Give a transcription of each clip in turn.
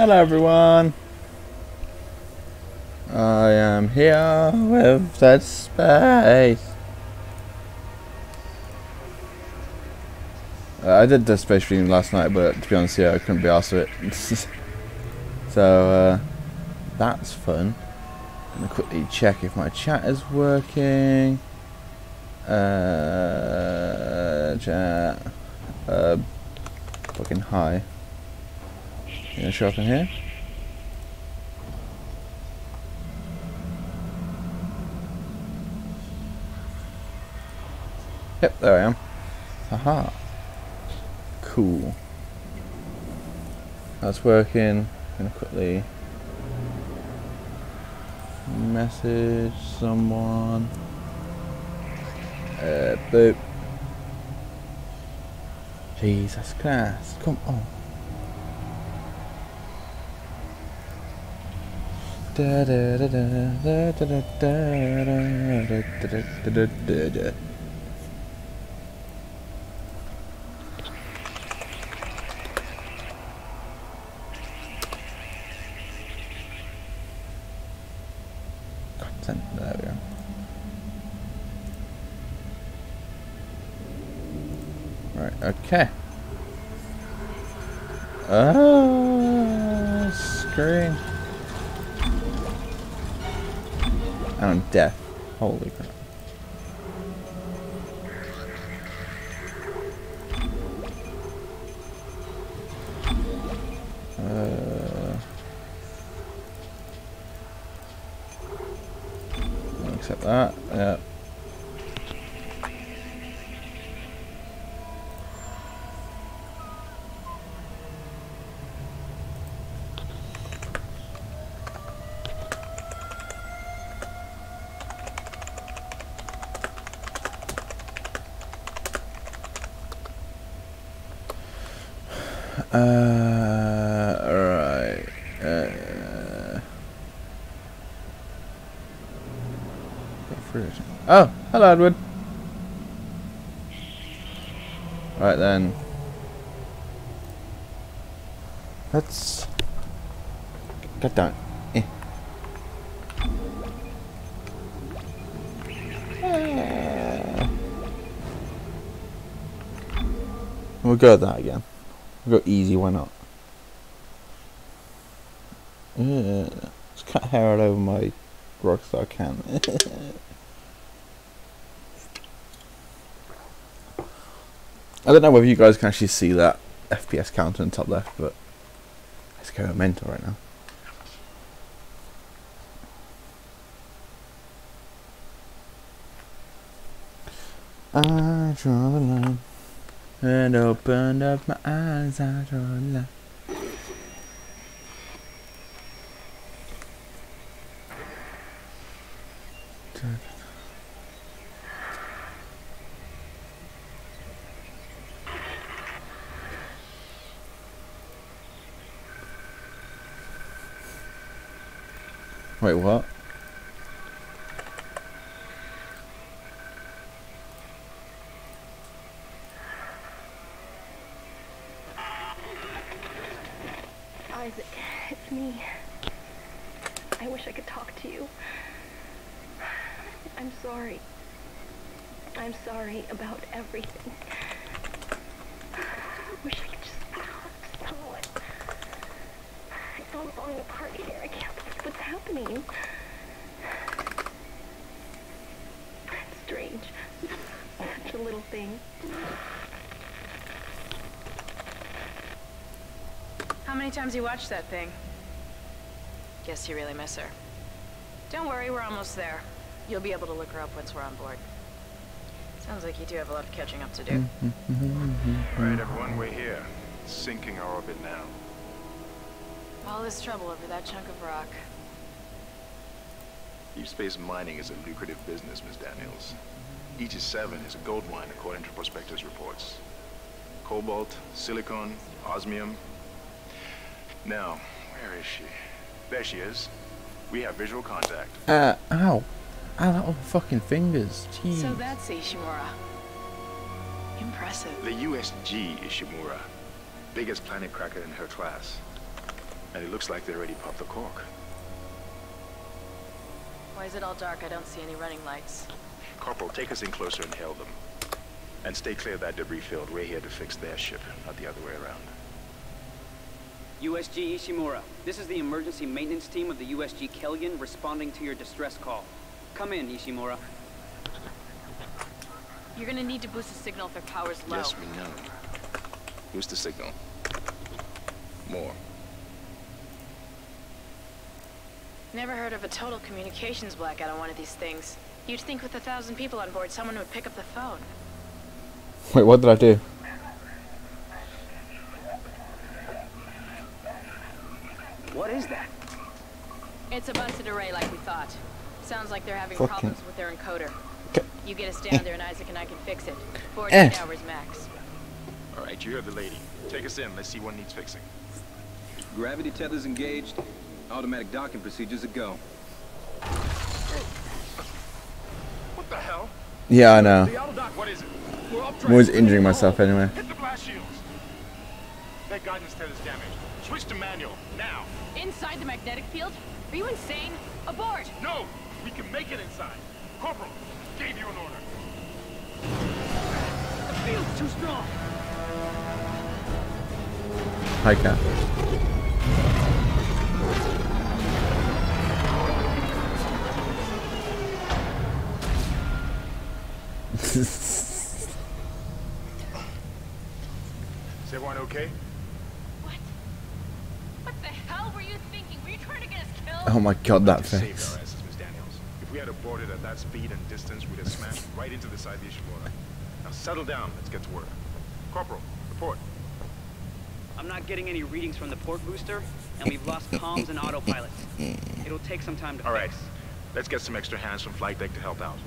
Hello everyone. I am here with Dead Space. I did Dead Space stream last night, but to be honest, yeah, I couldn't be arsed with it. So that's fun. I'm gonna quickly check if my chat is working. Chat. Fucking hi. You gonna show up in here? Yep, there I am. Haha. Cool. That's working. I'm gonna quickly message someone. Boop. Jesus Christ, come on. Da da da da da da da da da da. Content, there we go. Right, okay. Screen. And I'm deaf. Holy crap. I'll accept that. Yeah. Alright. Oh, hello Edward. Right then. Let's get down. We'll go with that again. We'll go easy, why not? Just cut hair all over my Rockstar can. I don't know whether you guys can actually see that FPS counter in the top left, but it's going mental right now. I draw the line and opened up my eyes. I draw the line. Wait, what? Isaac, it's me. I wish I could talk to you. I'm sorry. I'm sorry about everything. I wish I could just talk to someone. I'm falling apart here. I can't believe what's happening. It's strange. Such a little thing. How many times you watched that thing? Guess you really miss her. Don't worry, we're almost there. You'll be able to look her up once we're on board. Sounds like you do have a lot of catching up to do. Right, everyone, we're here. Sinking our orbit now. All this trouble over that chunk of rock. Deep space mining is a lucrative business, Ms. Daniels. Aegis 7 is a gold mine according to prospectors' reports. Cobalt, silicon, osmium. Now, where is she? There she is. We have visual contact. Ow. Ow, that was fucking fingers. Jeez. So that's Ishimura. Impressive. The USG Ishimura. Biggest planet cracker in her class. And it looks like they already popped the cork. Why is it all dark? I don't see any running lights. Corporal, take us in closer and hail them. And stay clear of that debris field. We're here to fix their ship, not the other way around. USG Ishimura, this is the emergency maintenance team of the USG Kellion responding to your distress call. Come in, Ishimura. You're gonna need to boost the signal if their power's low. Yes, we know. Boost the signal. More. Never heard of a total communications blackout on one of these things. You'd think with 1,000 people on board, someone would pick up the phone. Wait, what did I do? What is that? It's a busted array like we thought. Sounds like they're having Fucking- problems with their encoder. Okay. You get us down there and Isaac and I can fix it. 48 hours max. All right, you heard the lady. Take us in. Let's see what needs fixing. Gravity tethers engaged. Automatic docking procedures a go. What the hell? Yeah, I know. The auto dock, what is it? We're off track. I'm always injuring myself anyway. Hit the blast shields. Their guidance tether's damaged. Switch to manual, now. Inside the magnetic field? Are you insane? Abort! No! We can make it inside. Corporal, gave you an order. The field's too strong. Hi, Cat. Is everyone okay? What? What the hell were you thinking? Were you trying to get us killed? Oh my god, that Just saved face. our asses, Miss Daniels. If we had aborted at that speed and distance, we'd have smashed right into the side of the Ishimura. Now settle down. Let's get to work. Corporal, report. I'm not getting any readings from the port booster, and we've lost comms and autopilot. It'll take some time to All right. fix. Let's get some extra hands from flight deck to help out.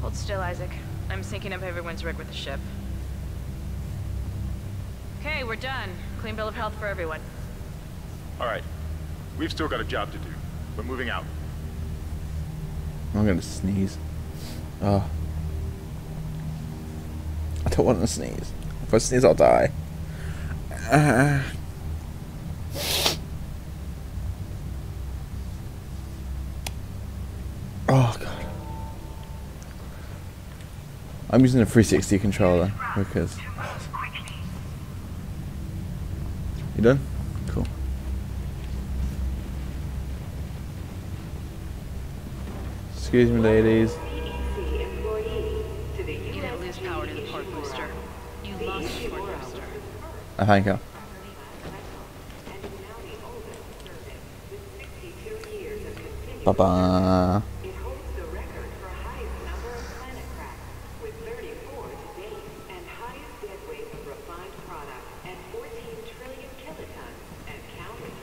Hold still, Isaac. I'm syncing up everyone's rig with the ship. Okay, we're done. Clean bill of health for everyone. All right. We've still got a job to do. We're moving out. I'm gonna sneeze. Oh. I don't want to sneeze. If I sneeze, I'll die. Oh god. I'm using a 360 controller because. You done? Cool. Excuse me, ladies. You didn't lose power to the port booster. You lost the port booster. Thank you. Bye-bye. It holds the record for highest number of planet cracks, with 34 to date, and highest dead weight of refined product at 14 trillion kilotons and counting.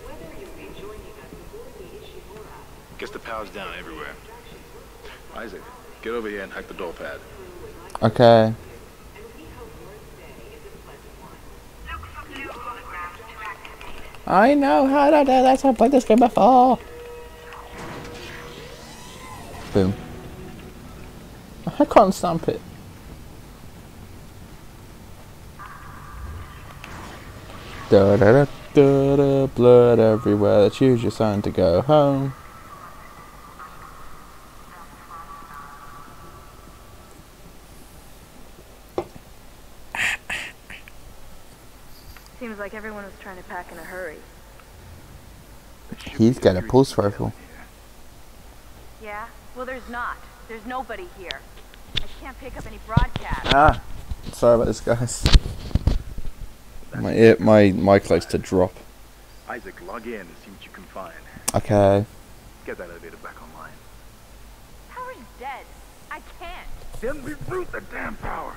Whether you'll be joining us aboard the Ishimura, Guess the power's down everywhere. Isaac, get over here and hack the door pad. Okay. and we hope your stay is a pleasant one. Look for blue holograms to activate. I know how to do this. I've played this game before. Boom. I can't stamp it. Da da da da da, blood everywhere. Choose your sign to go home. Seems like everyone was trying to pack in a hurry. He's got a pulse rifle. Yeah? Well, there's not. There's nobody here. I can't pick up any broadcast. Ah, sorry about this, guys. My mic likes to drop. Isaac, log in and see what you can find. Okay. Get that elevator back online. Power's dead. I can't. Then reroute the damn power.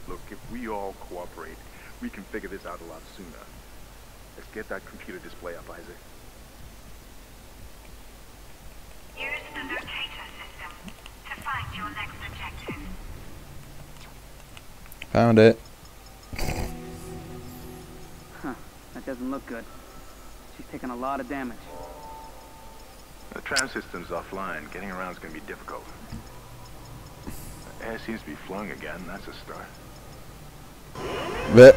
Look, if we all cooperate, we can figure this out a lot sooner. Let's get that computer display up, Isaac. Use the locator system to find your next objective. Found it. Huh, that doesn't look good. She's taking a lot of damage. The tram system's offline. Getting around is going to be difficult. Air seems to be flowing again. That's a start. But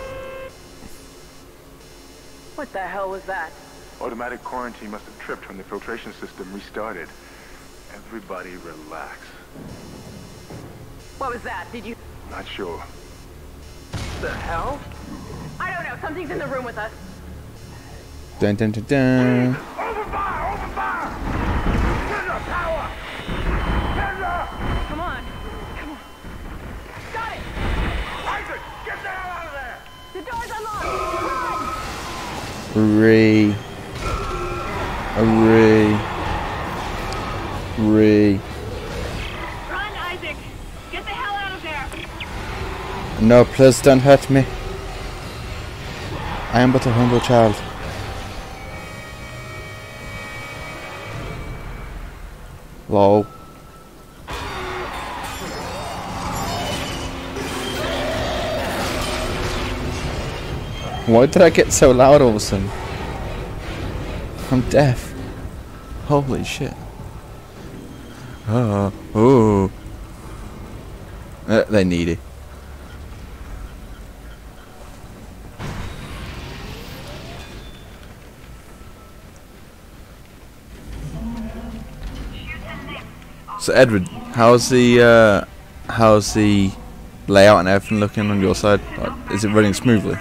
What the hell was that? Automatic quarantine must have tripped when the filtration system restarted. Everybody relax. What was that? Did you... Not sure. The hell? I don't know. Something's in the room with us. dun dun dun dun. Open fire! Open fire! Tender power! Tender! Come on. Come on. Got it! Isaac, get the hell out of there! The door's unlocked! Run! Hooray. Hooray. Hooray. Run, Isaac! Get the hell out of there! No, please don't hurt me. I am but a humble child. Lol. Why did I get so loud all of a sudden? I'm deaf. Holy shit. Oh. They need it. So Edward, how's the layout and everything looking on your side? Like, is it running smoothly?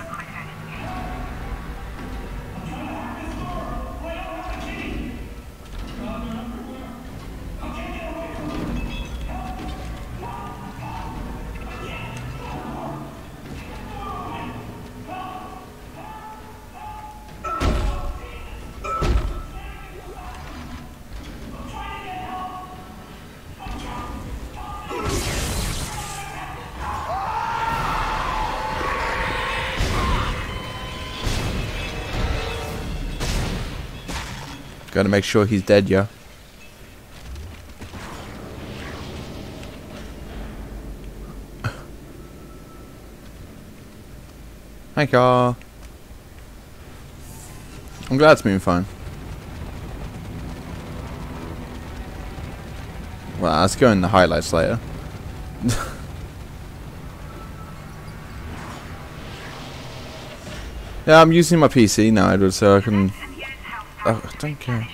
Gotta make sure he's dead, yeah. Hi, Carl. I'm glad it's moving fine. Well, let's go in the highlights later. Yeah, I'm using my PC now, Edward, so I can... Oh, I don't care.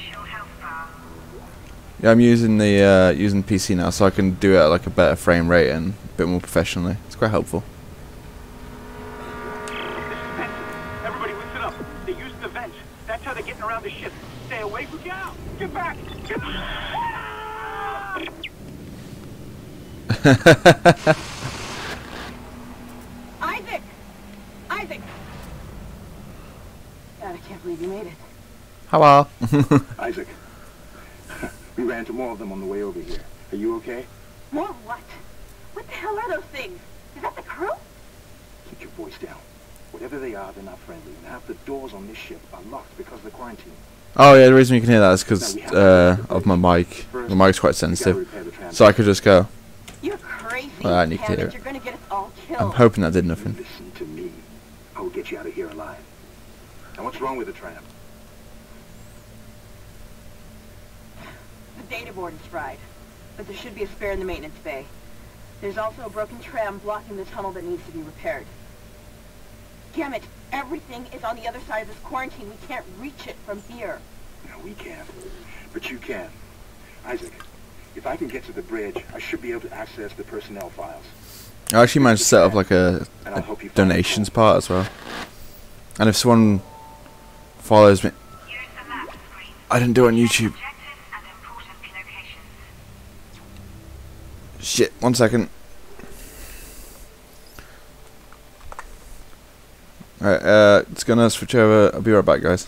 Yeah, I'm using the using PC now, so I can do it at like a better frame rate and a bit more professionally. It's quite helpful. Everybody listen up. They use the vents. That's how they're getting around the ship. Stay away from now. Get back. Get Isaac! Isaac! God, I can't believe you made it. Hello. Isaac, we ran into more of them on the way over here. Are you okay? More what? What the hell are those things? Is that the crew? Keep your voice down. Whatever they are, they're not friendly. And half the doors on this ship are locked because of the quarantine. Oh yeah, the reason you can hear that is because of my mic. The mic's quite sensitive, so I could just go. You're crazy. Well, I need to hear Hammond. it. You're gonna get us all killed. I'm hoping that did nothing. Listen to me. I will get you out of here alive. Now what's wrong with the tram? The data board is fried, but there should be a spare in the maintenance bay. There's also a broken tram blocking the tunnel that needs to be repaired. Damn it! Everything is on the other side of this quarantine. We can't reach it from here. No, we can't. But you can. Isaac, if I can get to the bridge, I should be able to access the personnel files. I actually managed to set up like a donations part as well. And if someone follows me, I didn't do it on YouTube. Shit, 1 second. Alright, it's gonna switch over. I'll be right back, guys.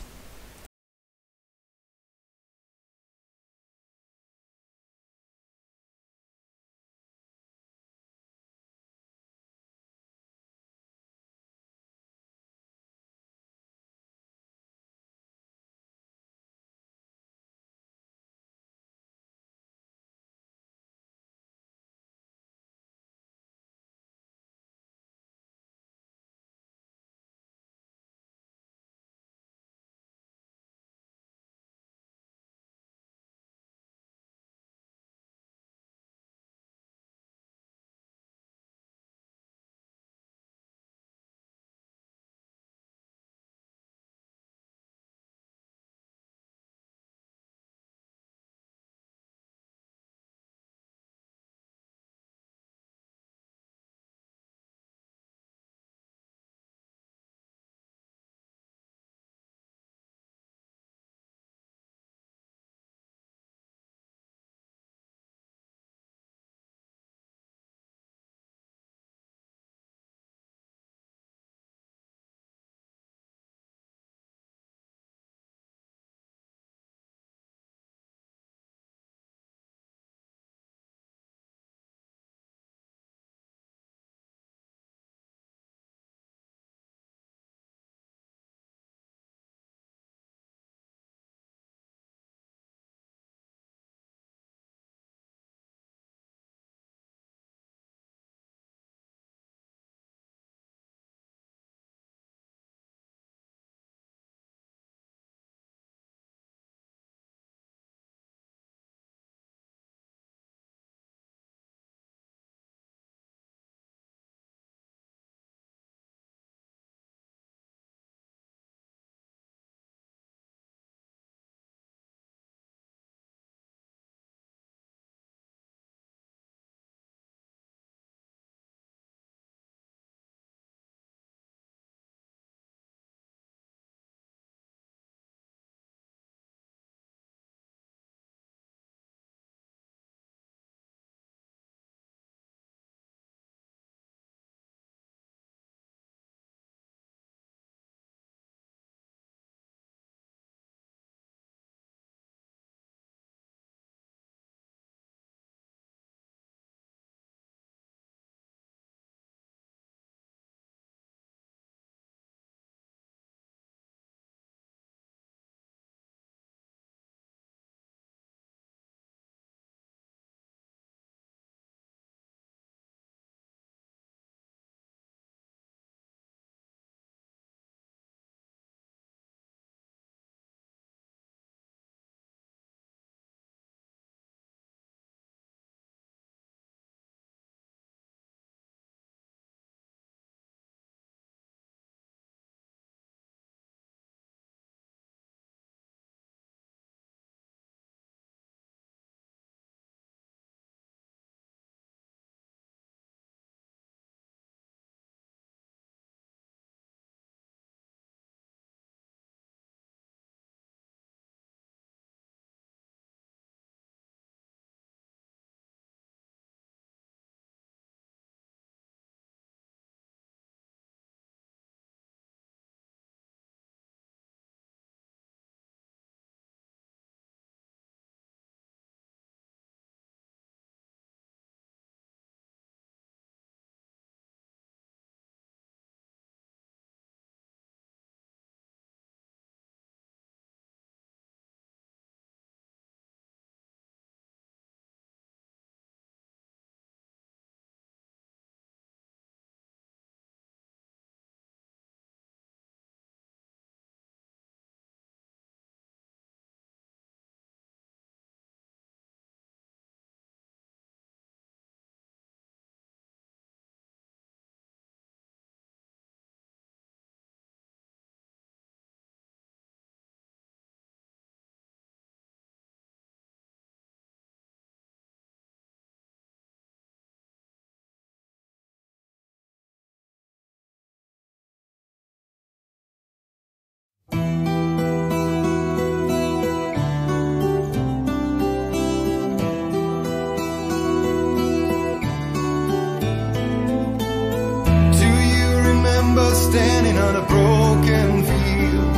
standing on a broken field,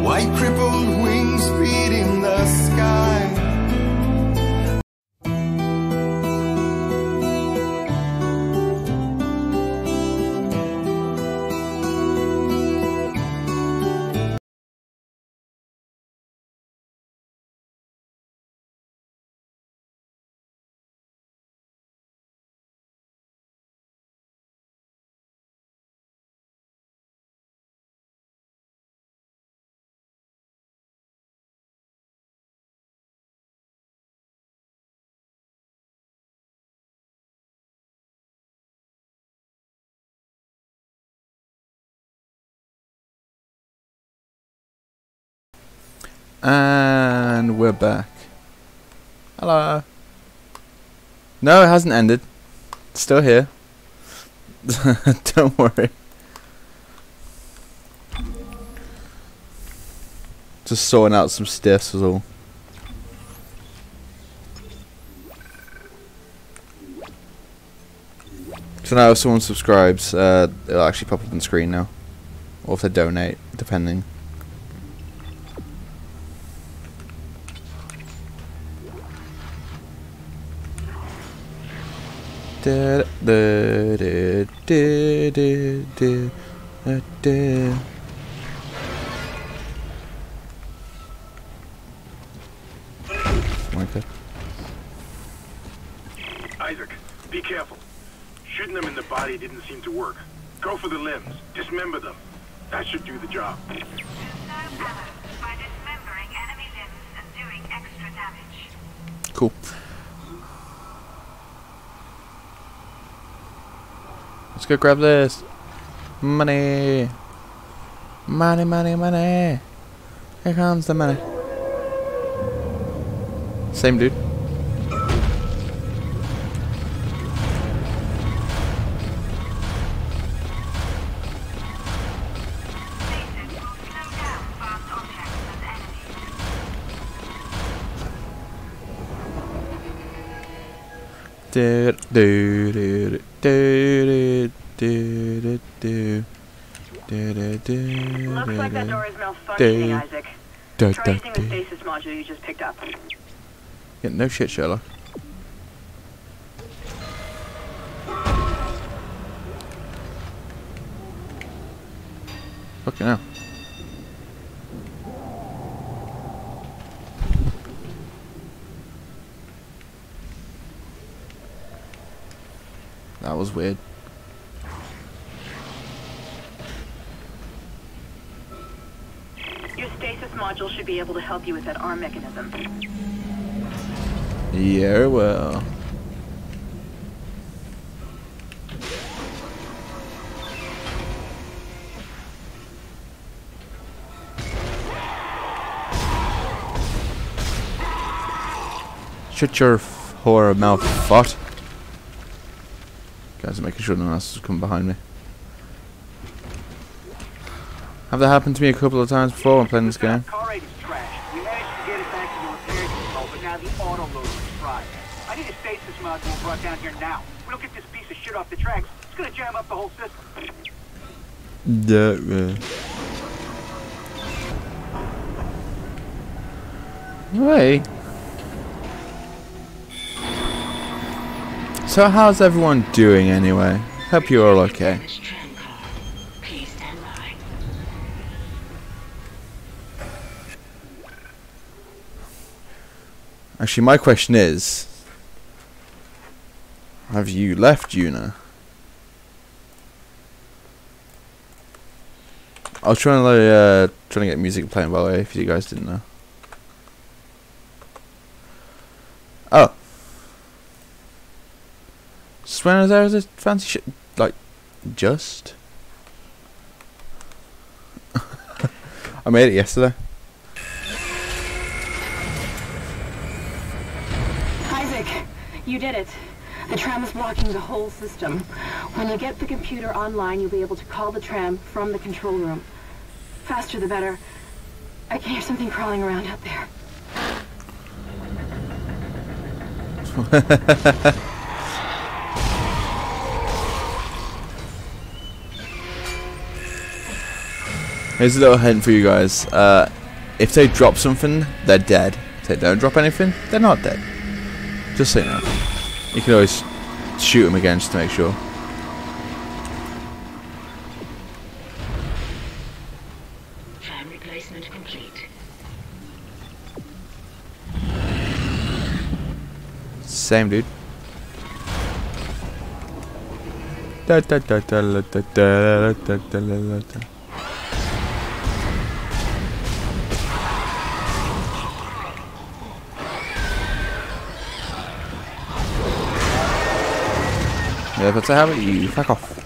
white crippled wings beating the sky. And we're back. Hello. No, it hasn't ended. It's still here. Don't worry. Just sorting out some stiffs was all. So now if someone subscribes, it'll actually pop up on the screen now. Or if they donate, depending. Looks Isaac, be careful. Shooting them in the body didn't seem to work. Go for the limbs. Dismember them. That should do the job. By dismembering enemy limbs and doing extra damage. cool. Let's go grab this. Money. Money, money, money. Here comes the money. Same dude. Do do do do do do do do. Looks like that door is malfunctioning, Isaac. Try using the stasis module you just picked up. Yeah, no shit, Sherlock. Fucking hell. That was weird. Your stasis module should be able to help you with that arm mechanism. Yeah, well. Shut your whore mouth, fart. Guys are making sure no one else has come behind me. Have that happened to me a couple of times before when playing this game? Car rate is trash. We managed to get it back to the repair depot, but now the autoloader is fried. I need a stasis module brought down here now. If we don't get this piece of shit off the tracks, it's gonna jam up the whole system. Yeah. Hey. So how's everyone doing anyway? Hope you're all okay. Actually, my question is, have you left Una? I was trying to get music playing, by the way, if you guys didn't know. Oh. Just when there was a fancy shit, like, just? I made it yesterday. Isaac, you did it. The tram is blocking the whole system. When you get the computer online, you'll be able to call the tram from the control room. Faster the better. I can hear something crawling around out there. Here's a little hint for you guys. If they drop something, they're dead. If they don't drop anything, they're not dead. Just so you know. You can always shoot them again just to make sure. Fan replacement complete. Same dude. Da, da, da, da, da, da, da, da, da, da, da. Yeah, that's a habit. You fuck off.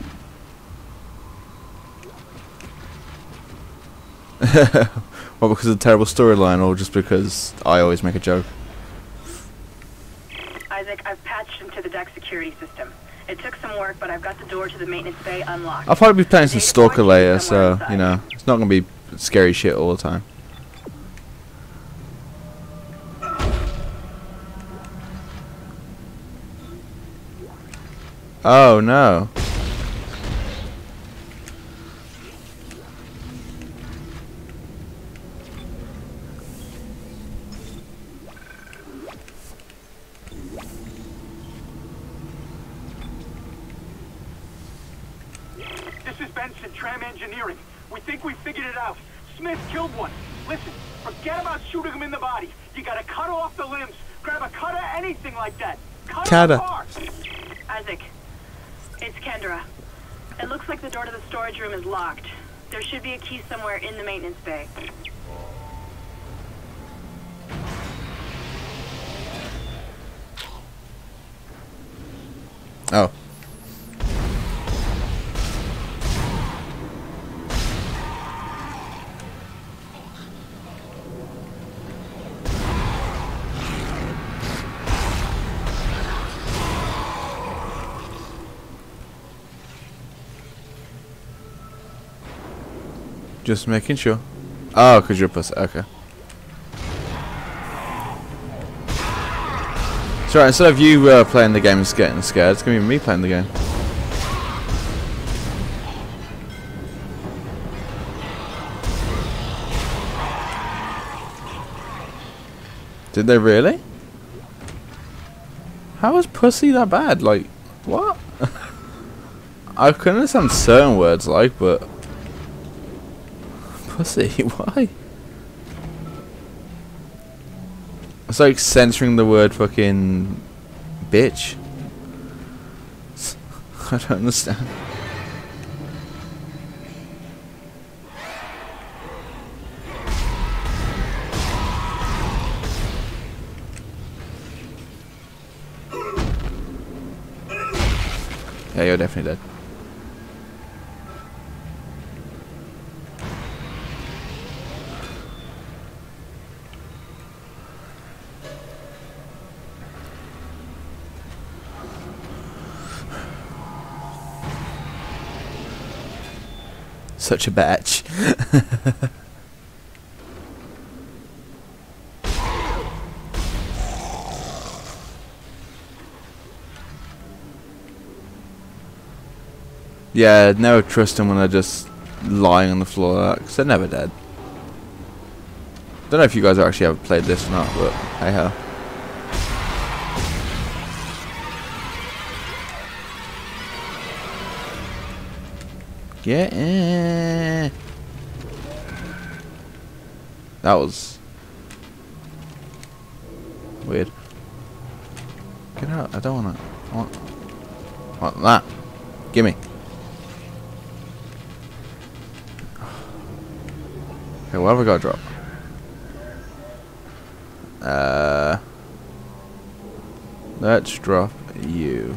Well, because of the terrible storyline, or just because I always make a joke? Isaac, I've patched into the deck security system. It took some work, but I've got the door to the maintenance bay unlocked. I'll probably be playing some Stalker later, so, you know, it's not going to be scary shit all the time. Oh, no. This is Benson, Tram Engineering. We think we figured it out. Smith killed one. Listen, forget about shooting him in the body. You gotta cut off the limbs. Grab a cutter, anything like that. Cut him apart. Isaac, it's Kendra. It looks like the door to the storage room is locked. There should be a key somewhere in the maintenance bay. Oh. Just making sure. Oh, because you're a pussy. Okay. So instead of you playing the game and getting scared, it's going to be me playing the game. Did they really? How is pussy that bad? Like, what? I can understand certain words, like, but... Pussy, why? It's like censoring the word fucking bitch. I don't understand. Yeah, you're definitely dead. Such a batch. Yeah, I'd never trust them when they're just lying on the floor like that, because they're never dead. Don't know if you guys actually ever played this or not, but hey ho. Yeah. That was weird. Get out! I don't want to. I want that. Gimme. Okay, what have I got to drop? Let's drop you.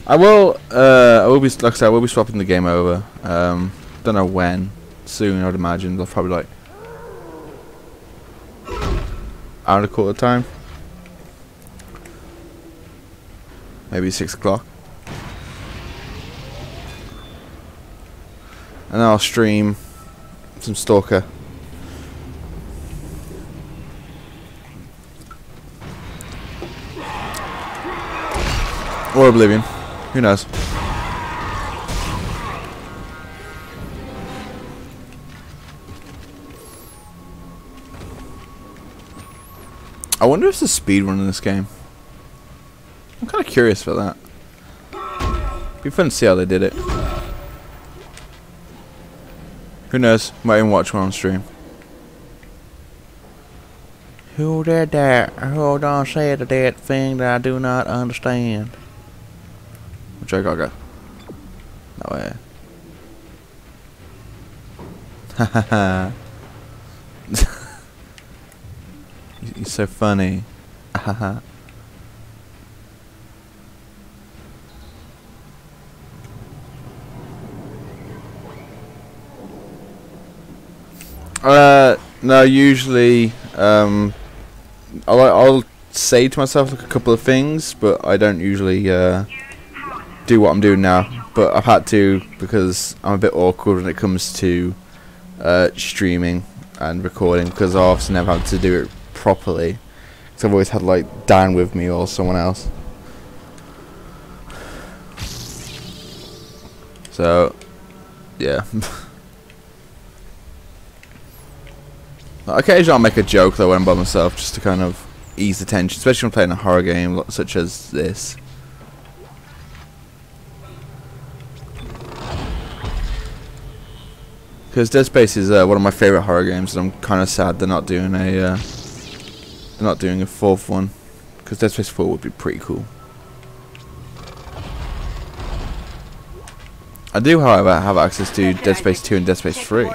I will be, like I said, I will be swapping the game over. Don't know when. Soon, I'd imagine. They'll probably like hour and a quarter time. Maybe 6 o'clock. and then I'll stream some Stalker. Or Oblivion. Who knows? I wonder if there's a speedrun in this game. I'm kind of curious about that. It'd be fun to see how they did it. Who knows? Might even watch one on stream. Who did that? Who done said that thing that I do not understand? Which I gotta go. That way. Hahaha. You're so funny. Haha. No, usually, I'll say to myself like a couple of things, but I don't usually, do what I'm doing now. But I've had to because I'm a bit awkward when it comes to, streaming and recording, because I obviously never had to do it properly. Because I've always had like Dan with me or someone else. So, yeah. Occasionally I'll make a joke though when I'm by myself, just to kind of ease the tension, especially when playing a horror game such as this. Because Dead Space is one of my favourite horror games, and I'm kind of sad they're not doing a fourth one, because Dead Space 4 would be pretty cool. I do, however, have access to Dead Space 2 and Dead Space 3.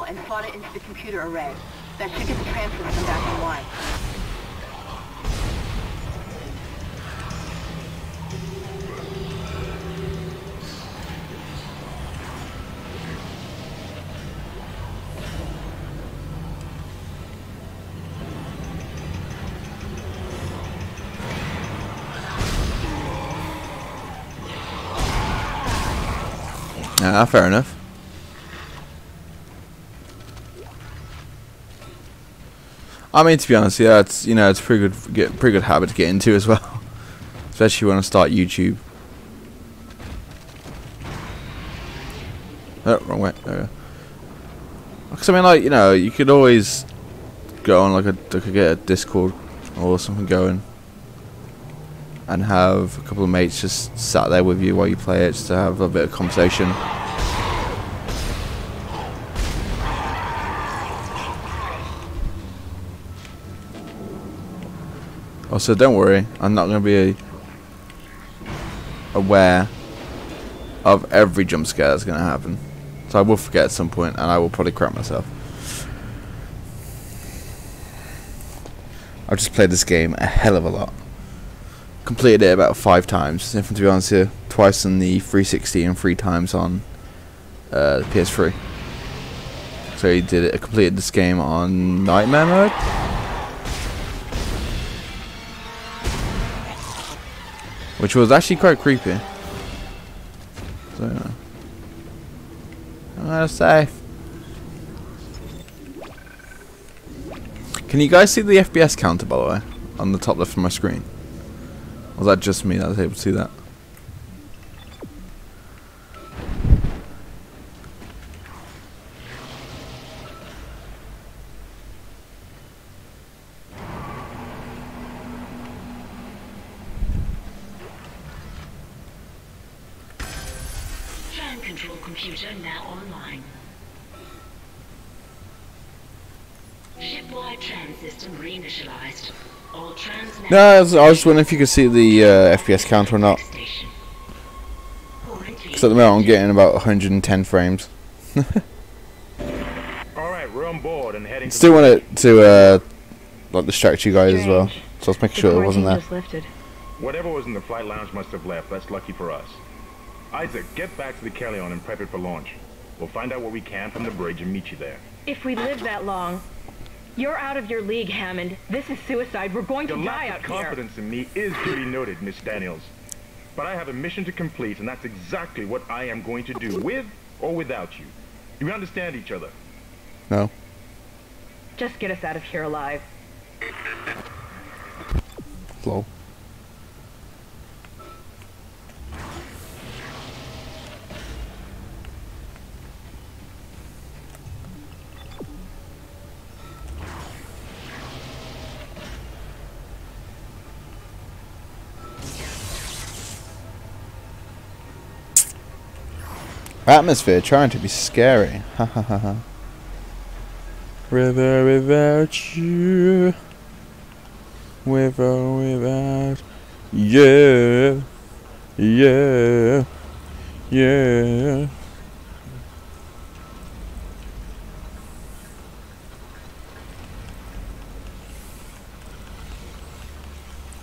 And slot it into the computer array. That should get the transfer to come back online. Ah, fair enough. I mean, to be honest, yeah, it's it's a pretty good habit to get into as well, especially when I start YouTube. Oh, wrong way. There we go. Because I mean, like, you could always go on get a Discord or something going, and have a couple of mates just sat there with you while you play it, just to have a bit of conversation. Also, don't worry, I'm not going to be aware of every jump scare that's going to happen. So I will forget at some point, and I will probably crap myself. I've just played this game a hell of a lot. Completed it about 5 times, if I'm to be honest here. Twice on the 360 and 3 times on the PS3. So I completed this game on Nightmare mode. Which was actually quite creepy. So, I'm gonna say. Can you guys see the FPS counter, by the way, on the top left of my screen? Or was that just me that was able to see that? Control computer now online. Shipwide tram system reinitialized. All trams now. No, I was just wondering if you could see the FPS counter or not. Because at the moment I'm getting about 110 frames. Alright, we're on board and heading. Still wanted to like distract you guys as well, so I was making sure it wasn't there. Whatever was in the flight lounge must have left. That's lucky for us. Isaac, get back to the Kellion and prep it for launch. We'll find out what we can from the bridge and meet you there. If we live that long, you're out of your league, Hammond. This is suicide. We're going to die out here. Your lack of confidence in me is to be noted, Miss Daniels. But I have a mission to complete, and that's exactly what I am going to do, with or without you. Do we understand each other? No. Just get us out of here alive. Lol. Atmosphere trying to be scary. Ha ha ha ha. River without you. River without. Yeah. Yeah. Yeah.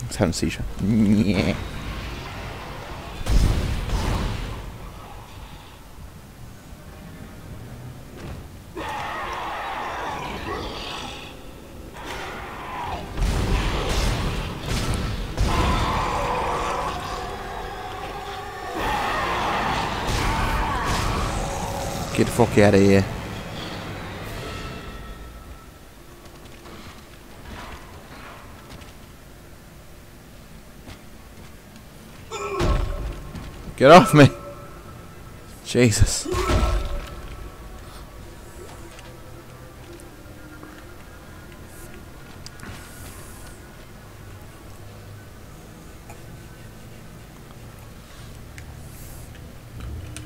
Let's have a seizure. Yeah. Get the fuck out of here. Get off me. Jesus.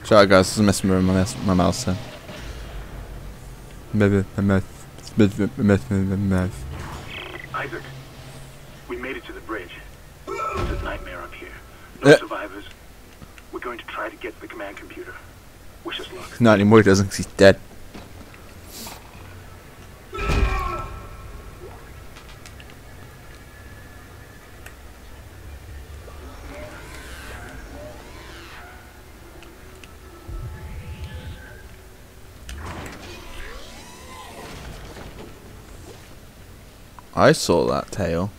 Sorry guys, this is messing with my mouse then. Isaac, we made it to the bridge. It's a nightmare up here. No survivors. We're going to try to get to the command computer. Wish us luck. Not anymore, he doesn't, because he's dead. I saw that tail.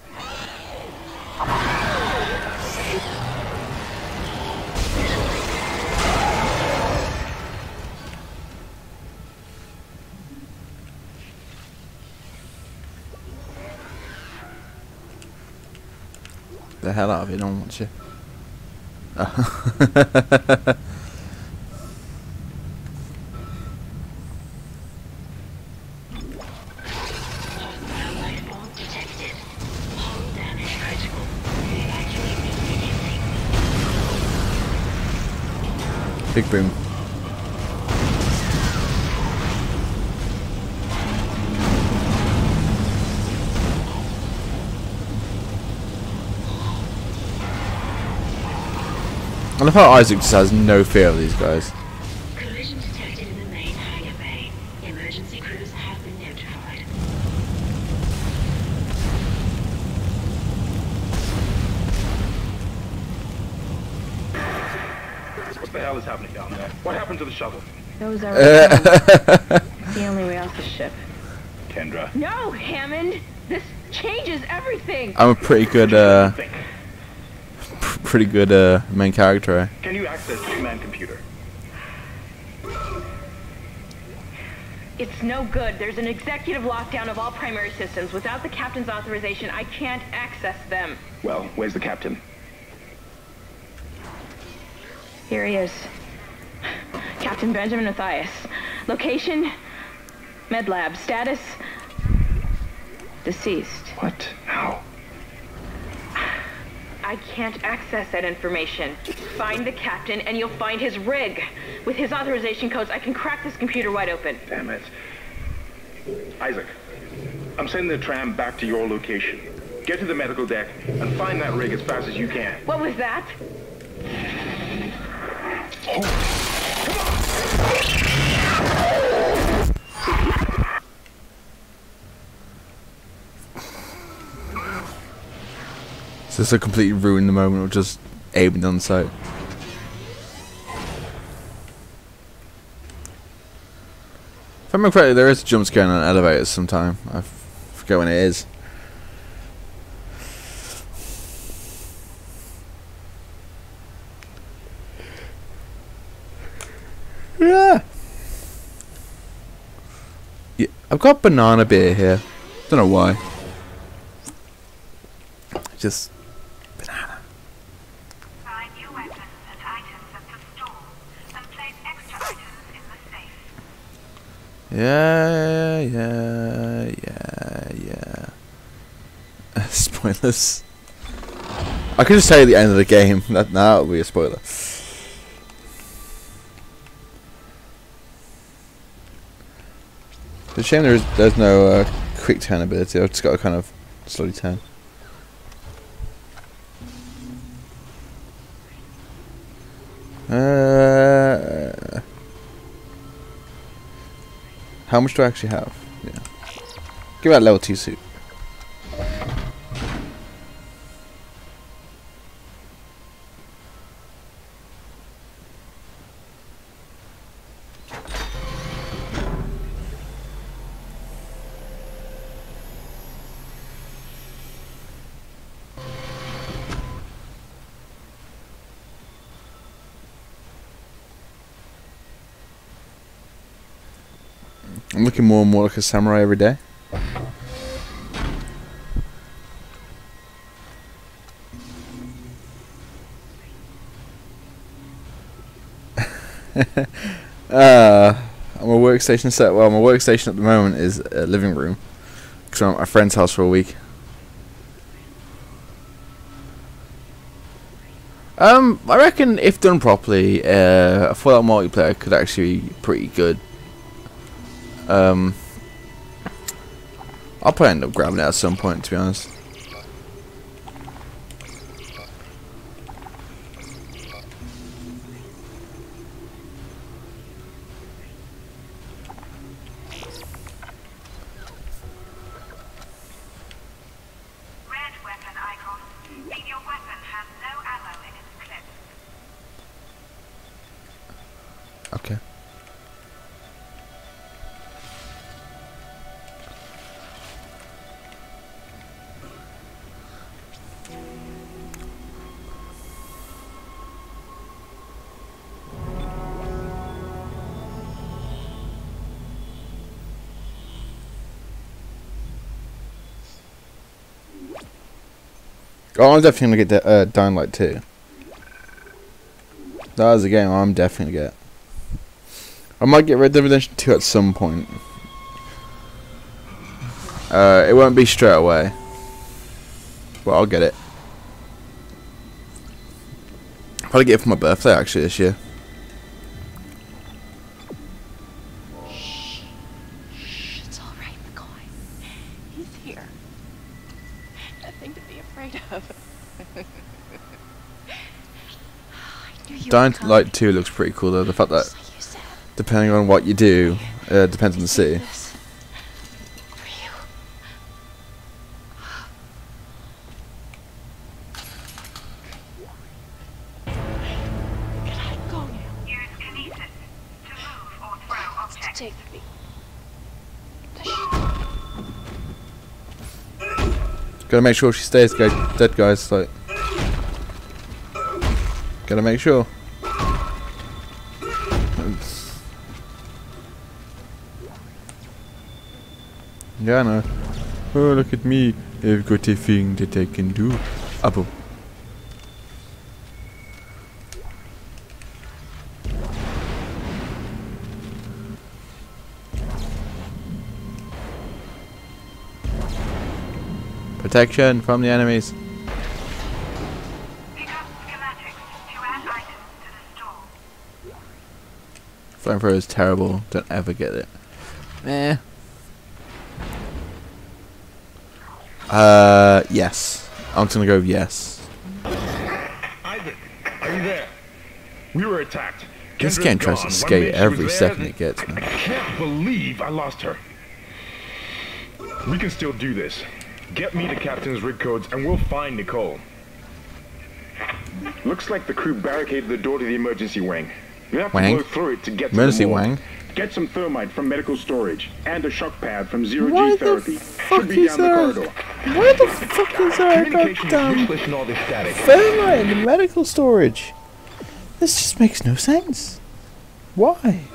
The hell out of it, don't want you. Big boom. I love how Isaac just has no fear of these guys. Collision detected in the main hangar bay. Emergency crews have been notified. What the hell is happening down there? What happened to the shuttle? Those are it's the only way off the ship. Kendra. No, Hammond! This changes everything! I'm a pretty good, main character. Can you access the command computer? It's no good. There's an executive lockdown of all primary systems. Without the captain's authorization, I can't access them. Well, where's the captain? Here he is. Captain Benjamin Mathias. Location? Med lab. Status? Deceased. What? How? I can't access that information. Find the captain and you'll find his rig. With his authorization codes, I can crack this computer wide open. Damn it. Isaac, I'm sending the tram back to your location. Get to the medical deck and find that rig as fast as you can. What was that? So this will completely ruin the moment of just aiming on sight. If I remember correctly, there is a jump scare on elevators sometime. I forget when it is. Yeah. I've got banana beer here. Don't know why. Just banana. Find new weapons and items at the store, and place extra items in the safe. Yeah. Spoilers. I could just tell you the end of the game. That would be a spoiler. It's a shame there's no quick turn ability. I've just got to kind of slowly turn. How much do I actually have? Yeah. Give out level 2 suit. I'm looking more and more like a samurai every day. My workstation set. Well, my workstation at the moment is a living room because I'm at my friend's house for a week. I reckon if done properly, a Fallout multiplayer could actually be pretty good. I'll probably end up grabbing it at some point, to be honest. Red weapon icon. Mean your weapon has no ammo in its clip. Okay. Oh, I'm definitely gonna get the Dying Light 2. That is a game I'm definitely gonna get. I might get Red Dead Redemption 2 at some point. It won't be straight away, but I'll get it. I'll probably get it for my birthday actually this year. Shh. It's all right, McCoy. He's here. Nothing to be afraid of. Dying Light 2 looks pretty cool though. The fact that depending on what you do, depends on the city. Gotta make sure she stays dead, guys. Like, gotta make sure. Yeah, I know. Oh, look at me. I've got a thing that I can do. Apple. Protection from the enemies. Pick up schematics to add items to the store. Flamethrower is terrible. Don't ever get it. Eh. Yes. I'm just gonna go yes. Isaac, are you there? We were attacked. This game tries to skate every second it gets, man. I can't believe I lost her. We can still do this. Get me the captain's rig codes and we'll find Nicole. Looks like the crew barricaded the door to the emergency wing. You have to blow through it to get to emergency the morgue. wing? Get some thermite from medical storage and a shock pad from zero-G therapy. Should be down the corridor. Why the fuck is there a goddamn thermite in the medical storage? This just makes no sense. Why?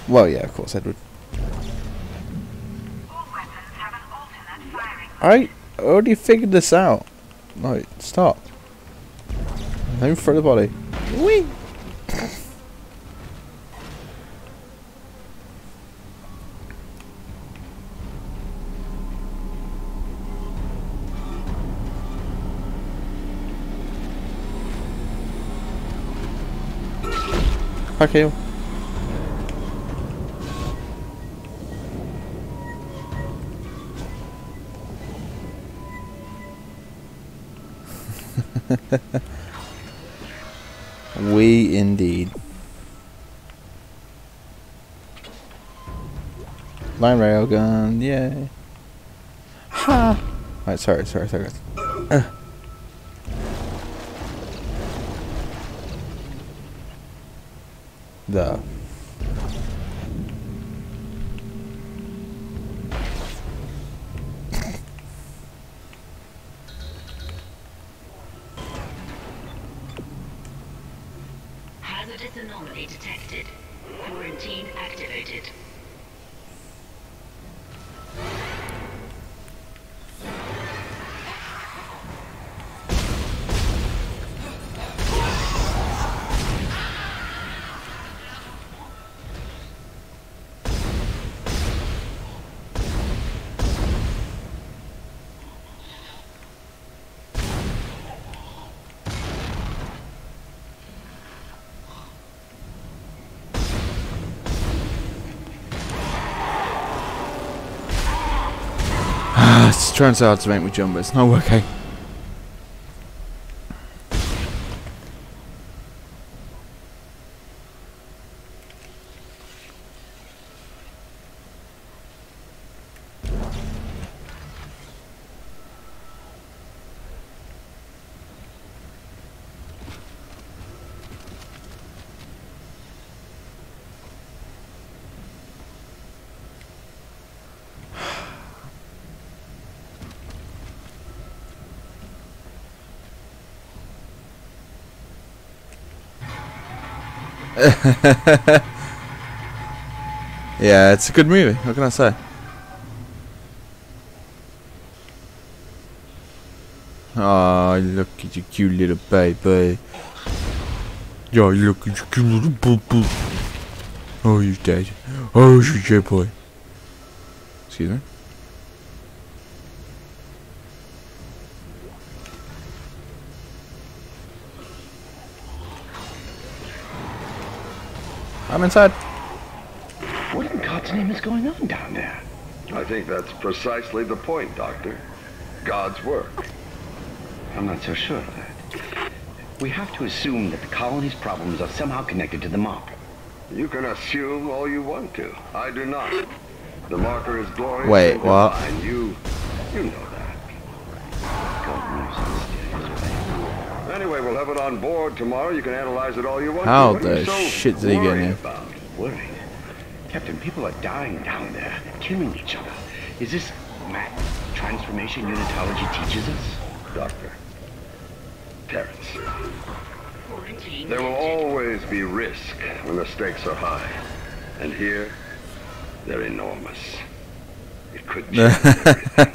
Well, yeah, of course, Edward. I already figured this out. Right, stop. Don't throw the body. Whee! Okay. We indeed. Line railgun, yay. Ha! Right, sorry. The Hazardous anomaly detected. Quarantine activated. it's trying so hard to make me jump, but it's not working. Yeah, it's a good movie. What can I say? Oh, look at your cute little baby. Yeah, look at your cute little boo-boo. Oh, he's dead. Oh, she's dead, boy. Excuse me. I'm inside. What in God's name is going on down there? I think that's precisely the point, Doctor. God's work. I'm not so sure of that. We have to assume that the colony's problems are somehow connected to the marker. You can assume all you want to. I do not. The marker is glorious. Wait, and what? divine. You know that. Anyway, we'll have it on board tomorrow. You can analyze it all you want How to. What are the you so shit did he get worried in? about? Worried? Captain, people are dying down there, killing each other. Is this mad transformation unitology teaches us? Doctor. Terrence. There will always be risk when the stakes are high. And here, they're enormous. It could change everything.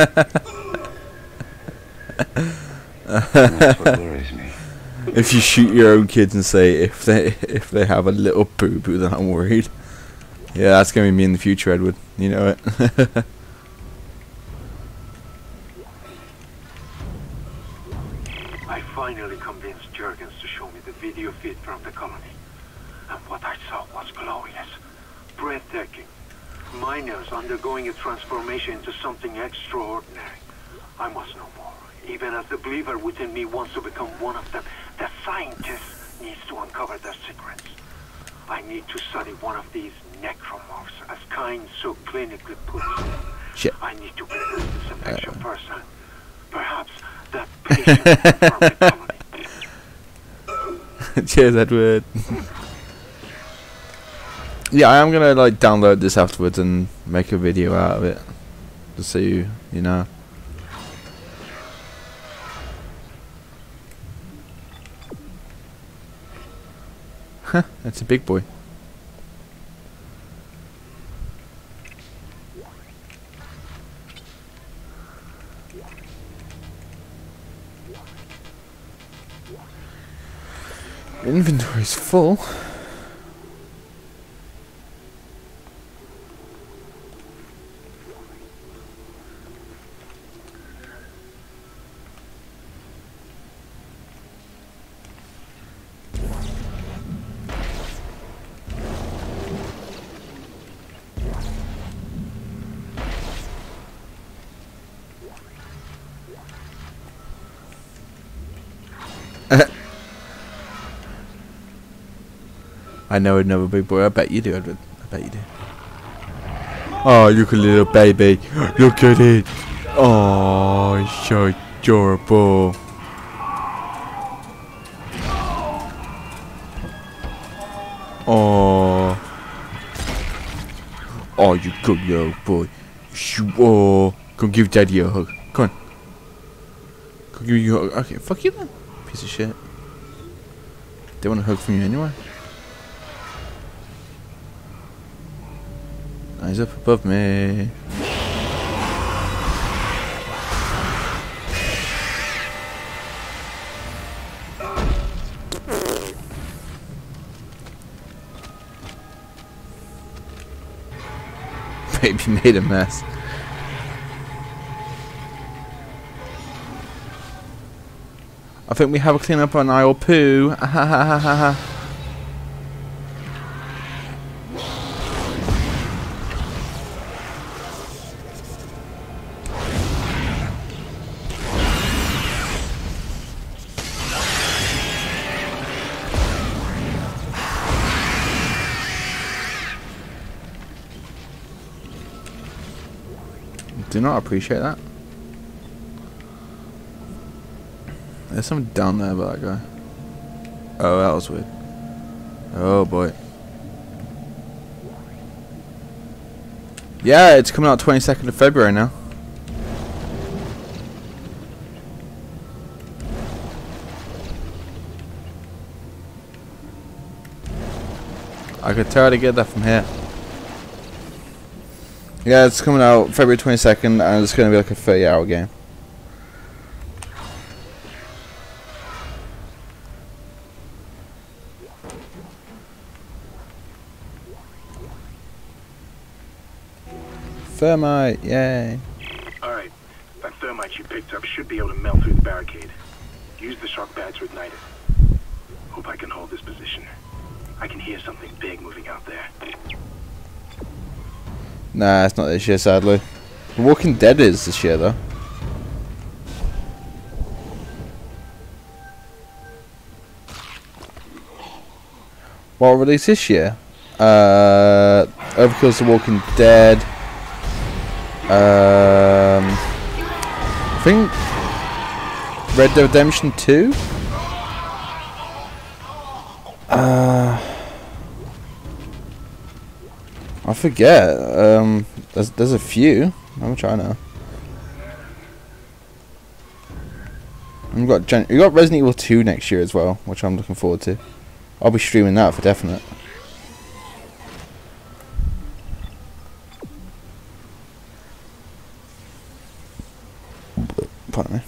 That's what worries me. If you shoot your own kids and say if they have a little boo boo, then I'm worried. Yeah, that's gonna be me in the future, Edward. You know it. I finally convinced Jurgens to show me the video feed from the colony. And what I saw was glorious. Breathtaking. Miners undergoing a transformation into something extraordinary. I must know more. Even as the believer within me wants to become one of them, the scientist needs to uncover their secrets. I need to study one of these necromorphs, as Kind so clinically puts it. Shit. I need to witness this affection firsthand. Perhaps that patient from the colony. Cheers, Edward. Yeah, I am gonna like download this afterwards and make a video out of it, just so you know. Huh, that's a big boy. Inventory's full. I know another big boy. I bet you do, Edward. I bet you do. Oh, look at little baby. Look at it. Oh, it's so adorable. Oh. Oh, you good little boy. Oh, come give daddy a hug. Come on. Come give you a hug. Okay, fuck you then. Piece of shit. They want a hug from you anyway. Eyes up above me. Baby made a mess. I think we have a clean up on aisle poo. Ha ha ha ha ha. Do not appreciate that. There's something down there about that guy. Oh, that was weird. Oh boy. Yeah, it's coming out 22nd of February now. I could totally get that from here. Yeah, it's coming out February 22nd, and it's going to be like a 30-hour game. Thermite, yay. Alright, that thermite you picked up should be able to melt through the barricade. Use the shock pad to ignite it. Hope I can hold this position. I can hear something big moving out there. Nah, it's not this year, sadly. The Walking Dead is this year, though. What released this year? Overkill's The Walking Dead. I think Red Dead Redemption 2. I forget. There's a few. How much I know. We got Resident Evil 2 next year as well, which I'm looking forward to. I'll be streaming that for definite. Pardon me.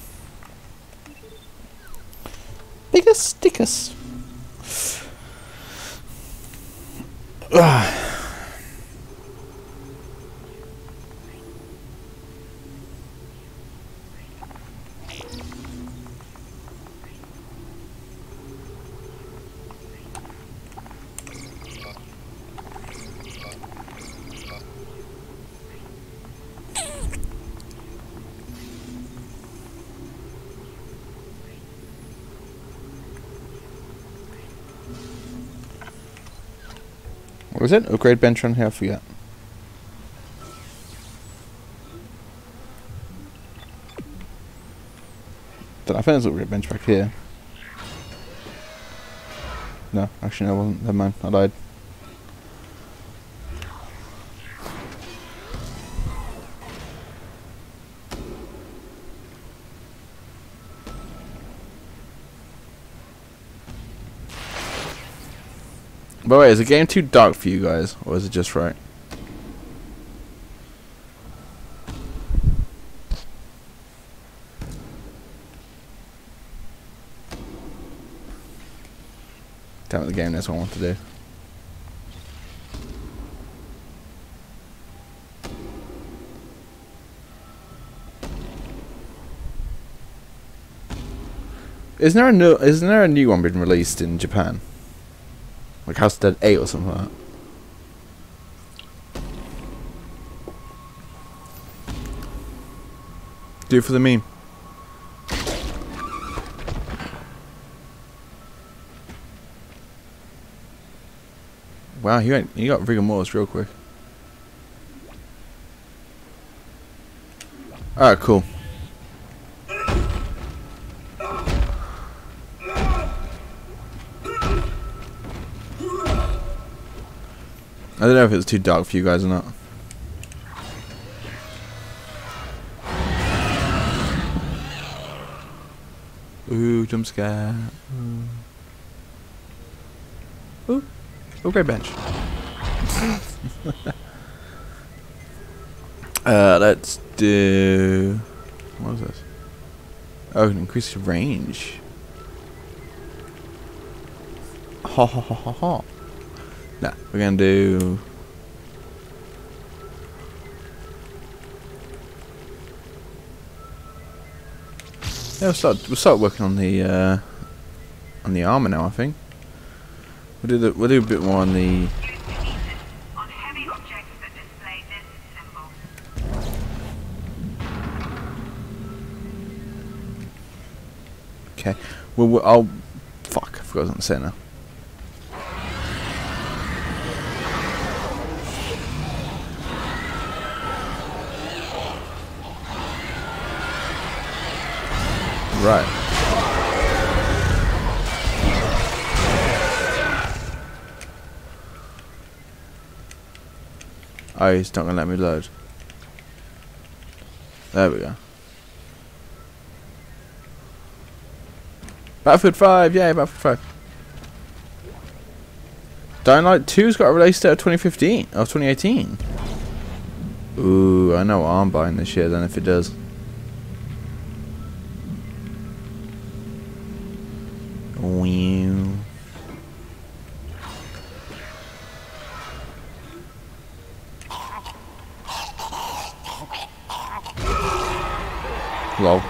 Bigger stickers. What was it? Upgrade bench on here? I forget. I think there's an upgrade bench back here. No, actually no, it wasn't. Never mind. I lied. By the way, is the game too dark for you guys, or is it just right? Tell me the game knows what I want to do. Isn't there a new one being released in Japan? Like House of Dead 8 or something like that? Do it for the meme. Wow, you got rigor mortis real quick. Alright, cool. I don't know if it's too dark for you guys or not. Ooh, jump scare. Ooh. Oh, great bench. Let's do... What is this? Oh, increase the range. Ha ha ha ha ha. Nah, we're gonna do... Yeah, we'll start working on the armor now. I think we'll do a bit more on the. On heavy objects that display this symbol. Okay. Well, I'll. Fuck! I forgot what I was gonna say now. Right. Oh, he's not gonna let me load. There we go. Battlefield 5, yay, Battlefield 5. Dying Light 2's got a release date of 2015 or 2018. Ooh, I know what I'm buying this year then if it does. Lol.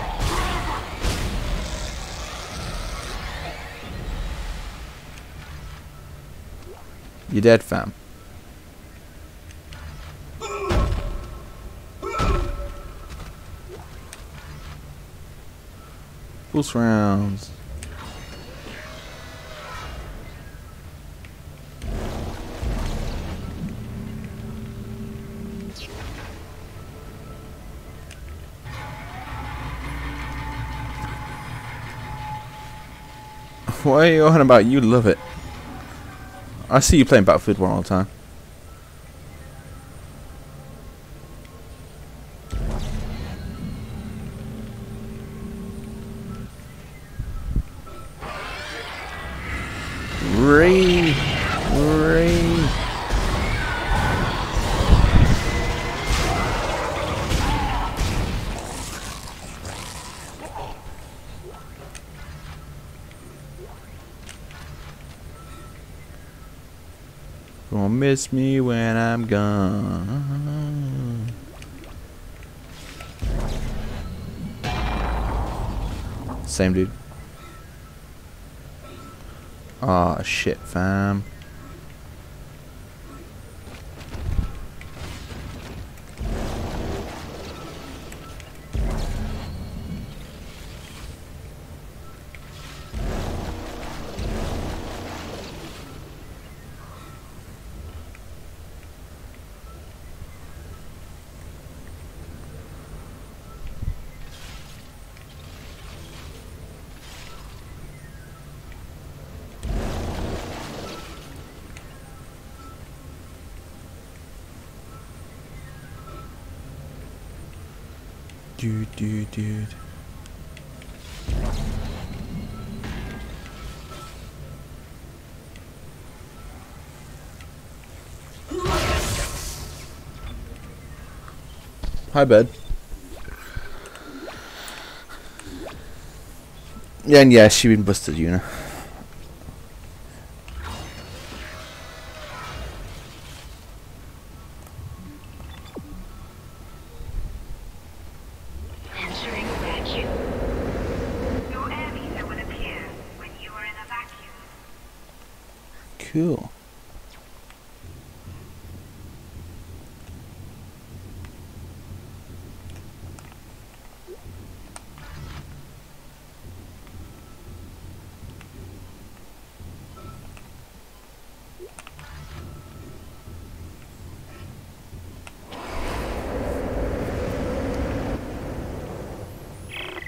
You dead, fam? Full surrounds. What are you on about? You love it. I see you playing Battlefield 1 all the time. Ray. Gonna miss me when I'm gone. Same dude. Aw, shit, fam. Dude. Hi, bud. Yeah, and yeah, she been busted, you know. vacuum. Your air meter will appear when you are in a vacuum. Cool.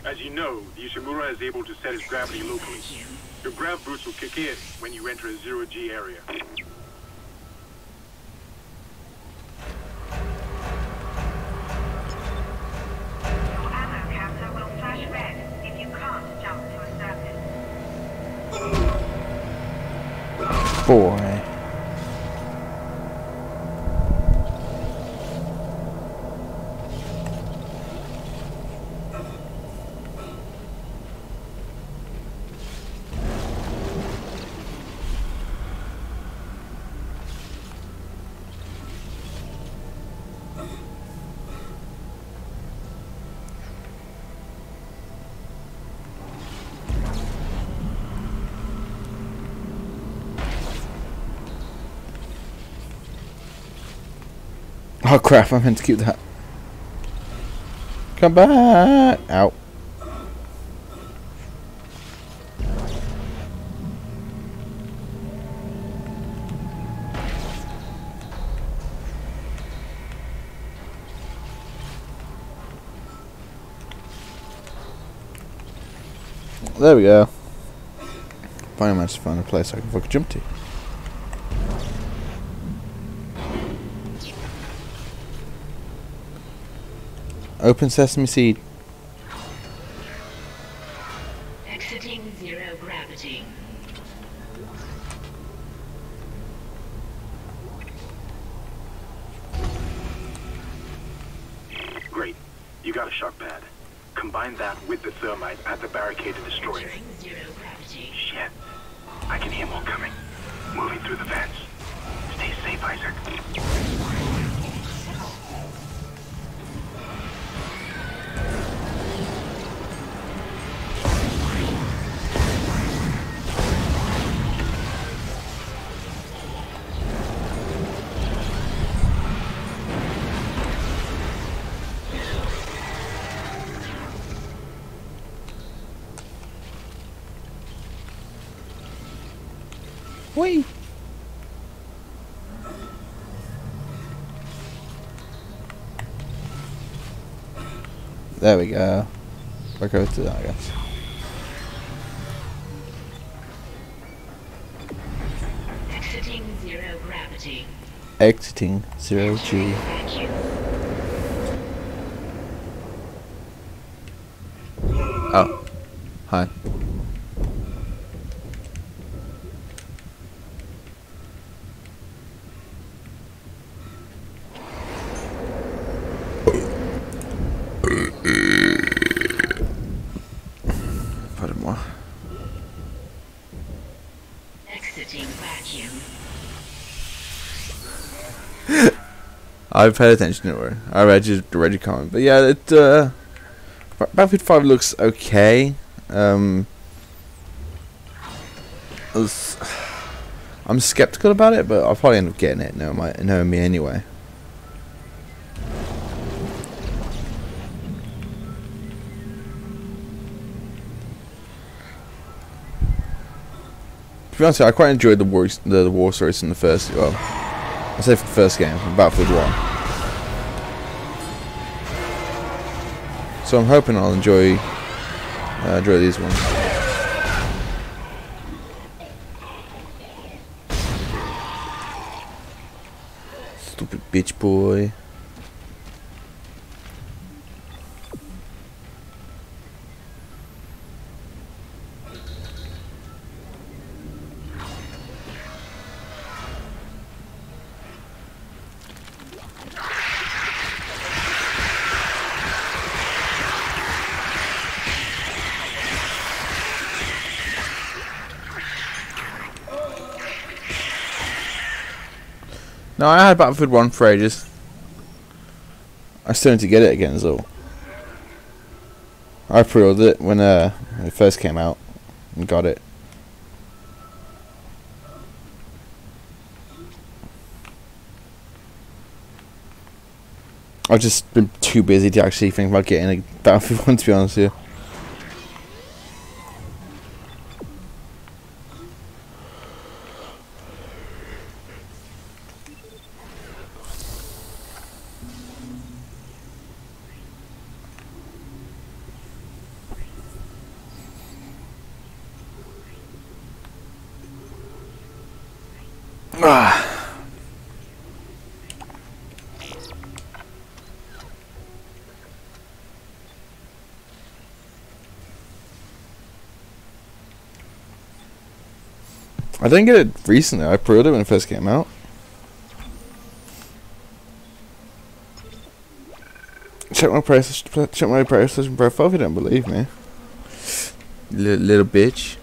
As you know, the Ishimura is able to set its gravity locally. Your grav boost will kick in when you enter a zero-G area. Your ammo counter will flash red if you can't jump to a surface. Boy. Oh crap, I meant to keep that. Come back! Out. There we go. Finally managed to find a place I can fucking jump to. Open sesame seed. Exiting zero gravity. Great. You got a shock pad. Combine that with the thermite at the barricade to destroy it. Entering zero gravity. Shit. I can hear more coming. Moving through the vents. Stay safe, Isaac. Whee! There we go. I'll go to that, I guess. Exiting zero gravity. Exiting 0G. Vacuum. Oh. Hi. Pardon moi. Exiting vacuum. I've paid attention to it. I read your comment, but yeah, it Battlefield 5 looks okay. I'm skeptical about it, but I'll probably end up getting it. Knowing me anyway. To be honest, I quite enjoyed the war stories in the first. Well, I say for the first game, from Battlefield 1. So I'm hoping I'll enjoy these ones. Stupid bitch boy. No, I had Battlefield 1 for ages. I still need to get it again as well. I pre-ordered it when it first came out and got it. I've just been too busy to actually think about getting a Battlefield 1, to be honest with you. I didn't get it recently. I pre-ordered it when it first came out. Check my PlayStation profile if you don't believe me. Little bitch.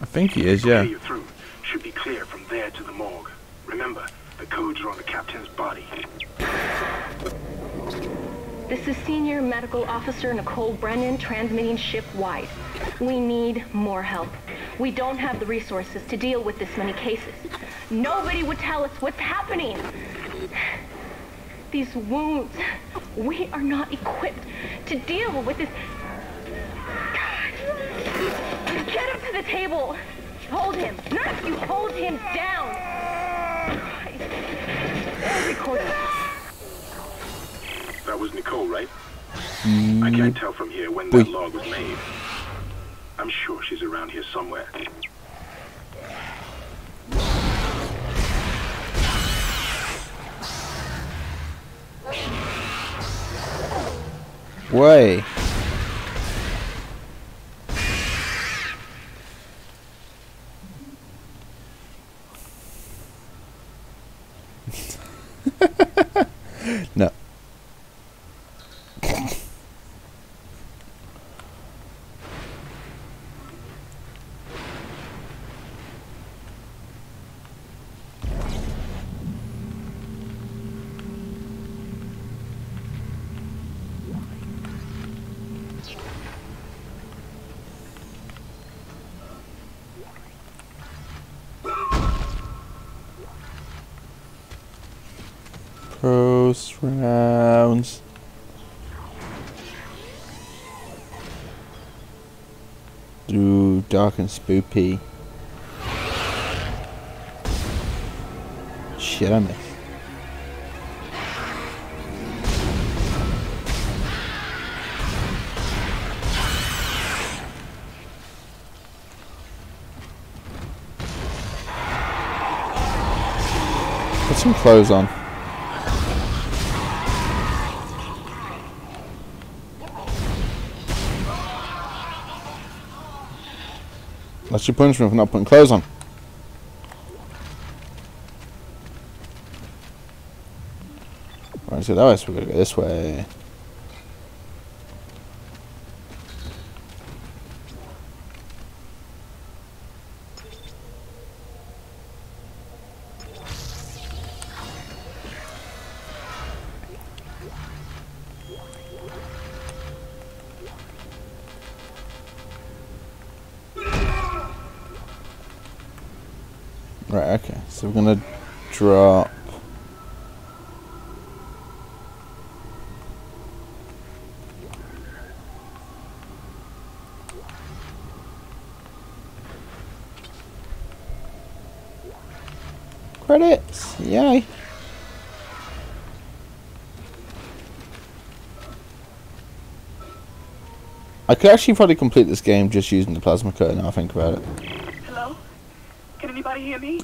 I think he is, yeah. You're through. Should be clear from there to the morgue. Remember, the codes are on the captain's body. This is Senior Medical Officer Nicole Brennan transmitting ship-wide. We need more help. We don't have the resources to deal with this many cases. Nobody would tell us what's happening. These wounds, we are not equipped to deal with this. Get him to the table. Hold him. Nurse, you hold him down. Recorder. That was Nicole, right? I can't tell from here when that log was made. I'm sure she's around here somewhere. Way. No. Post rounds. Ooh, dark and spoopy. Shit, I missed. Put some clothes on. That's your punishment for not putting clothes on. Right, so that way, so we're gonna go this way. Right, okay, so we're gonna drop credits, yay. I could actually probably complete this game just using the plasma cutter now I think about it. Hello? Can anybody hear me?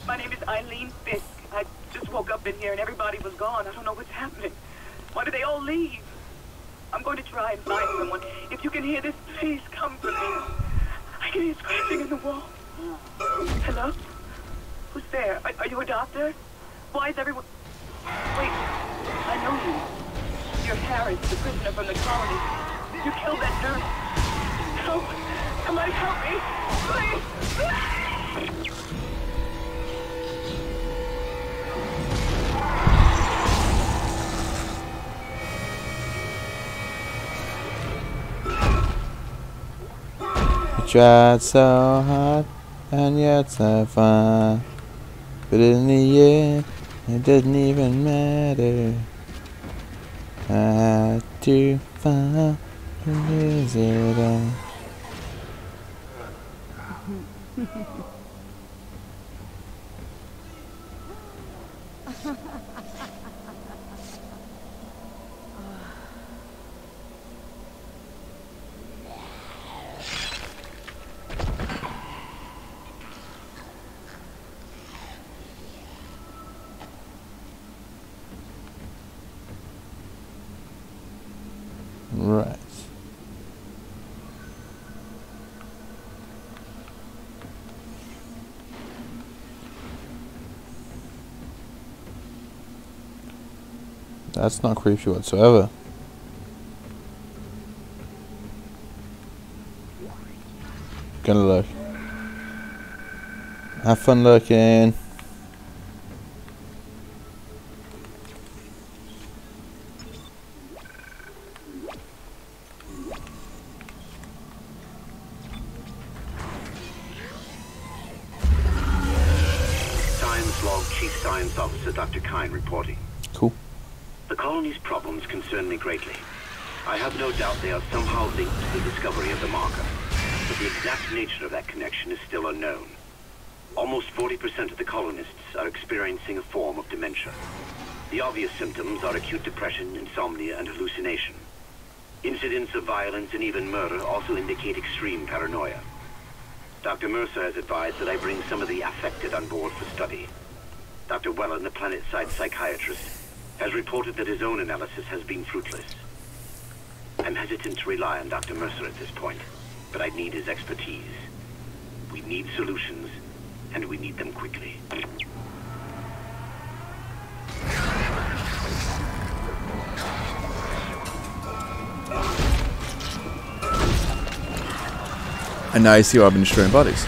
My name is Eileen Fisk. I just woke up in here and everybody was gone. I don't know what's happening. Why did they all leave? I'm going to try and find someone. If you can hear this, please come for me. I can hear scratching in the wall. Hello? Who's there? Are you a doctor? Why is everyone... Wait, I know you. You're Harris, the prisoner from the colony. You killed that nurse. Help! Somebody help me! Please! I tried so hard and yet so far, but in the end it didn't even matter. I had to find and lose it all. Right. That's not creepy whatsoever. Gonna look. Have fun looking. Science log, Chief Science Officer Dr. Kine reporting. Cool. The colony's problems concern me greatly. I have no doubt they are somehow linked to the discovery of the marker, but the exact nature of that connection is still unknown. Almost 40% of the colonists are experiencing a form of dementia. The obvious symptoms are acute depression, insomnia, and hallucination. Incidents of violence and even murder also indicate extreme paranoia. Dr. Mercer has advised that I bring some of the affected on board for study. Dr. Wellen, the planet-side psychiatrist, has reported that his own analysis has been fruitless. I'm hesitant to rely on Dr. Mercer at this point, but I need his expertise. We need solutions, and we need them quickly. And now you see why I've been destroying bodies.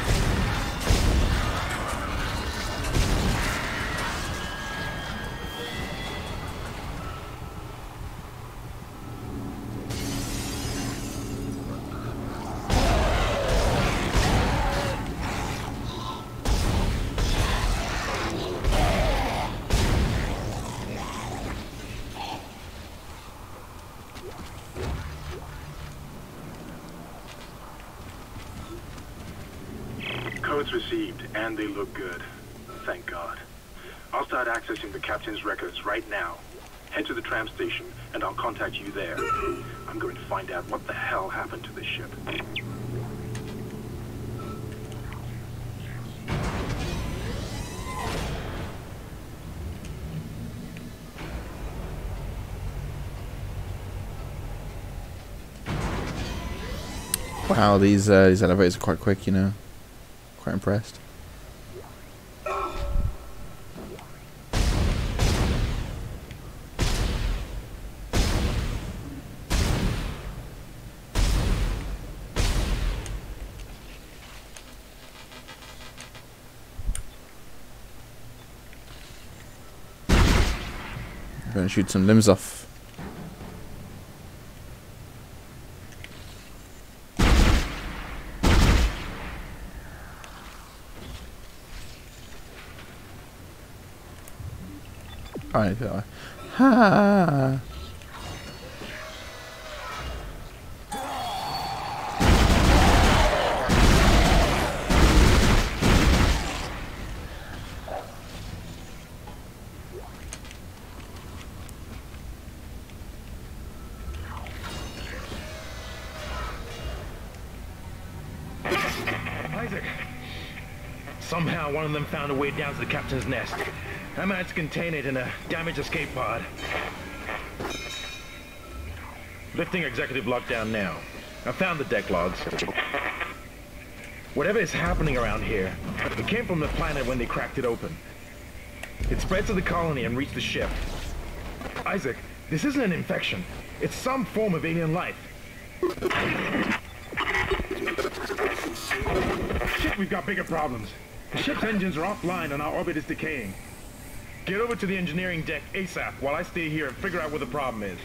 Codes received, and they look good. Thank God. I'll start accessing the captain's records right now. Head to the tram station, and I'll contact you there. I'm going to find out what the hell happened to this ship. Wow, these elevators are quite quick, you know. Quite impressed. I'm gonna shoot some limbs off. Alright, ha! Isaac! Somehow one of them found a way down to the captain's nest. I managed to contain it in a damaged escape pod. Lifting executive lockdown now. I found the deck logs. Whatever is happening around here, it came from the planet when they cracked it open. It spread to the colony and reached the ship. Isaac, this isn't an infection. It's some form of alien life. Shit, we've got bigger problems. The ship's engines are offline and our orbit is decaying. Get over to the engineering deck ASAP while I stay here and figure out where the problem is.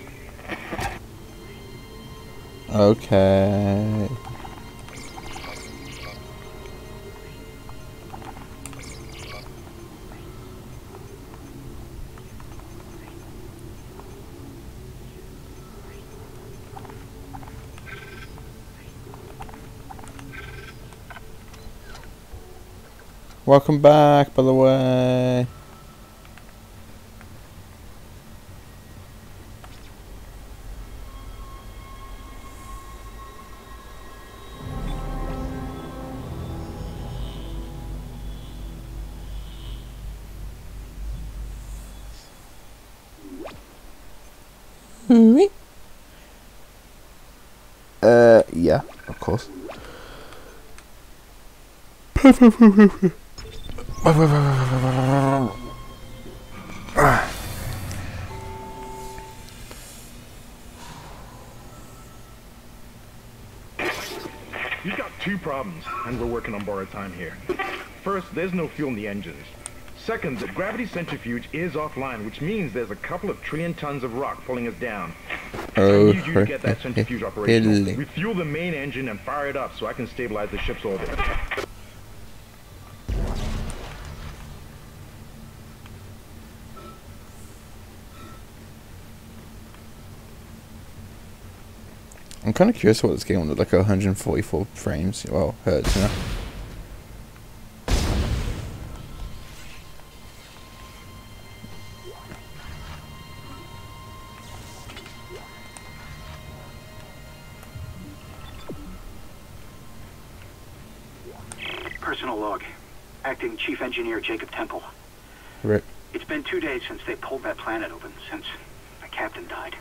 Okay. Welcome back, by the way. Yeah, of course. You've got two problems, and we're working on borrowed time here. First, there's no fuel in the engines. Second, the gravity centrifuge is offline, which means there's a couple of trillion tons of rock pulling us down. I need you to get that centrifuge operational. Refuel the main engine and fire it up so I can stabilize the ship's orbit. I'm kind of curious what this game looked like at 144 frames. Well, hertz, you know. Personal log. Acting Chief Engineer Jacob Temple. Right. It's been 2 days since they pulled that planet open, since the captain died.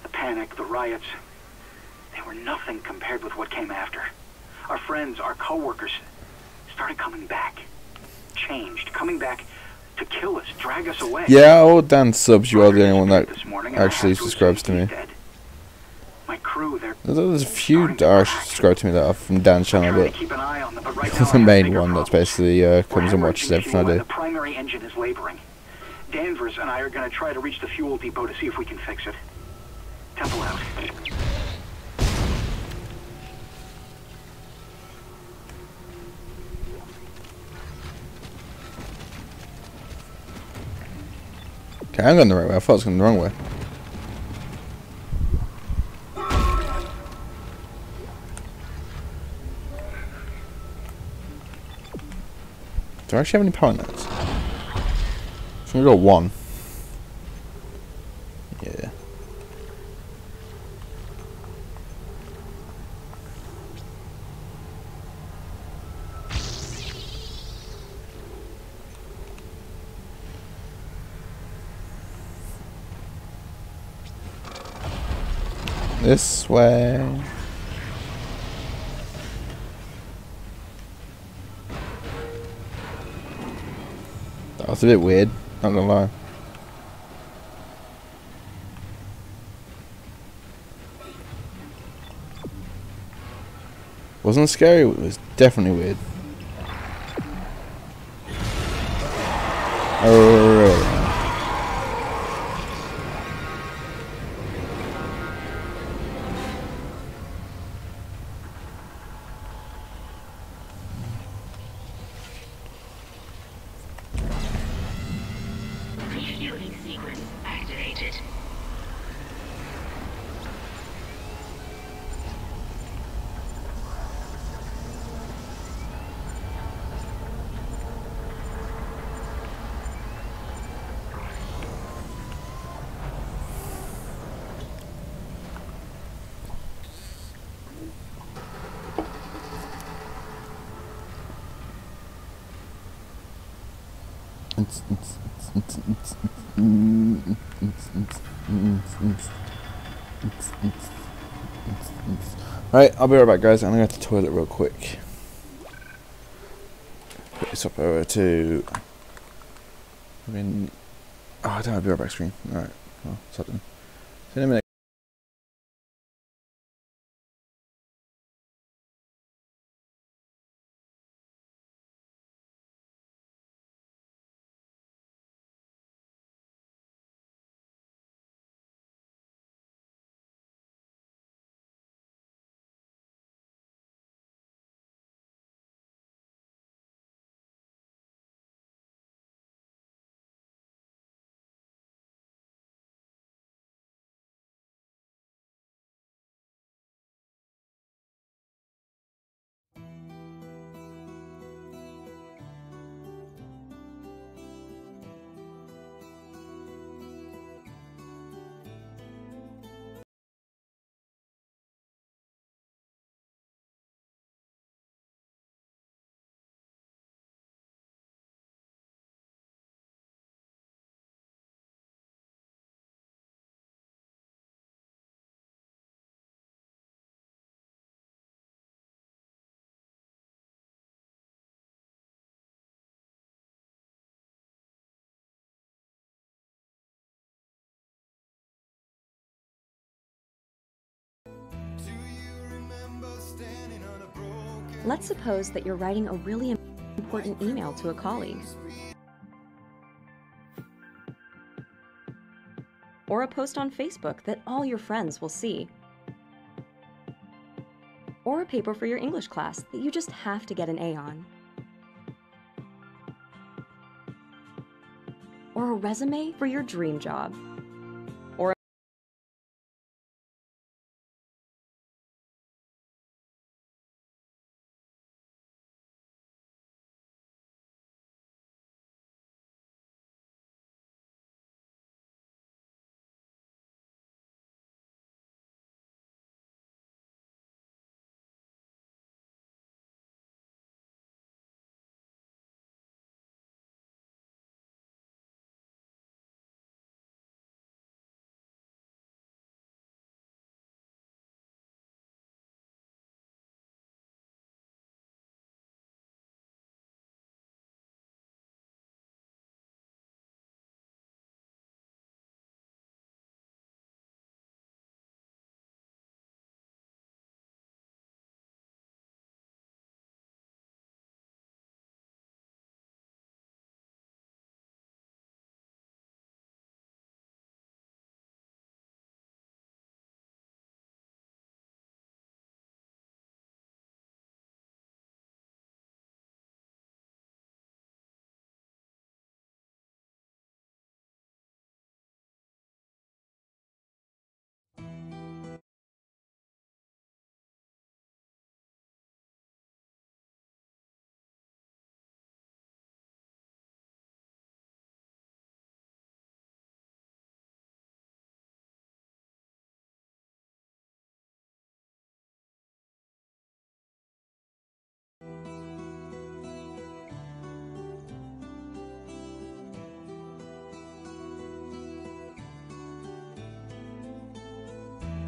The panic, the riots, they were nothing compared with what came after. Our friends, our co-workers, started coming back. Changed. Coming back to kill us, drag us away. Yeah, all Dan subs, you are the only one that actually subscribes to me. My crew, there's a few that actually subscribe to me that are from Dan's channel, but the main one that's basically comes and watches everything I do. The primary engine is laboring. Danvers and I are going to try to reach the fuel depot to see if we can fix it. Temple out. Okay, I'm going the right way. I thought I was going the wrong way. Do I actually have any power nets? I think I got one. Yeah. This way. That was a bit weird, not gonna lie. Wasn't scary, it was definitely weird. Oh, Refueling sequence activated. Right, I'll be right back, guys. I'm gonna go to the toilet real quick. Put this up over to. I mean, oh, I don't have a be right back screen. Alright, well, it's up then. See you in a minute. Let's suppose that you're writing a really important email to a colleague, or a post on Facebook that all your friends will see, or a paper for your English class that you just have to get an A on, or a resume for your dream job, or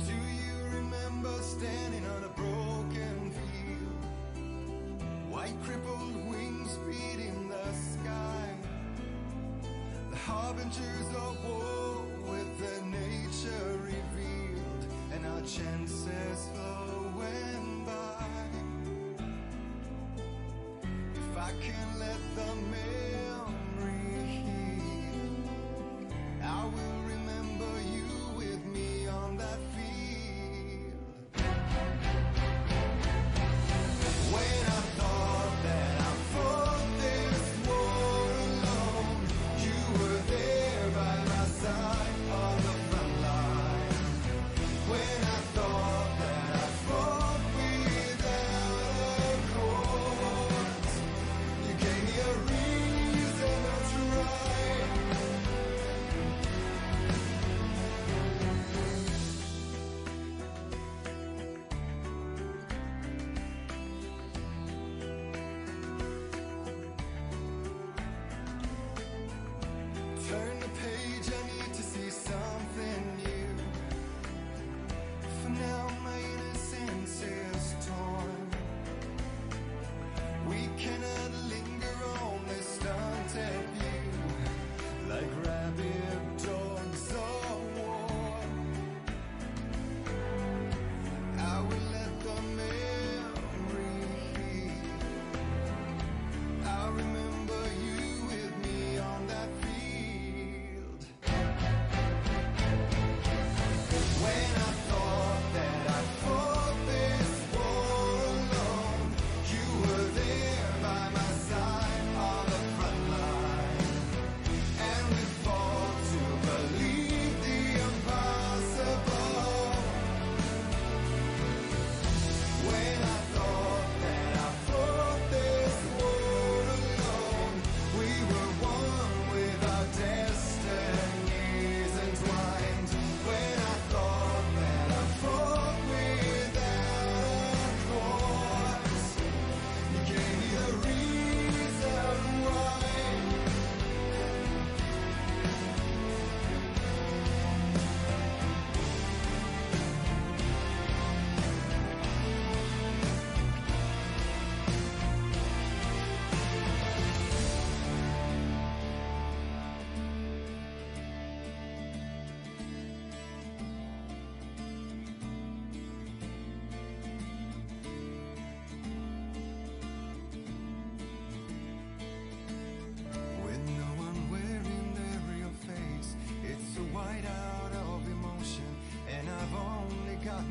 Do you remember standing on a broken field? White crippled wings beating the sky. The harbingers of war with their nature revealed, and our chances flowing by. If I can let the memory heal, I will remember you with me on that field. When I thought that I fought this war alone, you were there by my side on the front line. When I thought that I fought without a cause, you gave me a reason to try.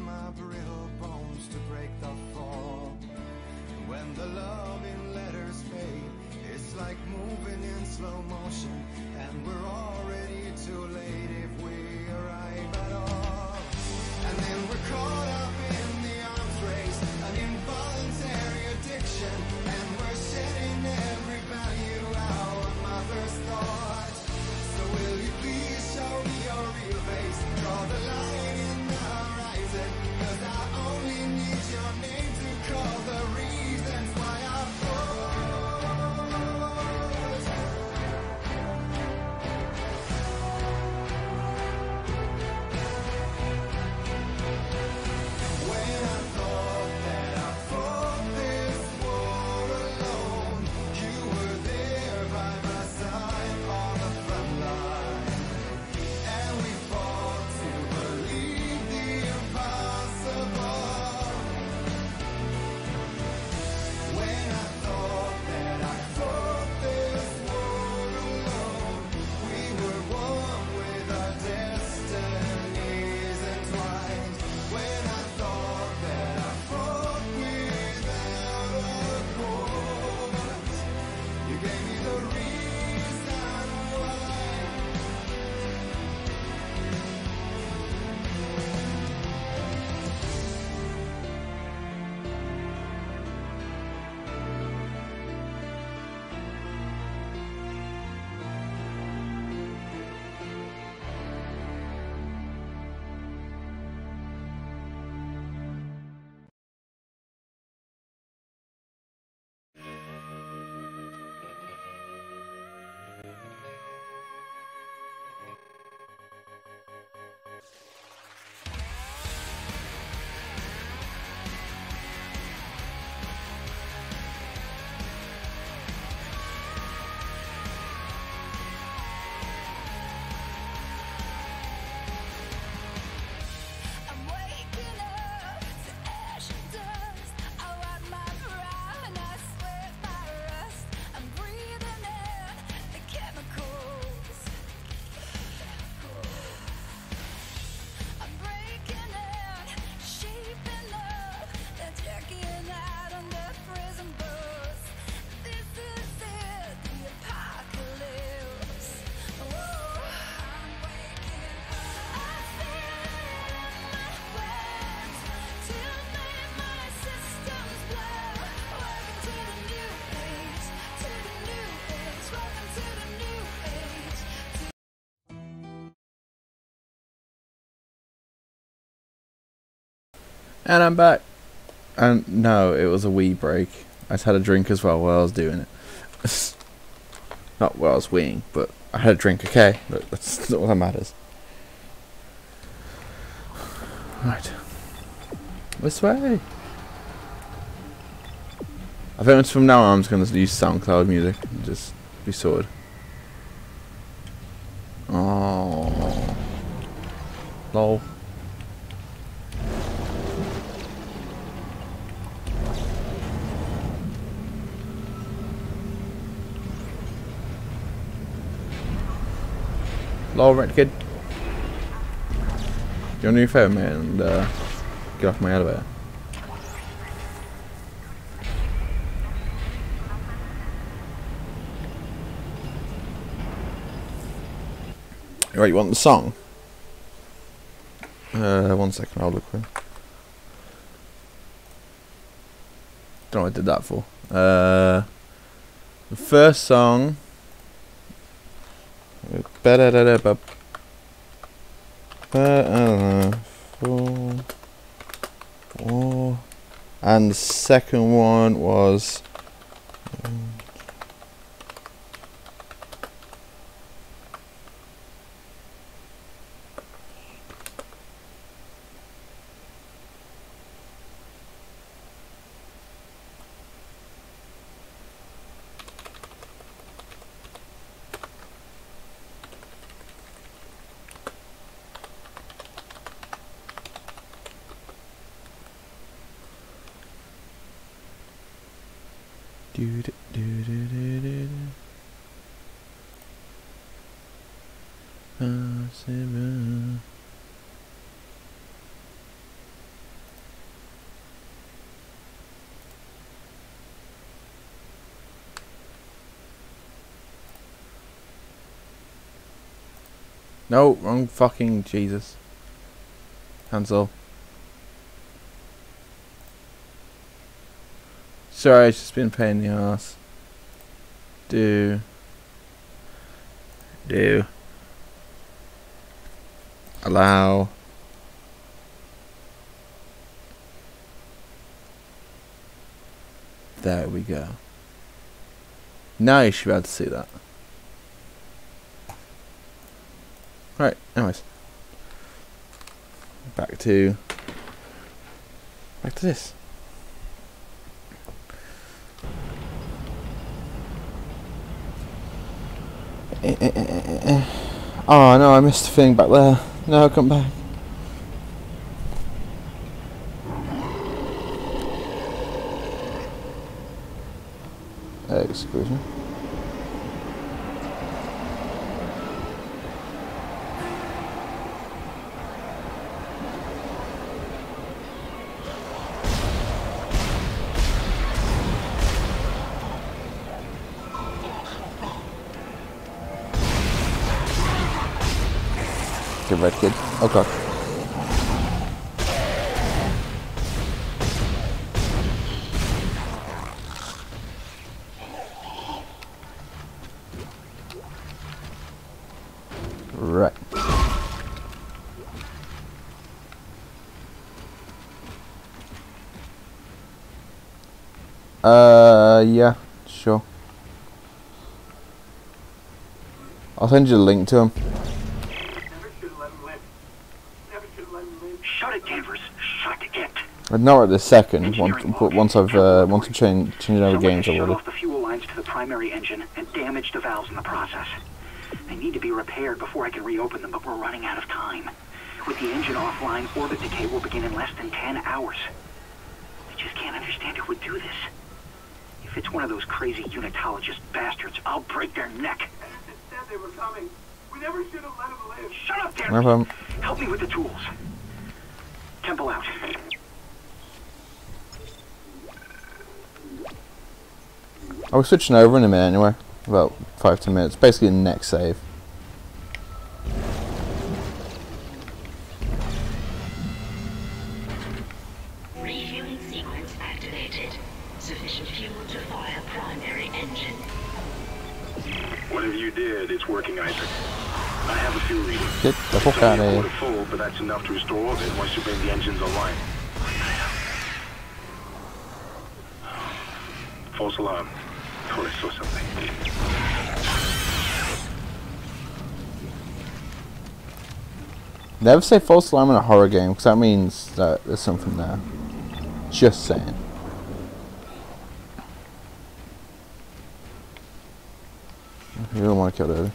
my brittle bones to break the fall. When the loving letters fade, it's like moving in slow motion, and we're already too late if we arrive at all. And then we're caught up in the arms race, an involuntary addiction, and we're shedding every value our mothers thought. So will you please show me your real face, draw the line in the horizon, 'cause I only need your name to call the reasons why I fought. When I thought that I fought this war alone, you were there by my side on the front line, and we fought to believe the impossible. When I thought that I fought this war alone, we were one with our destinies entwined. When I thought that I fought without a cause, you gave me the reason why. I'm waking up to ash and dust. I wipe my brow and I sweat my rust. I'm breathing in the chemicals. I'm breaking in, shaping up, then checking out on the prison bus. This is it, the apocalypse. Whoa, I'm waking up. I feel it in my bones to make my systems blow. Welcome to the new age, to the new age. Welcome to the new age. And I'm back. And no, it was a wee break. I just had a drink as well while I was doing it. Not while I was weeing, but I had a drink, okay? That's not what that matters. Right. This way. I think from now on I'm just going to use SoundCloud music and just be sorted. Oh. Lol. Lol, red kid. You want to do a favour, mate, and get off my elevator? Right, you want the song? 1 second, I'll look for it. Don't know what I did that for. The first song. And the second one was No, wrong fucking Jesus. Cancel. Sorry, it's just been a pain in the ass. Do. Allow. There we go. Now you should be able to see that. Right, anyways. Back to this. Oh no, I missed the thing back there. No, come back. Excuse me. Good red kid. Oh god. Right. Yeah, sure. I'll send you the link to him. Shut it, Danvers. Shut it. Not at this second. Once I've changed over games, I Shut will. off the fuel lines to the primary engine and damage the valves in the process. They need to be repaired before I can reopen them, but we're running out of time. With the engine offline, orbit decay will begin in less than 10 hours. I just can't understand who would do this. If it's one of those crazy unitologist bastards, I'll break their neck. Said they were coming. We never should have let them live. Shut up, No problem. Help me with the tools. Temple out. I was switching over in a minute anyway. About 5-10 minutes. Basically the next save. Refueling sequence activated. Sufficient fuel to fire primary engine. Whatever you did, it's working, Isaac. I have a fuel reading. Get the fuck out of here. Full, but that's enough to restore orbit once you bring the engines online. False alarm. Thought I saw something. Never say false alarm in a horror game, because that means that there's something there. Just saying. You don't want to kill Daddy.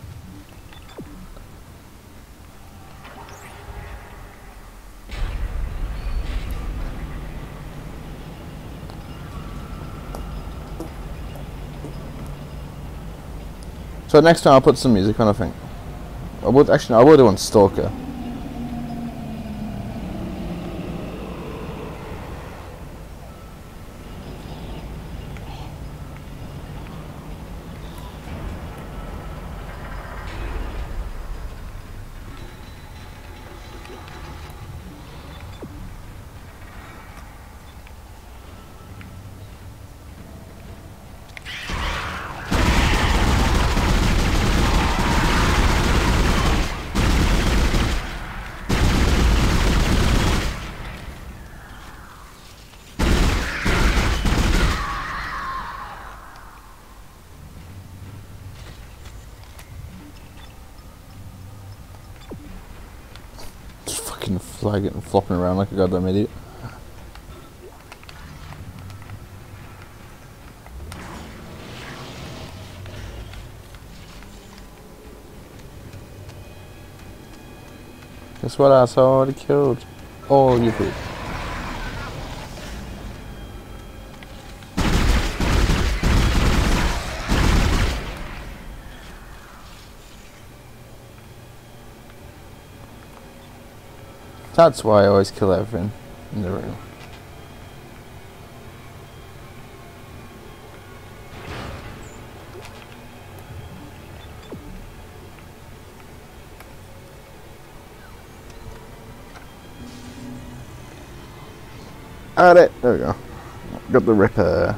So next time I'll put some music on, I think. I would actually, I would do on Stalker. Flag it and flopping around like a goddamn idiot. Guess what? I already killed all you people. That's why I always kill everything in the room. Got it. There we go. Got the Ripper.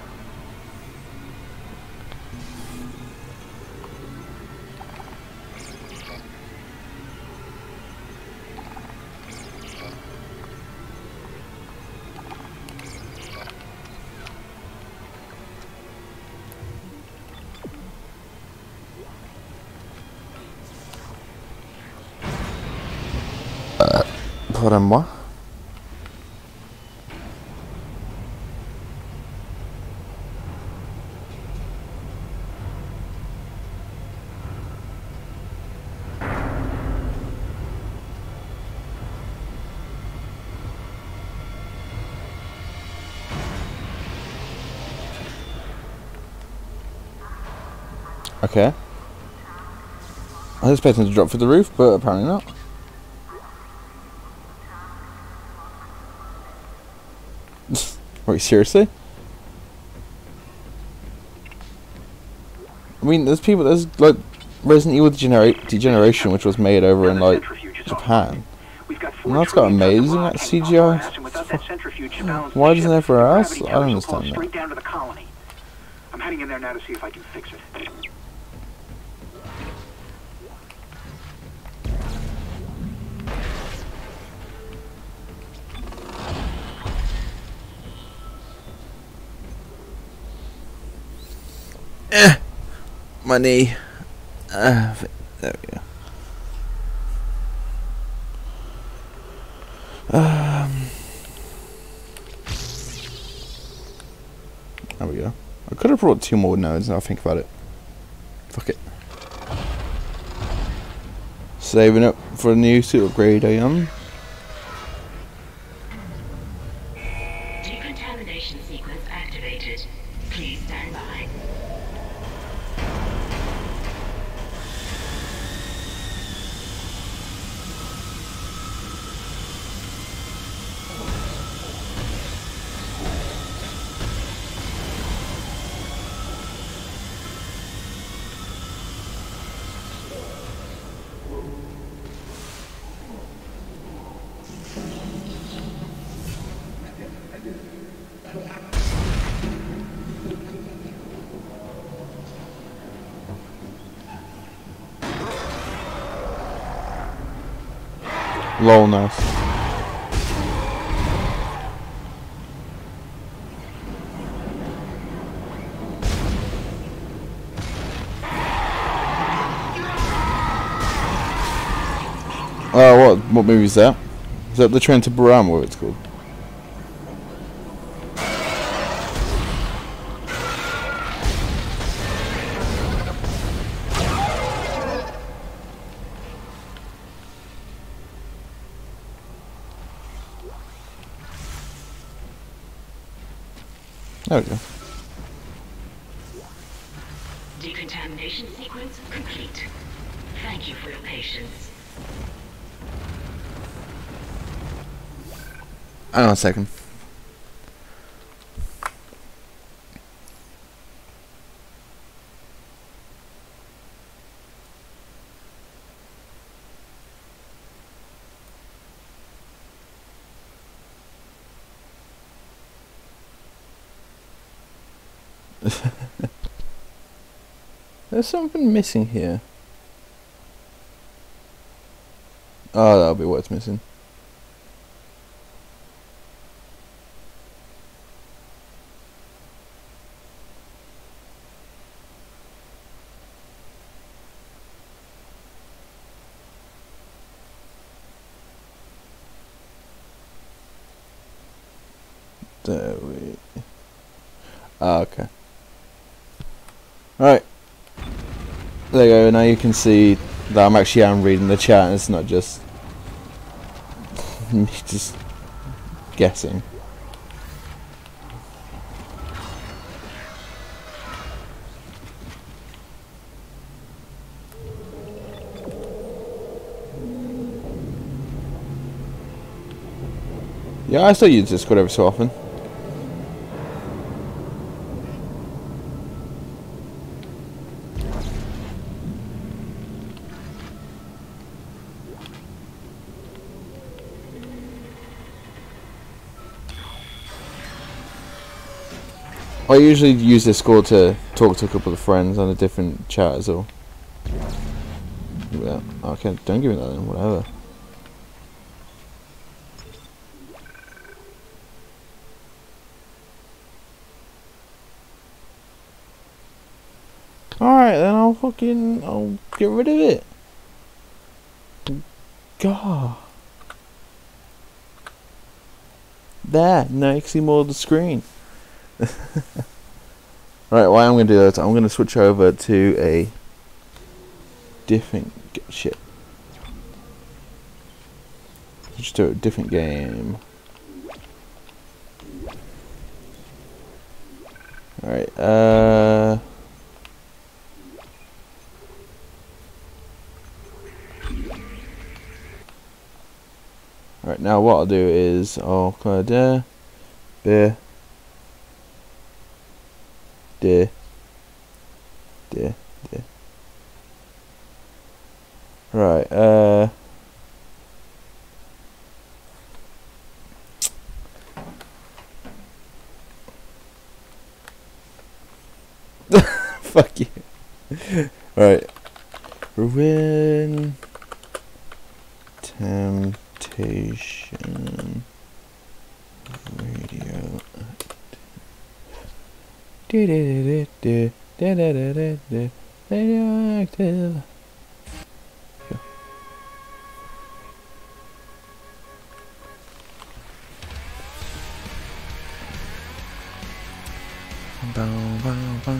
Pardon-moi. Okay. I was expecting to drop through the roof, but apparently not. Wait, seriously? I mean, there's like Resident Evil Degeneration, which was made over in like Japan. And that's got amazing at CGI. Why doesn't everywhere else? I don't understand Straight that. down to the colony. I'm heading in there now to see if I can fix it. My knee. There we go. There we go. I could have brought 2 more nodes now I think about it. Fuck it. Saving up for a new suit upgrade I am. Decontamination sequence activated. Please stand by. Lol, nice. What movie is that? Is that the Train to Busan, what it's called? There we go. Decontamination sequence complete. Thank you for your patience. Hang on a second. There's something missing here. Oh, that'll be what's missing. There we... Ah, okay. Alright. There you go, now you can see that I'm actually reading the chat and it's not just me just guessing. Yeah, I still use Discord every so often. I usually use Discord to talk to a couple of friends on a different chat as well. Give me that. Okay, don't give me that then, whatever. Alright then, I'll get rid of it. God. There, now you can see more of the screen. Right, what I'm going to do is I'm going to switch over to a different shit. Just do a different game. Alright, Right, now what I'll do is I'll come out there, there, there, there, there. Right, fuck you. Right, ruin temptation radio. Radioactive. Bow, bow, bow.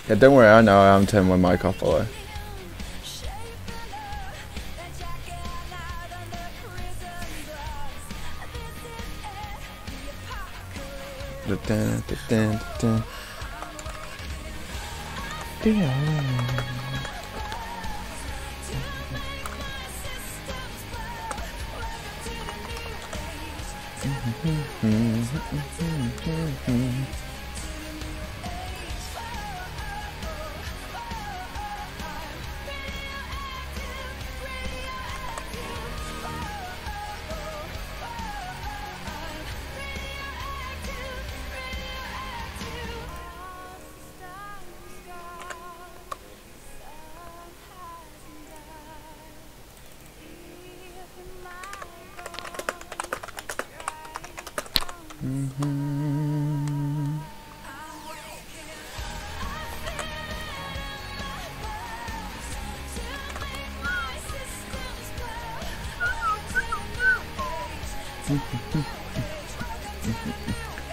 Yeah, don't worry, I know I'm turning my mic off all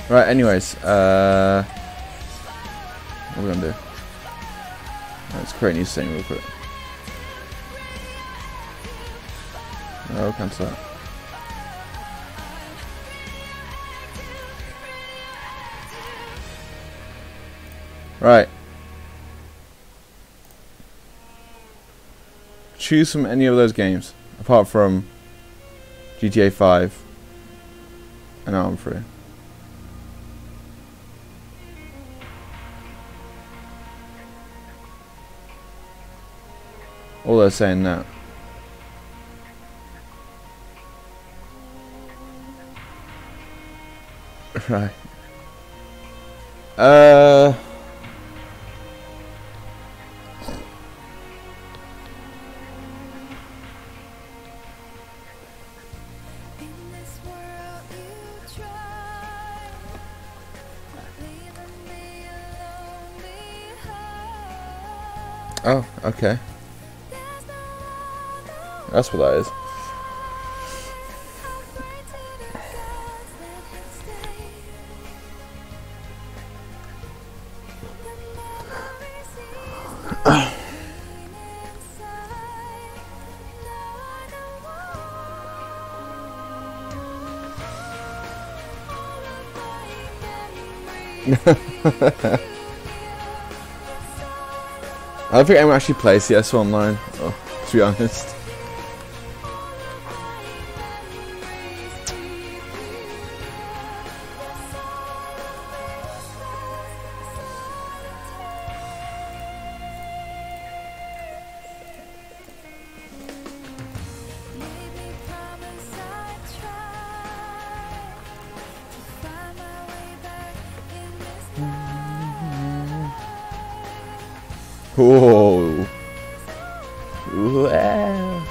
Right, anyways, what are we gonna do? Let's create a new scene real quick. Oh, cancel that. Right. Choose from any of those games, apart from GTA 5 and Arm 3. All they're saying now. Right. Oh, okay. That's what that is. I don't think anyone actually plays CS online, to be honest. Whoa. Wow.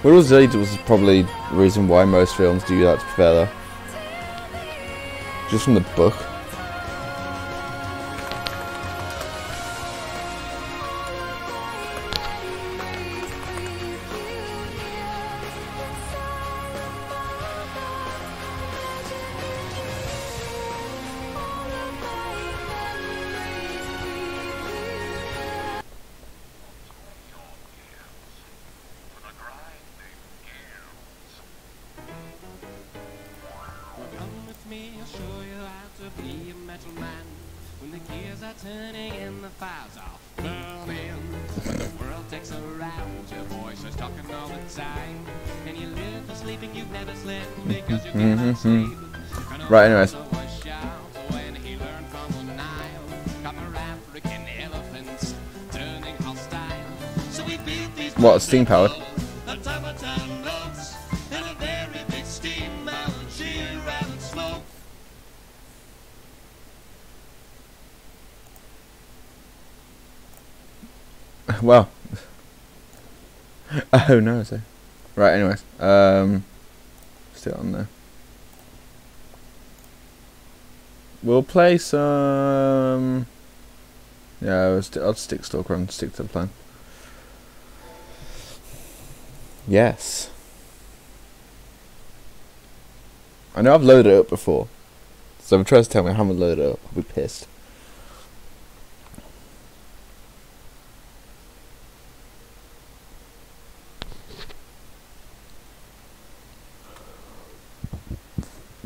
What was really was probably the reason why most films do that, to be fair though. Just from the book. Right, anyways. What, steam powered? Well. Oh no, so. Right, anyways. Still on there. We'll play some. Yeah, I'll stick Stalker and stick to the plan. Yes. I know I've loaded it up before, so if it tries to tell me I haven't loaded it up, I'll be pissed.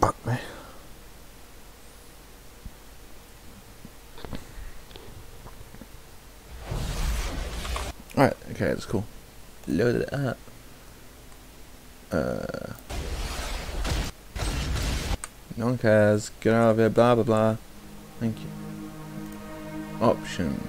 Fuck me. Alright, okay, that's cool. Load it up. No one cares. Get out of here, blah blah blah. Thank you. Options.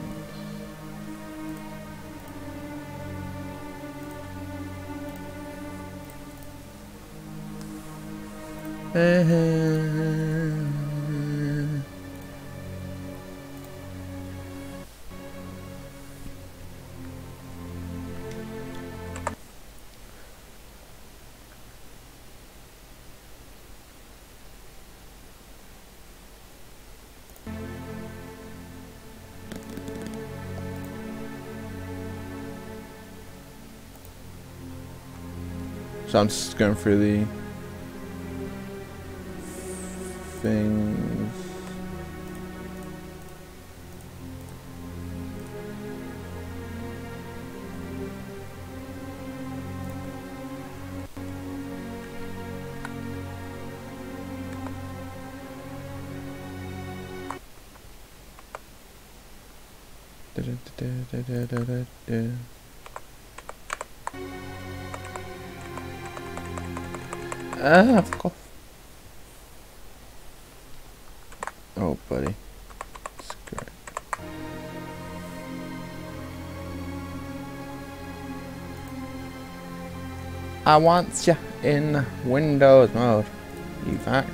So I'm just going through the things. Ah, fuck off. Oh, buddy. Screw it. I want you in Windows mode. You fuck.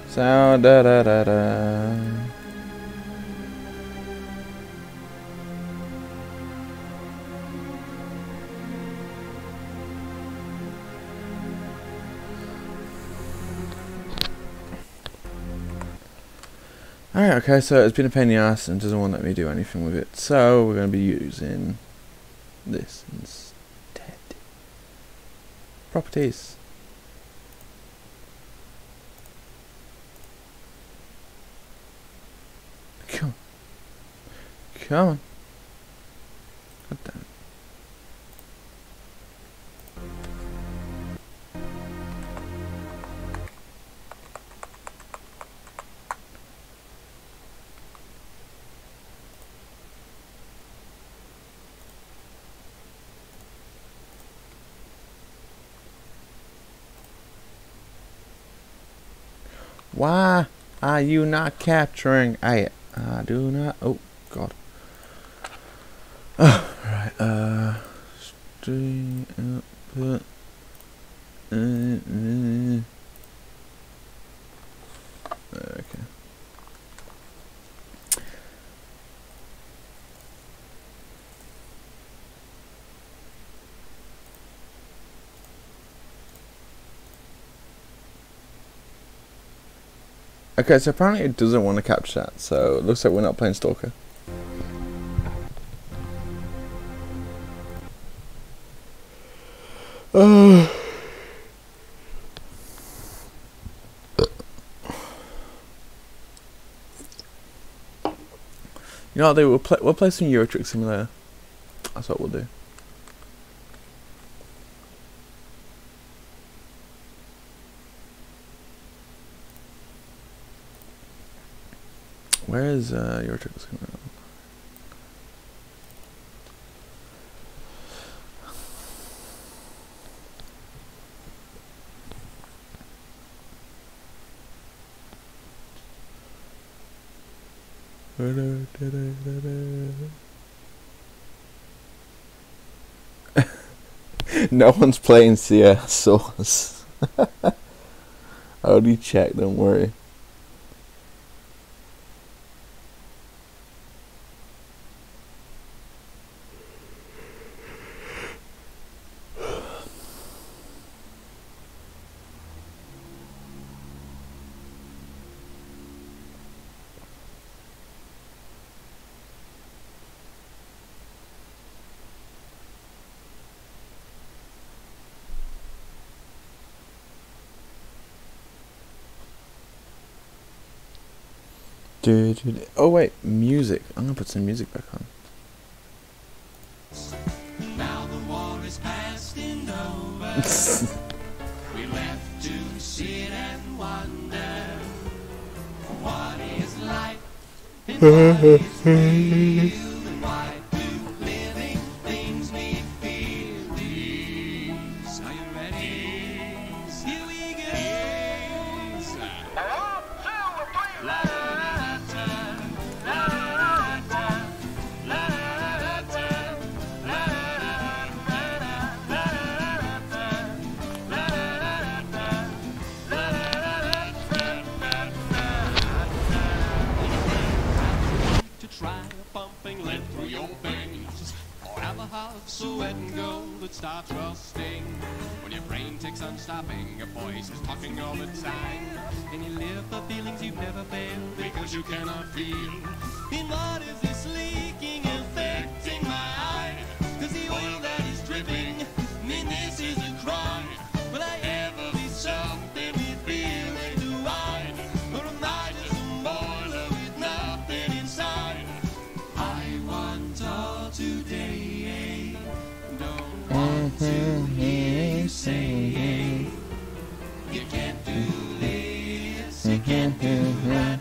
So da da da da. Alright, okay, so it's been a pain in the ass and doesn't want to let me do anything with it. So we're going to be using this instead. Properties. Come on. Come on. God damn it. Why are you not capturing it? I do not. Oh God. Oh, right. Stream output. Okay. Okay, so apparently it doesn't want to capture that, so it looks like we're not playing Stalker. You know what, we'll play some Eurotruck Simulator. That's what we'll do. Where is Eurotruck Simulator? No one's playing CS Source. I already checked, don't worry. Oh wait, music. I'm gonna put some music back on. Now the war is past and over. We left to sit and wonder what is life and what is real and why do living things need feelings. Are you ready? Here we go. So and go that starts rusting. When your brain takes on stopping, your voice is talking all the time, and you live for feelings you've never felt because you cannot feel. And what is this leaking affecting my eye? 'Cause the oil that is dripping, mean this is singing. You can't do this, you can't do that.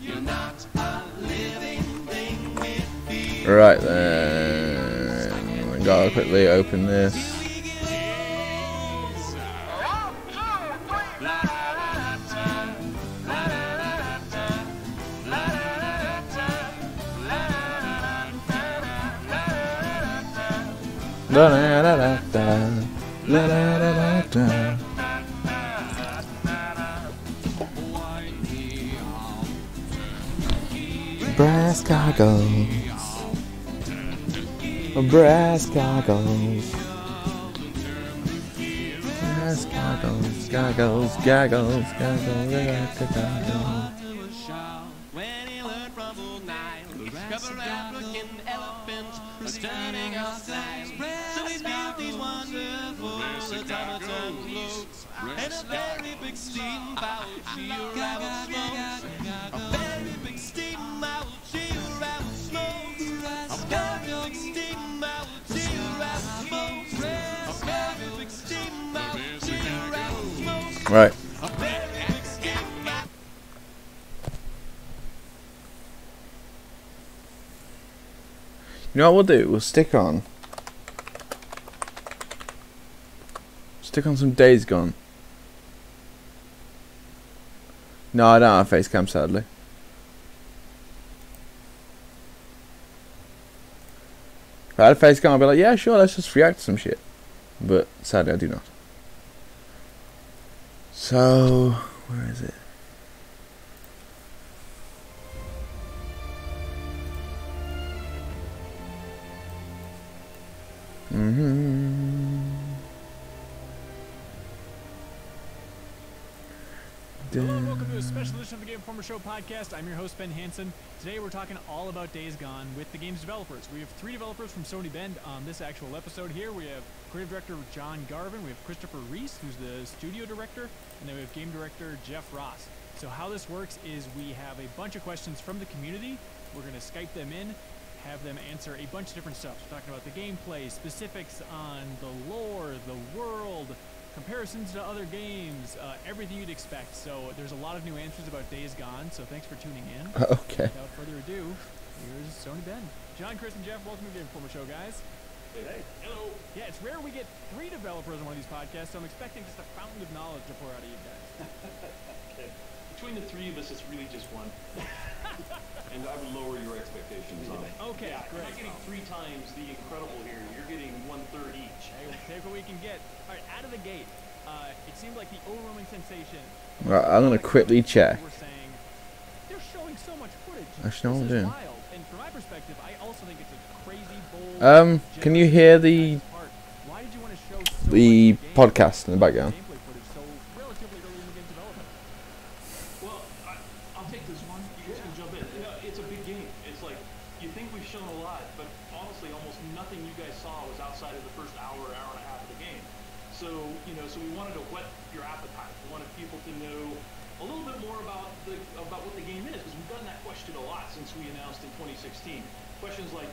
You're not a living thing with fear. Right then, I gotta quickly open this. La da da da da, la da da da da. Brass goggles, brass goggles, brass goggles, goggles, goggles, goggles, goggles. When he learned from old Nile, couple African elephants were turning our flags. So he built these wonderful automaton floats and a very big steamboat. She ravel smokes. A very big steamboat. She ravel smokes. A very big steamboat. She ravel smokes. A very big steamboat. She ravel smokes. Right. A very big steamboat. You know what we'll do? We'll stick on some Days Gone. No, I don't have a face cam, sadly. If I had a face cam, I'd be like, yeah, sure, let's just react to some shit. But sadly, I do not. So, where is it? Hello and welcome to a special edition of the Game Informer Show podcast. I'm your host, Ben Hansen. Today we're talking all about Days Gone with the game's developers. We have 3 developers from Sony Bend on this actual episode here. We have creative director John Garvin, we have Christopher Reese, who's the studio director, and then we have game director Jeff Ross. So how this works is we have a bunch of questions from the community. We're going to Skype them in, have them answer a bunch of different stuff. We're talking about the gameplay, specifics on the lore, the world, comparisons to other games, everything you'd expect. So there's a lot of new answers about Days Gone, so thanks for tuning in. Okay. Without further ado, here's Sony Bend. John, Chris, and Jeff, welcome to the Game Informer Show, guys. Hey. Hello. Yeah, it's rare we get 3 developers on one of these podcasts, so I'm expecting just a fountain of knowledge to pour out of you guys. Okay. Between the 3 of us, it's really just one. And I would lower your expectations on it. Okay, yeah, great. You're not getting 3 times the incredible here. You're getting 1/3 each. Hey, we'll take what we can get. All right, out of the gate, it seemed like the overwhelming sensation. Right, I'm gonna quickly check. We're saying they're showing so much footage. Actually, know what I'm doing. Wild. And from my perspective, I also think it's a crazy bold. Can you hear the Why did you want to show so podcast in the background? gameplay footage so relatively early in the game's development? Well, I'll take this one. You guys can jump in. You know, it's a big game. It's like, you think we've shown a lot, but honestly, almost nothing you guys saw was outside of the first hour and a half of the game. So, so we wanted to whet your appetite. We wanted people to know a little bit more about what the game is, because we've gotten that question a lot since we announced in 2016. Questions like,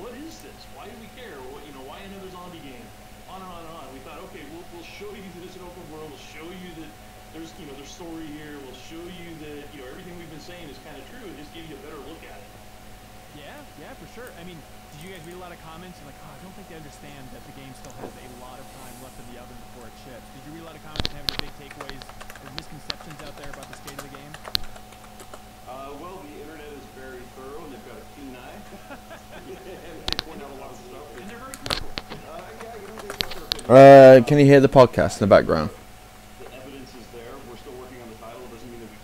what is this? Why do we care? Or, why another zombie game? On and on and on. We thought, okay, we'll show you that it's an open world. We'll show you that there's story here. We'll show you that everything we've been saying is kind of true, and just give you a better look at it. Yeah, for sure. I mean, did you guys read a lot of comments? Like, I don't think they understand that the game still has a lot of time left in the oven before it ships. Did you read a lot of comments and have any big takeaways or misconceptions out there about the state of the game? Well, the internet is very thorough, and they've got a keen eye. And they point out a lot of stuff. And they're very critical. They've got their opinion. Can you hear the podcast in the background? The evidence is there. We're still working on the title. It doesn't mean that we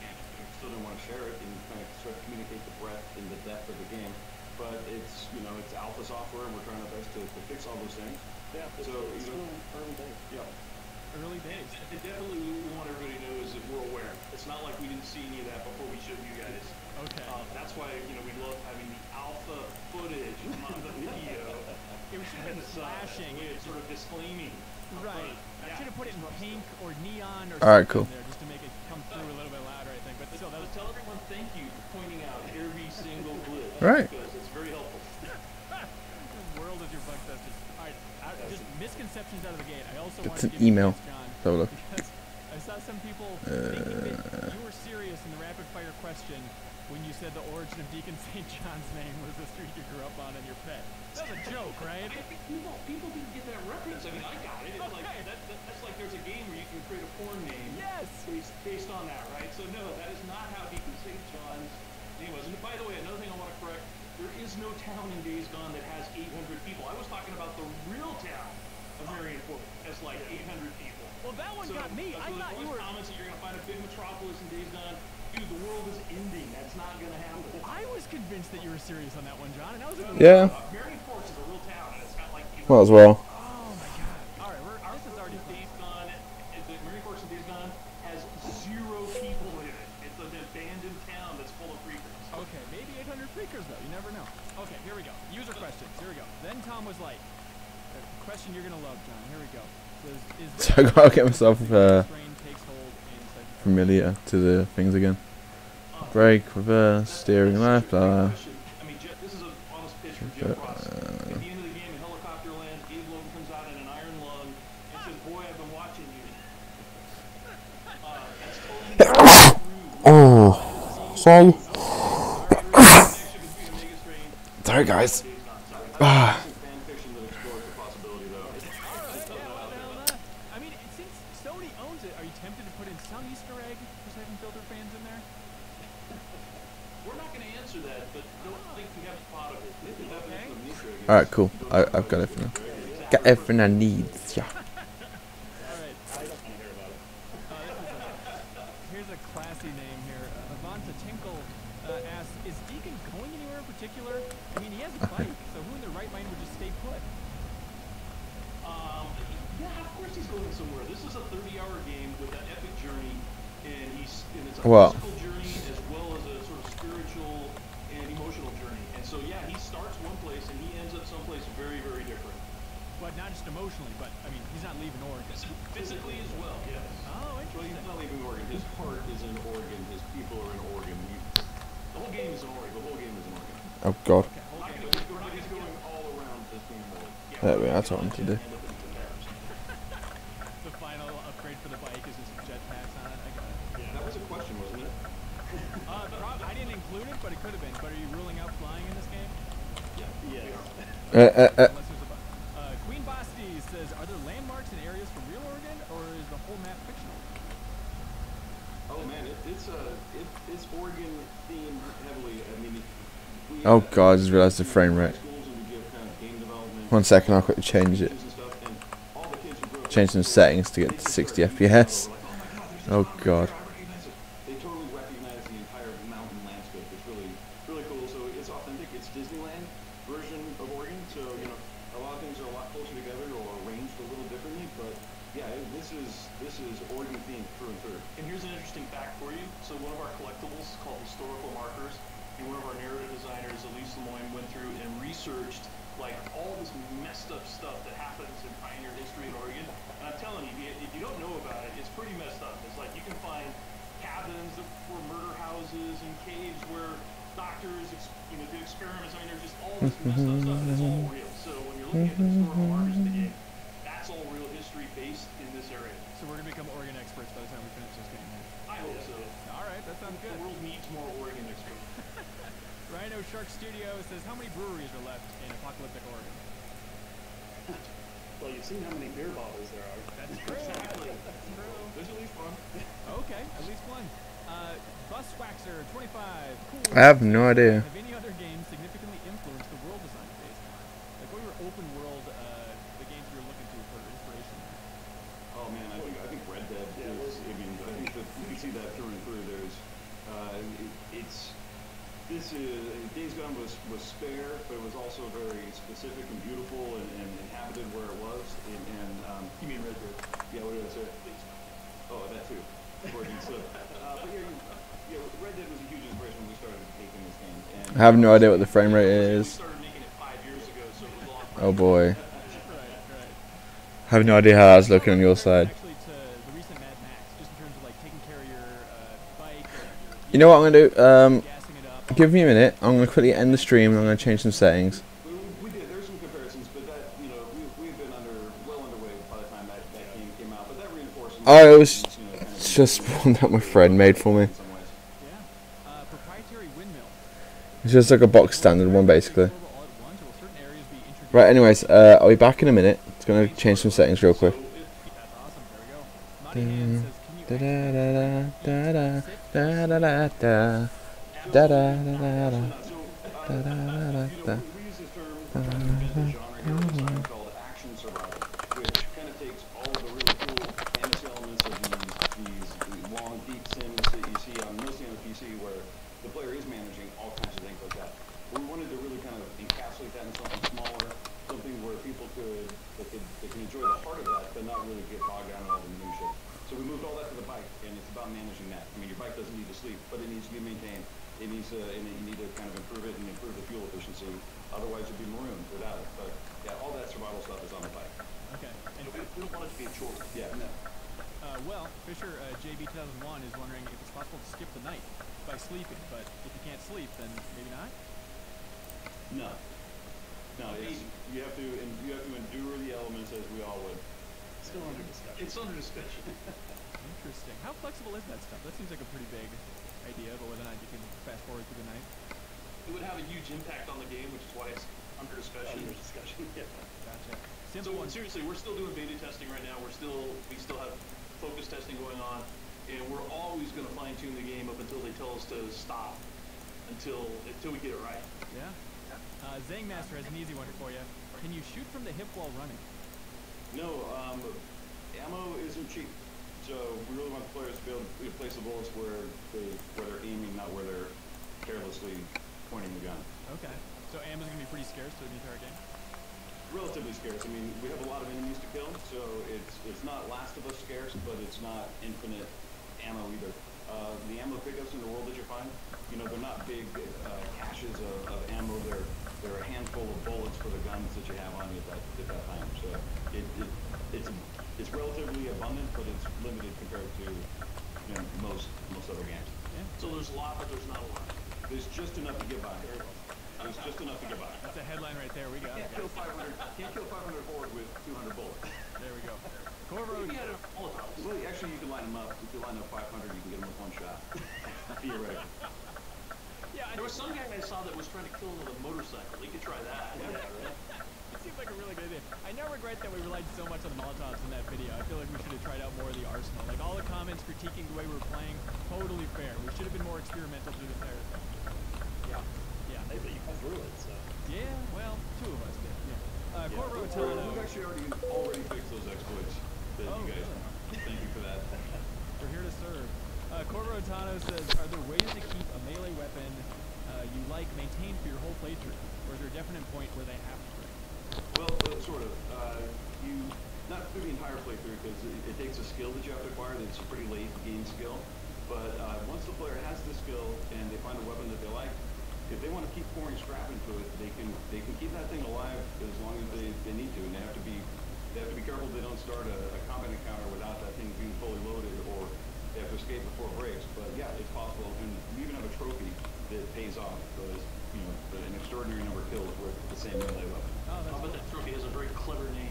still don't want to share it and kind of sort of communicate the breadth and the depth of the game. But it's, it's alpha software, and we're trying our best to fix all those things. Yeah, so it's still early days. Yeah. Early days. And definitely we want everybody to know is that we're aware. It's not like we didn't see any of that before we showed you guys. Okay. That's why, we love having the alpha footage on the video. It was sort of flashing. It's sort of disclaiming. Right. I should have put it in pink or neon or All right, something cool. there just to make it come through a little bit louder, I think. But still, that was Tell everyone thank you for pointing out every single glitch. Right. Because it's very helpful. world is your bug fest. Alright, just misconceptions out of the gate. I also It's wanted an to give you email. a chance, John, Let's have a look. because I saw some people thinking that you were serious in the rapid fire question when you said the origin of Deacon St. John's name was the street you grew up on and your pet. That was a joke, right? People didn't get that reference. I mean, I got it. It's like that's like there's a game where you can create a porn name. Yes. Based on that, right? So no, that is not how Deacon St. John's name was. And by the way, another thing I want to correct: there is no town in Days Gone that has 800 people. I was talking about the real town of Marion-Fort has like 800 people. Well, that one got me. I thought you were. Comments that you're gonna find a big metropolis in Days Gone. Dude, the world is ending. That's not gonna happen. I was convinced that you were serious on that one, John, and I was. Yeah. Marion-Fort is a real town, and it's got like. Well, as well. Oh my God! All right, this is already Days Gone. Marion-Fort in Days Gone has 0 people in it. It's an abandoned town that's full of freakers. Okay, maybe 800 freakers though. You never know. Okay, here we go. User questions. Here we go. Then Tom was like, a question you're gonna love, John. Here we go. So I gotta get myself familiar to the things again. Brake, reverse, steering left, I mean, this is an honest pitch from Jeff Ross. At the end of the game, a helicopter lands, Gabe Logan comes out in an iron lung and says, "Boy, I've been watching you." That's totally Oh, sorry guys. Ah. I mean, since Sony owns it, are you tempted to put in some Easter egg for Second Filter fans in there? We're not going to answer that, but don't think we haven't thought of it. Alright, cool. I've got everything. Got everything I need. Yeah. Here's a classy name here. Avanta Tinkle asks, is Deacon going anywhere in particular? I mean, he has a bike, so who in their right mind would just stay put? Yeah, of course he's going somewhere. This is a 30-hour game with an epic journey, and it's a physical journey as well as a sort of spiritual and emotional journey. And so, yeah, he starts one place and he ends up someplace very, very different. But not just emotionally, but, I mean, he's not leaving Oregon. Physically as well, yes. Oh, interesting. Well, he's not leaving Oregon. His heart is in Oregon. His people are in Oregon. The whole game is in Oregon. The whole game is in Oregon. Oh God. He's going all around this game world. There we go, that's what I'm to do. The final upgrade for the bike is just jetpacks on it. I got it. Yeah, that was a question, wasn't it? I didn't include it, but it could have been. But are you ruling out flying in this game? Yeah. Queen Basti says, are there landmarks and areas from real Oregon, or is the whole map fictional? Oh man, it's Oregon themed heavily. I mean, Oh God, I just realised the frame rate. 1 second, I'll quickly change it. Change some settings to get to 60 FPS. Oh God. They totally recognize the entire mountain landscape. It's really, really cool. So it's authentic. It's Disneyland version of Oregon. So a lot of things are a lot closer together or arranged a little differently. But yeah, this is Oregon themed through and through. And here's an interesting fact for you. So one of our collectibles is called historical markers, and one of our narrative designers, Elise Lemoyne, went through and researched like all this messed up stuff that happens in pioneer history in Oregon. And I'm telling you, if you don't know about it, it's pretty messed up. It's like you can find cabins that were murder houses and caves where doctors, do experiments. I mean, there's just all this messed up stuff, and it's all real. So when you're looking at the historical markers in the game, that's all real history based in this area. So we're gonna become Oregon experts by the time we finish this game. I hope so. All right, that sounds good. The world needs more Oregon experts. Rhino Shark Studio says, how many breweries are left in apocalyptic Oregon? Well, you've seen how many beer bottles there are. That's true. Exactly. That's true. There's at least one. Okay, at least one. Bus Waxer 25. Cool. I have no idea. Have any other games significantly influenced the world design of Days Gone? Like, what were open world the games you were looking to for inspiration? Oh man, I think Red Dead is. I mean, I think that you can see that through and through. There's, Days Gone was spare, but it was also very specific and beautiful and inhabited where it was. And you mean Red Dead? Yeah, what did I say? Oh, that too. But yeah, Red Dead was a huge inspiration when we started making this game. And I have no idea what the frame rate is. we started making it 5 years ago, so it was a lot. Oh boy. I have no idea how that's looking on your side. You know what I'm gonna do? Give me a minute. I'm gonna quickly end the stream and I'm gonna change some settings. We did. There's some comparisons. Oh, it was just one that my friend made for me. It's just like a box standard one, basically. Right, anyways, I'll be back in a minute. It's gonna change some settings real quick. Well, Fisher, JB2001 is wondering if it's possible to skip the night by sleeping, but if you can't sleep, then maybe not? No. No, you have to endure the elements as we all would. Still under discussion. It's under discussion. Interesting. How flexible is that stuff? That seems like a pretty big idea, but whether or not you can fast forward through the night. It would have a huge impact on the game, which is why it's under discussion. Under discussion. Yeah. Gotcha. So seriously, we're still doing beta testing right now. We still have focus testing going on, and we're always going to fine tune the game up until they tell us to stop, until we get it right. Yeah. Zang Master has an easy one for you. Can you shoot from the hip while running? No, ammo isn't cheap. So we really want the players to be able to place the bullets where they're aiming, not where they're carelessly pointing the gun. Okay. So ammo's gonna be pretty scarce through the entire game? Relatively scarce. I mean, we have a lot of enemies to kill, so it's not Last of Us scarce, but it's not infinite ammo either. The ammo pickups in the world that you find, you know, they're not big caches of ammo. They're a handful of bullets for the guns that you have on you at that time. So it's relatively abundant, but it's limited compared to most other games. Yeah. So there's a lot, but there's not a lot. There's just enough to get by. There's just enough to get by. That's a headline right there. We got it. Can't kill 500 horde with 200 bullets. There we go. Corvo. Well, actually, you can line them up. If you line up 500, you can get them with one shot. Theoretically. Yeah, there was some guy I saw that was trying to kill him with a motorcycle. You could try that. Yeah, right? It seems like a really good idea. I now regret that we relied so much on the Molotovs in that video. I feel like we should have tried out more of the arsenal. Like, all the comments critiquing the way we were playing, totally fair. We should have been more experimental through the entire thing. Yeah. Yeah. Hey, but you got through it, so. Yeah, well, two of us did. Yeah. Corvo We've actually already fixed those exploits that you guys. Really? Thank you for that. We're here to serve. Corvo Tano says, are there ways to keep a melee weapon you like maintained for your whole playthrough? Or is there a definite point where they have to break? Well, sort of. Not through the entire playthrough, because it takes a skill that you have to acquire that's a pretty late game skill. But once the player has the skill and they find a weapon that they like, if they want to keep pouring scrap into it, they can keep that thing alive as long as they need to, and they have to be careful they don't start a combat encounter without that thing being fully loaded, or they have to escape before it breaks. But yeah, it's possible, and we even have a trophy that pays off because an extraordinary number of kills with the same melee weapon. Oh, I bet that trophy has a very clever name.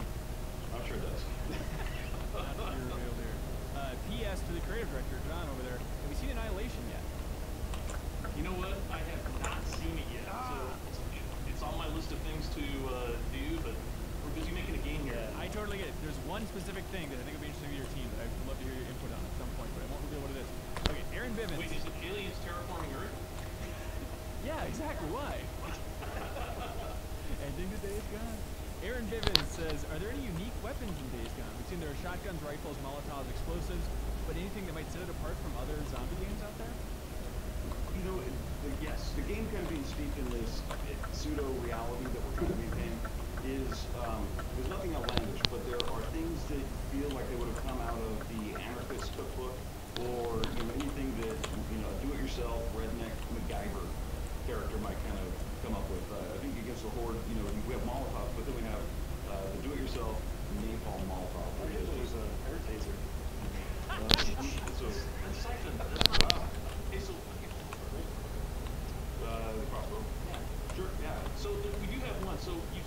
I'm sure it does. P.S. to the creative director, John, over there. Have we seen Annihilation yet? You know what? I have not seen it yet. So it's on my list of things to do, but we're busy making a game here. Yeah, I totally get it. There's one specific thing that I think would be interesting to your team that I'd love to hear your input on at some point, but I won't reveal what it is. Okay, Aaron Bivens. Wait, is it aliens terraforming Earth? Yeah, exactly. Why? Ending the Days Gone. Aaron Bivens says, are there any unique weapons in Days Gone? We've seen there are shotguns, rifles, Molotovs, explosives, but anything that might set it apart from other zombie games out there? You know, yes, the game kind of being steeped in this pseudo-reality that we're trying to maintain is, there's nothing outlandish, but there are things that feel like they would have come out of the anarchist cookbook, or anything that a do-it-yourself redneck MacGyver character might kind of come up with. I think against the Horde, we have Molotovs, but then we have the do-it-yourself napalm Molotov. There's a air taser. That's something. That's not wow. Okay, so the crossbow. Yeah. Sure. Yeah. So we do have one. So you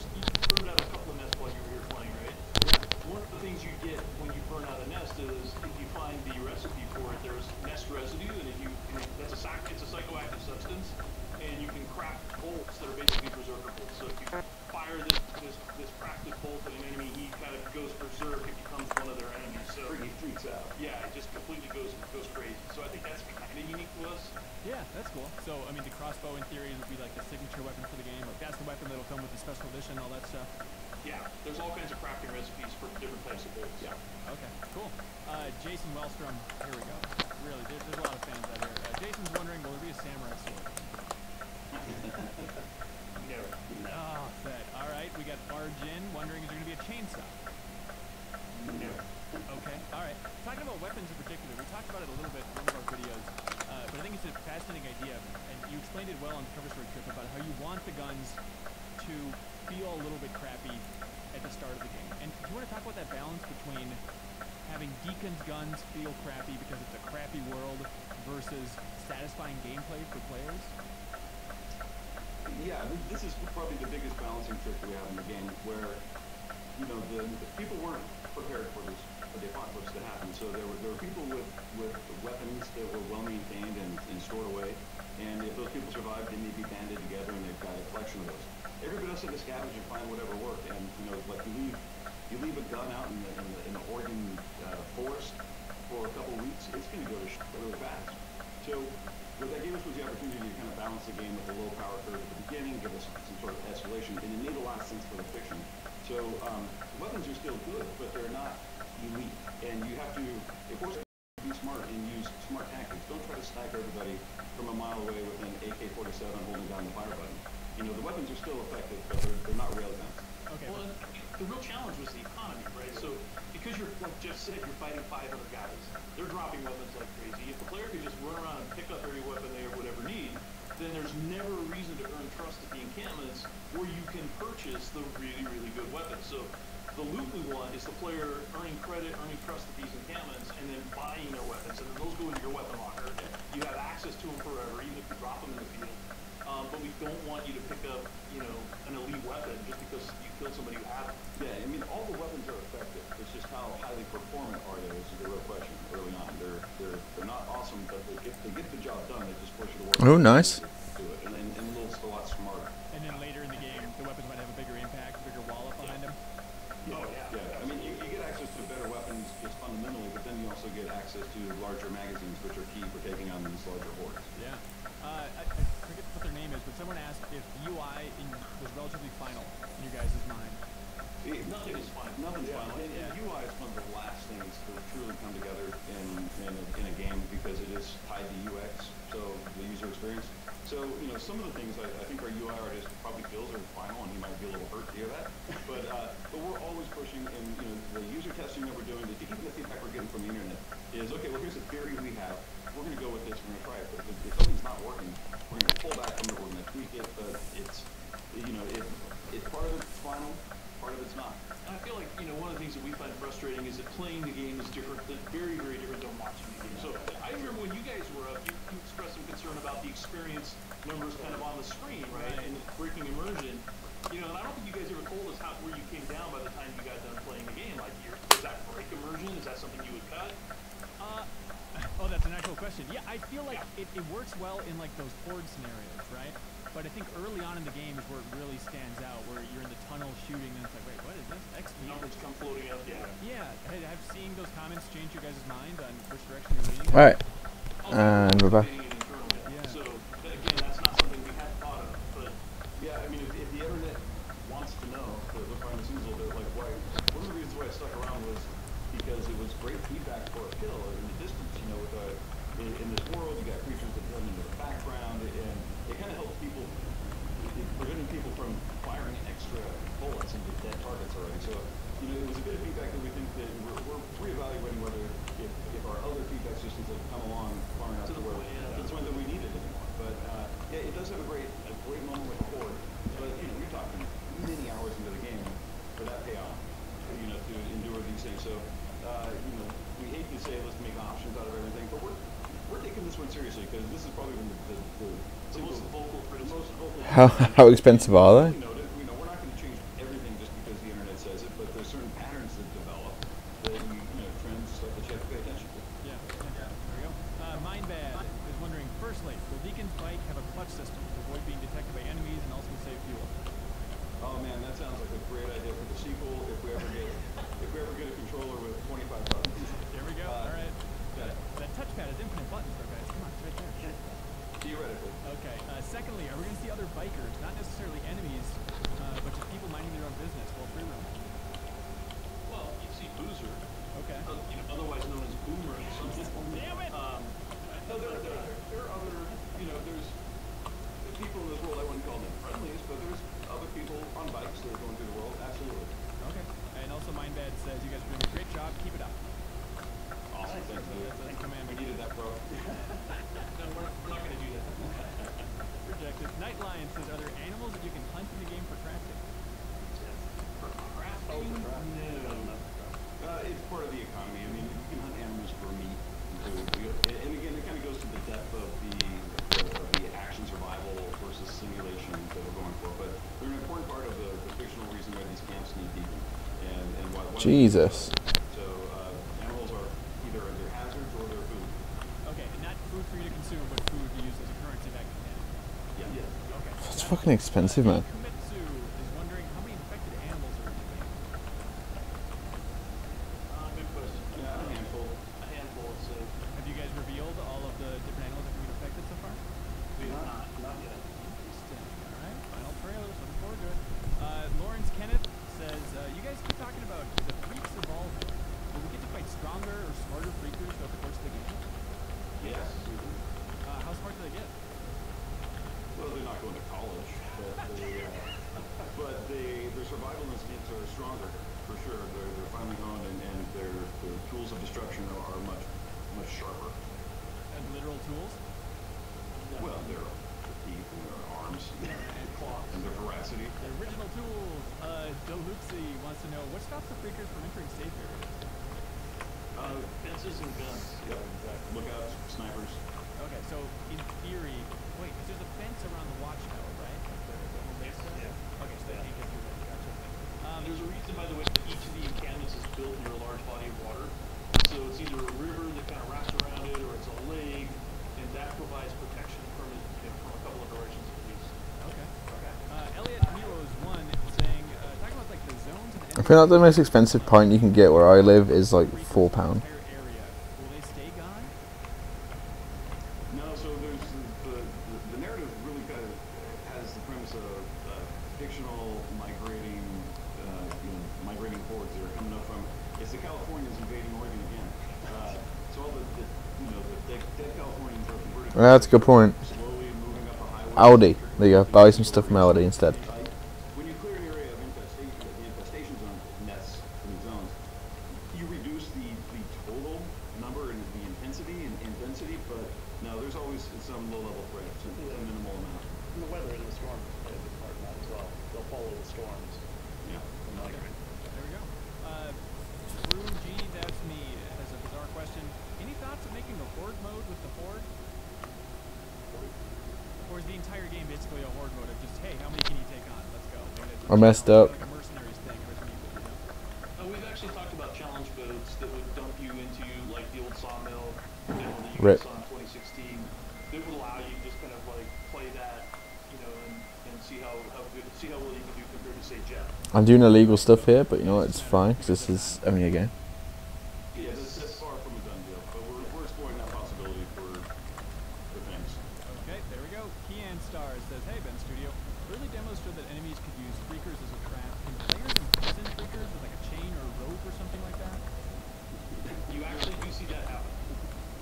burned out a couple of nests while you were here playing, right? Yeah. One of the things you get when you burn out a nest is nest residue, and it's a psychoactive substance, and you can crack bolts that are basically berserker bolts. So if you fire this practice bolt at an enemy, he kind of goes berserk. It becomes one of their enemies. So He freaks out. yeah, it just completely goes crazy. So I think that's kind of unique to us. Yeah, that's cool. So, I mean, the crossbow in theory would be like the signature weapon for the game. Like, that's the weapon that'll come with the special edition, all that stuff. Yeah, there's all kinds of crafting recipes for different types of bolts. Yeah. Okay, cool. Jason Wellstrom, here we go. Really, there's a lot of fans out here. Jason's wondering, will there be a samurai sword? No. Oh, fed. All right, we got Arjun wondering, is there going to be a chainsaw? No. Okay, all right. Talking about weapons in particular, we talked about it a little bit in one of our videos, but I think it's a fascinating idea, and you explained it well on the cover story trip about how you want the guns to feel a little bit crappy at the start of the game. And do you want to talk about that balance between having Deacon's guns feel crappy because it's a crappy world versus satisfying gameplay for players? Yeah, this is probably the biggest balancing trick we have in the game, where the people weren't prepared for the apocalypse to happen. So there were people with weapons that were well maintained and stored away, and if those people survived, they may be banded together and they've got a collection of those. Everybody else had to scavenge and find whatever worked, and like you leave a gun out in the Oregon forest for a couple of weeks, it's going to go to shit really fast. So what that gave us was the opportunity to kind of balance the game with a low power curve at the beginning, give us some sort of escalation, and it made a lot of sense for the fiction. So weapons are still good, but they're not elite, and you have to, of course, be smart and use smart tactics. Don't try to snipe everybody from a mile away with an AK-47 holding down the fire button. The weapons are still effective, but they're not railguns. Okay. Well, and the real challenge was the economy, right? So because you're, like Jeff said, you're fighting 500 guys, they're dropping weapons like crazy. If the player can just run around and pick up every weapon they or whatever need, then there's never a reason to earn trust at the encampments where you can purchase the really, really good weapons. So the loot we want is the player earning credit, earning trust at these encampments, and then buying their weapons. And then those go into your weapon locker. You have access to them forever, even if you drop them in the field. But we don't want you to pick up, an elite weapon just because you killed somebody who had it. Yeah, I mean, all the weapons are effective. It's just how highly performant are they is the real question early on. They're not awesome, but they get the job done. They just force you to work. Oh, nice. Do it, and a lot smarter. And then later in the game, the weapons might have a bigger impact, a bigger wall up behind them. Yeah, yeah. I mean, you get access to better weapons just fundamentally, but then you also get access to larger magazines, which are key for taking on these larger hordes. Yeah. I forget what their name is, but someone asked if UI was relatively final in your guys' mind. Nothing is final. Nothing's final. And UI is one of the last things to truly come together in a game because it is tied to UX, so the user experience. So, some of the things I think our UI artist probably feels are final, and he might be a little hurt to hear that. But we're always pushing, and the user testing that we're doing, even the feedback we're getting from the internet is, okay, well, here's a theory we have. We're going to go with this. We're going to try it. But if something's not working, we're going to pull back from it. We're going to tweak it. But it's part of it's final, part of it's not. And I feel like, one of the things that we find frustrating is that playing the game is different, very, very different than watching the game. So I remember when you guys were up, you expressed some concern about the experience numbers kind of on the screen, right? And breaking immersion. And I don't think you guys ever told us where you came down by the time you got done playing the game. Like, does that break immersion? Is that something you would cut? Oh, that's an actual question. Yeah, I feel like it works well in like those horde scenarios, right? But I think early on in the game is where it really stands out, where you're in the tunnel shooting and it's like, wait, what is this? XP? Numbers come floating up, yeah. Yeah, have seeing those comments change your guys' mind on which direction you're leaning? Alright. And we're back. Yeah. So, again, that's not something we had thought of, but... Yeah, I mean, if the internet wants to know, to look behind the scenes a little bit, like, why, one of the reasons why I stuck around was because it was great feedback for a kill in the distance, with in this world, you got creatures that run into the background, and it kind of helps people, preventing people from firing extra bullets into dead targets already. So, it was a bit of feedback that we think that we're reevaluating whether if our other feedback systems have come along far enough to where it's one that we need it anymore. But yeah, it does have a great moment with the horde. But you're talking many hours into the game for that payoff, to endure these things. So, we hate to say let's make options out of everything, but we're taking this one seriously because this is probably the most vocal criticism. How expensive are they? We're not going to change everything just because the internet says it, but there's certain patterns that develop that trends stuff that you have to pay attention to. Yeah. There we go. Jesus. So animals are either they're hazards or they're food. Okay, and not food for you to consume, but food to use as a currency back in town. Yeah. Okay. That's fucking expensive, man. Kumitsu is wondering how many infected animals are in the game. Good question. Yeah, a handful. A handful, let's say. Have you guys revealed all of the different animals that have been infected so far? We have not yet. Interesting. All right. Final trailers. Looking forward to it. Lawrence Kenneth says, you guys keep talking about the freaks evolving. Will we get to fight stronger or smarter freakers throughout the course of the game? Yes. How smart do they get? Well, they're not going to college, but their survival instincts are stronger for sure. They're finely honed, and their tools of destruction are much sharper. And literal tools? Well, their teeth and their arms And claws. and their veracity. The original tools. Deluxi wants to know, what stops the freakers from entering safe areas? Fences and guns. Yeah, exactly. Lookouts, snipers. Okay, so in theory, wait, because there's a fence around the watchtower, right? Like the home base stuff? Yeah. Okay, so they can't get through that. Gotcha. There's a reason, by the way, that each of the encampments is built near a large body of water. So it's either a river that kind of wraps around it, or it's a lake, and that provides protection from a couple of directions at least. Okay. Elliot Heroes 1 saying, talking about like the zones and I feel like the most expensive pint you can get where I live is like £4. area. Will they stay gone? No, so there's the narrative really kind of has the premise of fictional migrating hordes that are coming up from. It's the Californians invading Oregon again. So all the dead Californians are converted. That's a good point. Slowly moving up a highway. Aldi. There you go. Buy some stuff from Aldi instead. When you clear an area of infestation zone nests in zones, you reduce the total number and the intensity and density, but no, there's always some low-level threat, some minimal amount. And the weather and the storms play a big part in that as well. They'll follow the storms. Yeah. There we go. Brew G, that's me, has a bizarre question. Any thoughts of making a horde mode with the horde? Or is the entire game basically a horde mode of just, hey, how many can you take on? Let's go. I messed up. Like a mercenaries thing. We've actually talked about challenge boats that would dump you into like the old sawmill demo that you Rip. guys saw in 2016. That would allow you to just kind of like play that, and see how well you can do compared to say Jet. I'm doing illegal stuff here, but you know what? It's fine because this is only a game. Yeah, that's far from a done deal, but we're exploring that possibility for things. Okay, there we go. Kian Stars says, hey, Ben Studio. Early demos showed that enemies could use freakers as a trap. Can players imprison freakers with like a chain or a rope or something like that? You actually do see that happen.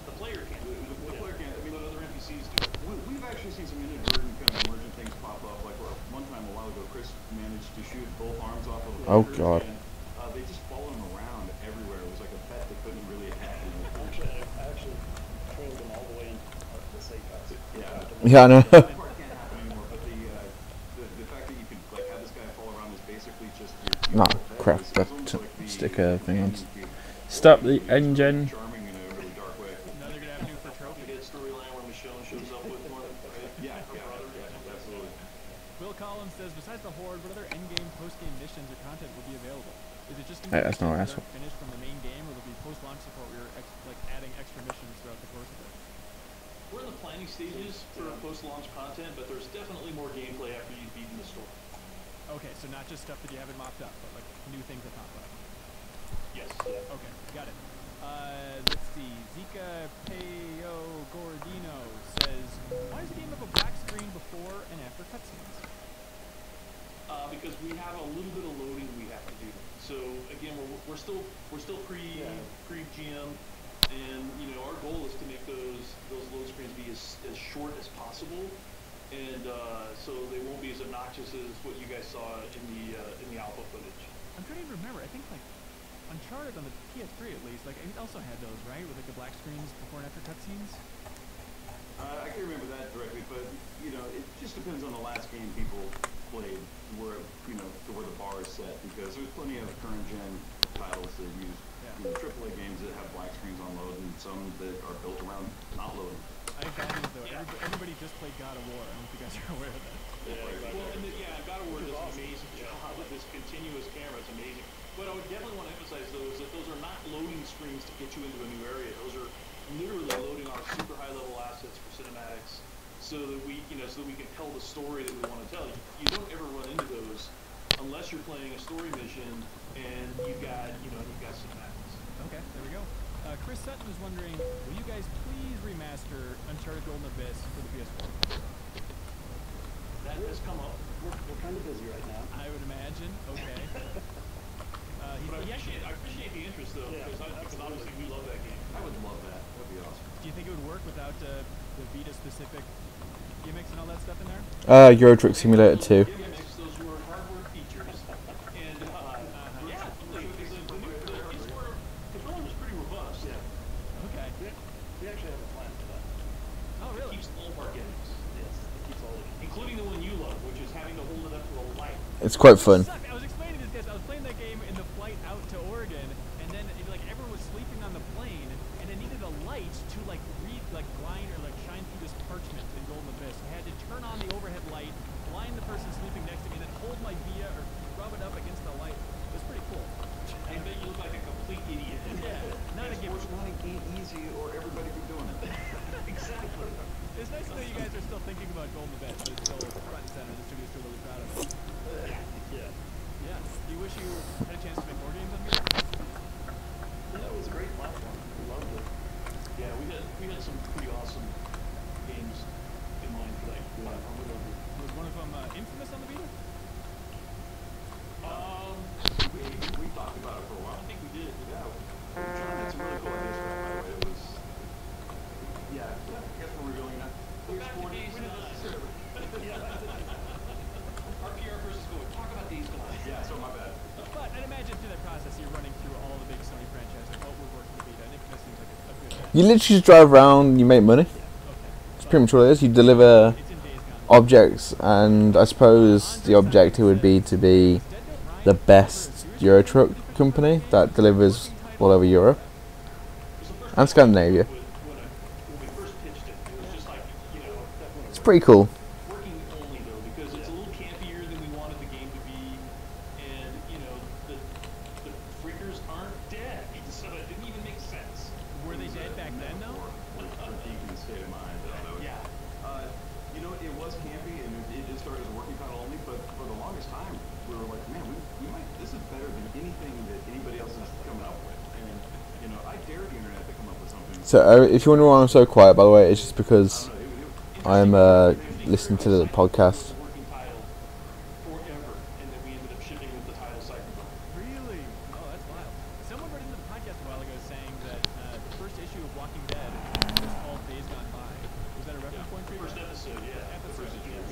The player can't. The player can't. I mean, what other NPCs do. We've actually seen some inadvertent kind of emergent things pop up. Like one time a while ago, Chris managed to shoot both arms off of a Oh, freaker, God. and they just followed him around everywhere. It was like a pet that couldn't really attack him. I actually trailed them all the way into the safe house. Yeah, I know. That part can't happen anymore, but the fact that you could like have this guy fall around is basically just your Nah, crap. Got to stick a thing on. Stop the engine. charming in a really dark way. Another good avenue for trophy. Hit storyline where Michonne shows up with one, right? Yeah, absolutely. Will Collins says, besides the horde, what other endgame, post-game missions or content will be available? Is it just Hey, that's not missions that asshole. aren't finished from the main game, or will there be post-launch support where you're like adding extra missions throughout the course of it? We're in the planning stages for post-launch content, but there's definitely more gameplay after you've beaten the story. Okay, so not just stuff that you haven't mopped up, but like new things that pop up. Yes. Okay, got it. Let's see. Zika Peo Gordino says, why does the game have a black screen before and after cutscenes? Because we have a little bit of loading we have to do. So again, we're still pre GM, and our goal is to make those load screens be as short as possible, and so they won't be as obnoxious as what you guys saw in the alpha footage. I'm trying to remember. I think like Uncharted on the PS3 at least, like it also had those, right? With like the black screens before and after cutscenes. I can't remember that directly, but it just depends on the last game people played, where to where the bar is set, because there's plenty of current gen titles that use AAA games that have black screens on load, and some that are built around not loading. I got it though. Everybody just played God of War. I don't know if you guys are aware of that. Well, and God of War does an amazing job with this continuous camera. It's amazing. But I would definitely want to emphasize though is that those are not loading screens to get you into a new area. Those are literally loading our super high level assets for cinematics, so that we, so that we can tell the story that we want to tell. You don't ever run into those unless you're playing a story mission and you've got, you've got cinematics. Okay, there we go. Chris Sutton was wondering, will you guys please remaster Uncharted Golden Abyss for the PS4? That has come up. We're kind of busy right now. I would imagine. Okay. But I appreciate the interest though, because obviously we love that game. I would love that. That would be awesome. Do you think it would work without the Vita-specific gimmicks and all that stuff in there? Eurotruck Simulator 2. Gimmicks, those were hardware features, and yeah, the controller was pretty robust. Yeah. Okay. We actually have a plan for that. Oh, really? It keeps all of our gimmicks. Yes, it keeps all of it. Including the one you love, which is having to hold it up to a light. It's quite fun. I was explaining this because I was playing that game in the flight out to Oregon, and then everyone was sleeping on the plane, and it needed a light to read blind or shine through this parchment in Golden Abyss. I had to turn on the overhead light, blind the person sleeping next to me, and then hold my Vita or rub it up against the light. It was pretty cool. I bet you look like a complete idiot. Yeah, not a game. Fortnite ain't easy, or everybody be doing it. Exactly. It's nice to know you guys are still thinking about Golden Abyss, but it's still front and center. The studio's still really proud of it. Yeah. Yeah. Do you wish you had a chance to make more games on Vita? That was a great platform. We loved it. Yeah, we had some pretty awesome games in mind for that platform. Was one of them Infamous on the Vita? We talked about it for a while. I think we did. Yeah. John had some really cool ideas for that, by the way. It was, yeah, I guess we're revealing that. We're back to Days Gone. Our PR person's going, talk about Days Gone. Yeah, so my bad. But I'd imagine through that process you're running through all the big Sony franchises, what would work for the Vita, and Infamous seems like a good bet. You literally just drive around, you make money. It's pretty much what it is. You deliver objects, and I suppose the objective would be to be the best Eurotruck company that delivers all over Europe and Scandinavia. It's pretty cool. Working only though, because it's a little campier than we wanted the game to be, and the freakers aren't dead, so it didn't even make sense. Were they dead back then though? Deacon's state of mind. Yeah. It was campy, and it did start as a working title only, but for the longest time, we were like, man, this is better than anything that anybody else is coming up with. And, I dare the internet to come up with something. So if you wonder why I'm so quiet, by the way, it's just because I'm listening to the podcast. Really? Oh, that's wild. Someone wrote into the podcast a while ago saying that the first issue of Walking Dead was called Days Gone By. Was that a reference point for you? First episode, yeah. Episode, yes.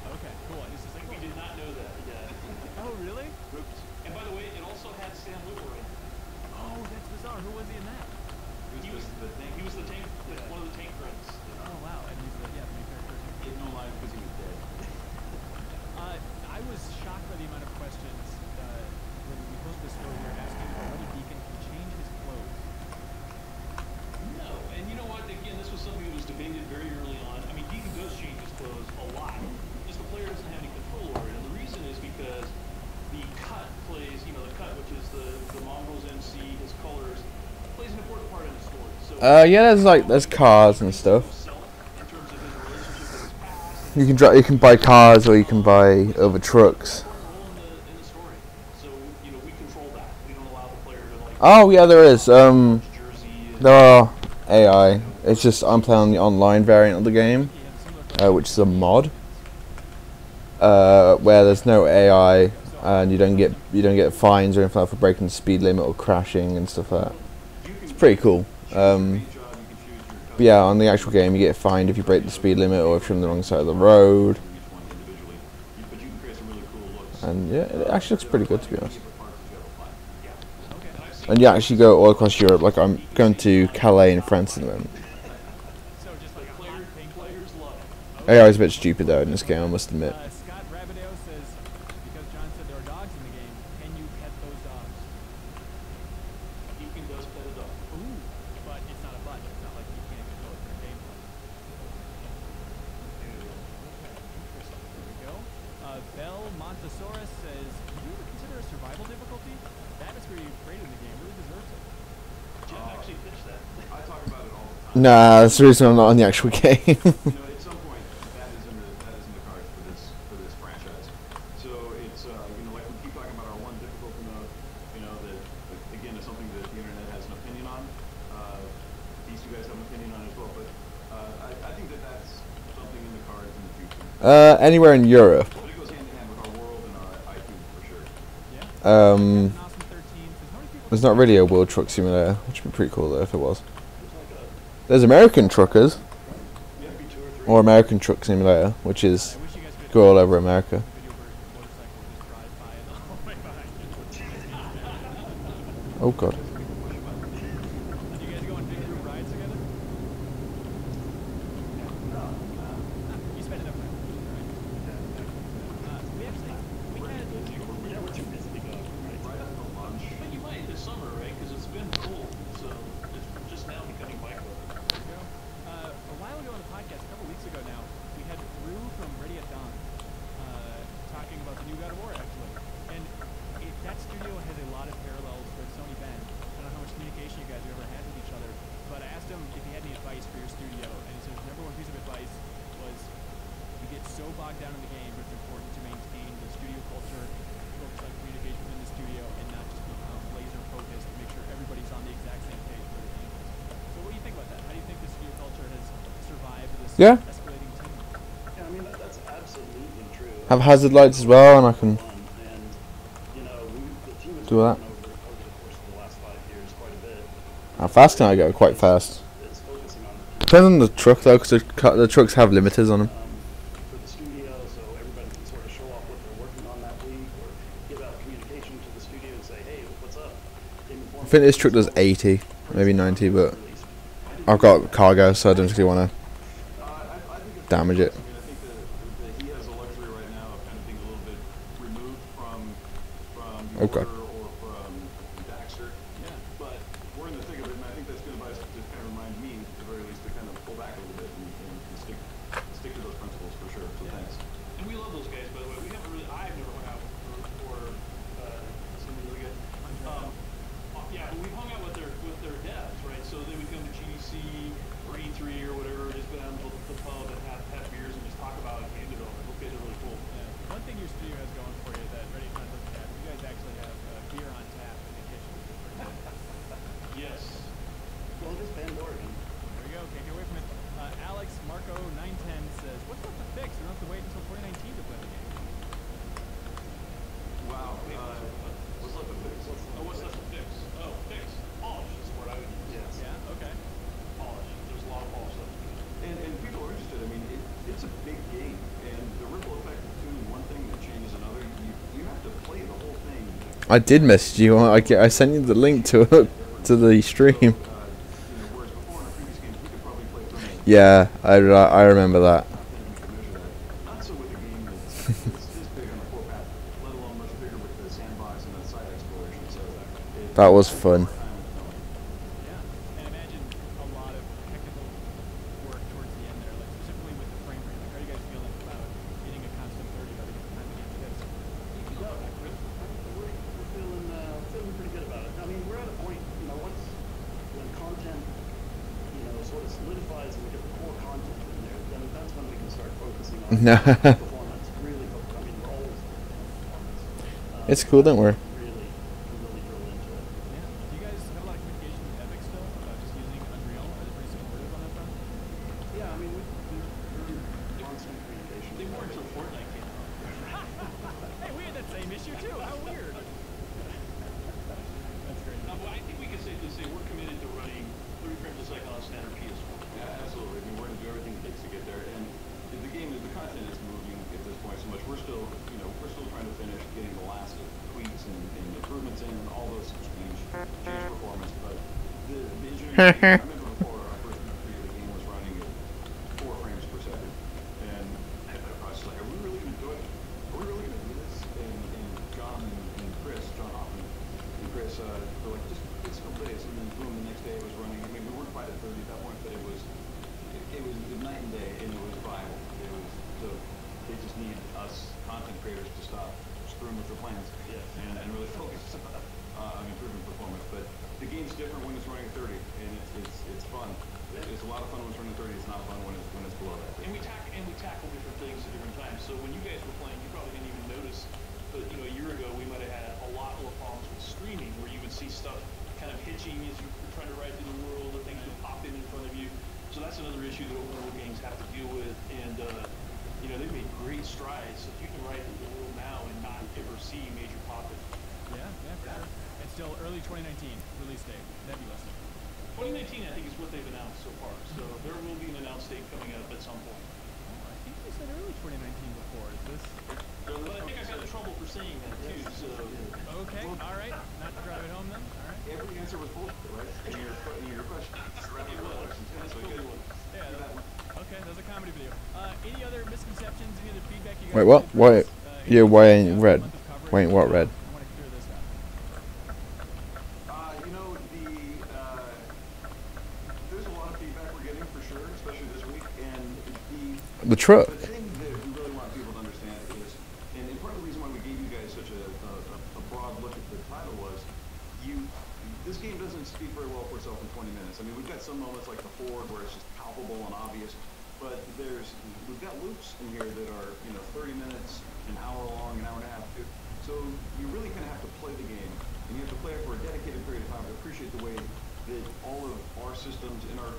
Okay, cool. I just We did not know that. Yeah. Oh, really? And by the way, it also had Sam Witwer in it. Oh, that's bizarre. Who was he in that? He was the tank, one of the tank friends. Oh, wow. And he's the main character. He had no life because he was dead. I was shocked by the amount of questions when we posted this story. We were asking whether Deacon can change his clothes. No, and you know what? Again, this was something that was debated very early on. I mean, Deacon does change his clothes a lot. Just the player doesn't have any control over it, and the reason is because the cut plays, the cut, which is the Mongrel's MC, his colors, plays an important part in the story. So Yeah, there's cars and stuff. You can buy cars or you can buy other trucks. Oh yeah, there is. There are AI. It's just I'm playing on the online variant of the game, which is a mod, where there's no AI and you don't get fines or anything like that for breaking the speed limit or crashing and stuff like that. It's pretty cool. But yeah, on the actual game you get fined if you break the speed limit or if you're on the wrong side of the road. And yeah, it actually looks pretty good, to be honest. And you actually go all across Europe. Like I'm going to Calais in France at the moment. AI is a bit stupid though in this game, I must admit. Scott Rabideo says, because John said there are dogs in the game, can you pet those dogs? Deacon does pet a dog. Ooh, but it's not a button. It's not like you can't control it for gameplay. Okay, interesting. There we go. Bell Montesaurus says, would you ever consider a survival difficulty, that is where you created in the game really deserves it. Jeff actually pitched that. I talk about it all the time. Nah, that's the reason I'm not on the actual game. You know, at some point, that is in the cards for this franchise. So it's you know, like we keep talking about our one difficulty mode. You know, that again is something that the internet has an opinion on. These two guys have an opinion on as well. But I think that that's something in the cards in the future. Anywhere in Europe. But it goes hand in hand with our world and our IP for sure. There's not really a World Truck Simulator, which would be pretty cool though if it was. There's American Truckers, or American Truck Simulator, which is go all over America. Oh god. Yeah. Yeah, I mean, that's absolutely true. Have hazard lights as well, and I can do that. How fast can I go? Quite fast. Depends on the truck though, because the trucks have limiters on them. For the studio, so everybody can sort of show off what they're working on that week, or give out communication to the studio and say, hey, what's up? I think this truck does 80, maybe 90, but I've got cargo, so I don't really want to damage it. I think that he has a luxury right now of kind of being a little bit removed from the Okay. order or from Daxter. Yeah. But we're in the thick of it, and I think that's good advice to kind of remind me, at the very least, to kind of pull back a little bit and stick to those principles for sure. So thanks. And we love those guys, by the way. We haven't really, I've never hung out for somebody really good. Yeah, but we've hung out with their devs, right? So they would come to GDC or E3 or whatever, just go down to the pub and have beers and just talk about game development. Those guys are really cool. Yeah. One thing your studio has going for you that Ready Time doesn't have, you guys actually have beer on tap in the kitchen. Yes. Well, just Bend, Oregon. There we go. Can't get away from it. Alex Marco 910 says, "What's left to fix? We don't have to wait until 2019 to play the game." Wow. What's left to fix? What's left to fix? Oh, fix. Polish is the word I would use. Yes. Yeah. Okay. Polish. There's a lot of polish left to do. And people are interested. I mean, it's a big game, and the ripple effect of doing one thing that changes another. You have to play the whole thing. I did message you. I sent you the link to the stream. Yeah, I remember that. Not so with a game that's this big on the forepath, let alone much bigger with the sandbox and the side exploration. So That was fun. Yeah, and imagine a lot of technical work towards the end there, like specifically with the frame rate. Like, how are you guys feeling about getting a constant 30 by the time the game is? We're feeling pretty good about it. I mean, we're at a point, you know, when content, you know, sort of solidifies and we get the core content in there, then that's when we can start focusing on performance. Really, I mean, we're always performance. It's cool, don't worry. Really drill into it. Yeah. Do you guys have a lot of communication with Epic still about just using Unreal? Are they pretty supportive on that front? Yeah, I mean, we're constant communication. They weren't until Fortnite came out. Hey, we had that same issue too. How weird. That's great. Well, I think we can safely say we're committed to running 30 frames a second on standard PS4. Yeah, absolutely. I mean, we're going to do everything it takes to get there. And the game, the content is moving at this point so much. We're still trying to finish getting the last tweaks and improvements in and all those change performance. But the engineering, I remember before our first E3, the game was running at 4 frames per second. And I was just like, are we really going to do it? Are we really going to do this? And John and Chris, John Hoffman and Chris, were like, just a couple days. And then boom, the next day it was running. I mean, we weren't quite at 30 at that point, but it was night and day, and it was viable. It was so they just need us content creators to stop through with the plans and really focus on improving performance. But the game's different when it's running at 30, and it's fun. It's a lot of fun when it's running 30. It's not fun when it's below that. And we tackle different things at different times. So when you guys were playing, you probably didn't even notice, but you know, a year ago we might have had a lot more problems with streaming, where you would see stuff kind of hitching as you're trying to ride through the world, or things would pop in front of you. So that's another issue that open world games have to deal with. And you know, they've made great strides. So if you can ride through the world now and not ever see major pop-in. Yeah, for sure. It's still early 2019 release date. Nebulous. 2019, I think, is what they've announced so far. So there will be an announced date coming up at some point. Oh, I think they said early 2019 before. Is this? But I think I got in trouble for saying that too. So okay, all right. Not to drive it home then. All right. Every answer was bullshit, right? In your question. it was. Okay, that was a comedy video. Any other misconceptions? Any other feedback you guys? Wait, what? Why? Yeah, why ain't red? Why ain't what red? I want to clear this up. You know, there's a lot of feedback we're getting for sure, especially this week. And The truck. the thing that we really want people to understand is, and part of the reason why we gave you guys such a broad look at the title was, this game doesn't speak very well for itself in 20 minutes. I mean, we've got some moments like the Ford where it's just palpable and obvious, but we've got loops in here that are, you know, 30 minutes, an hour long, an hour and a half. So you really kind of have to play the game, and you have to play it for a dedicated period of time to appreciate the way that all of our systems and our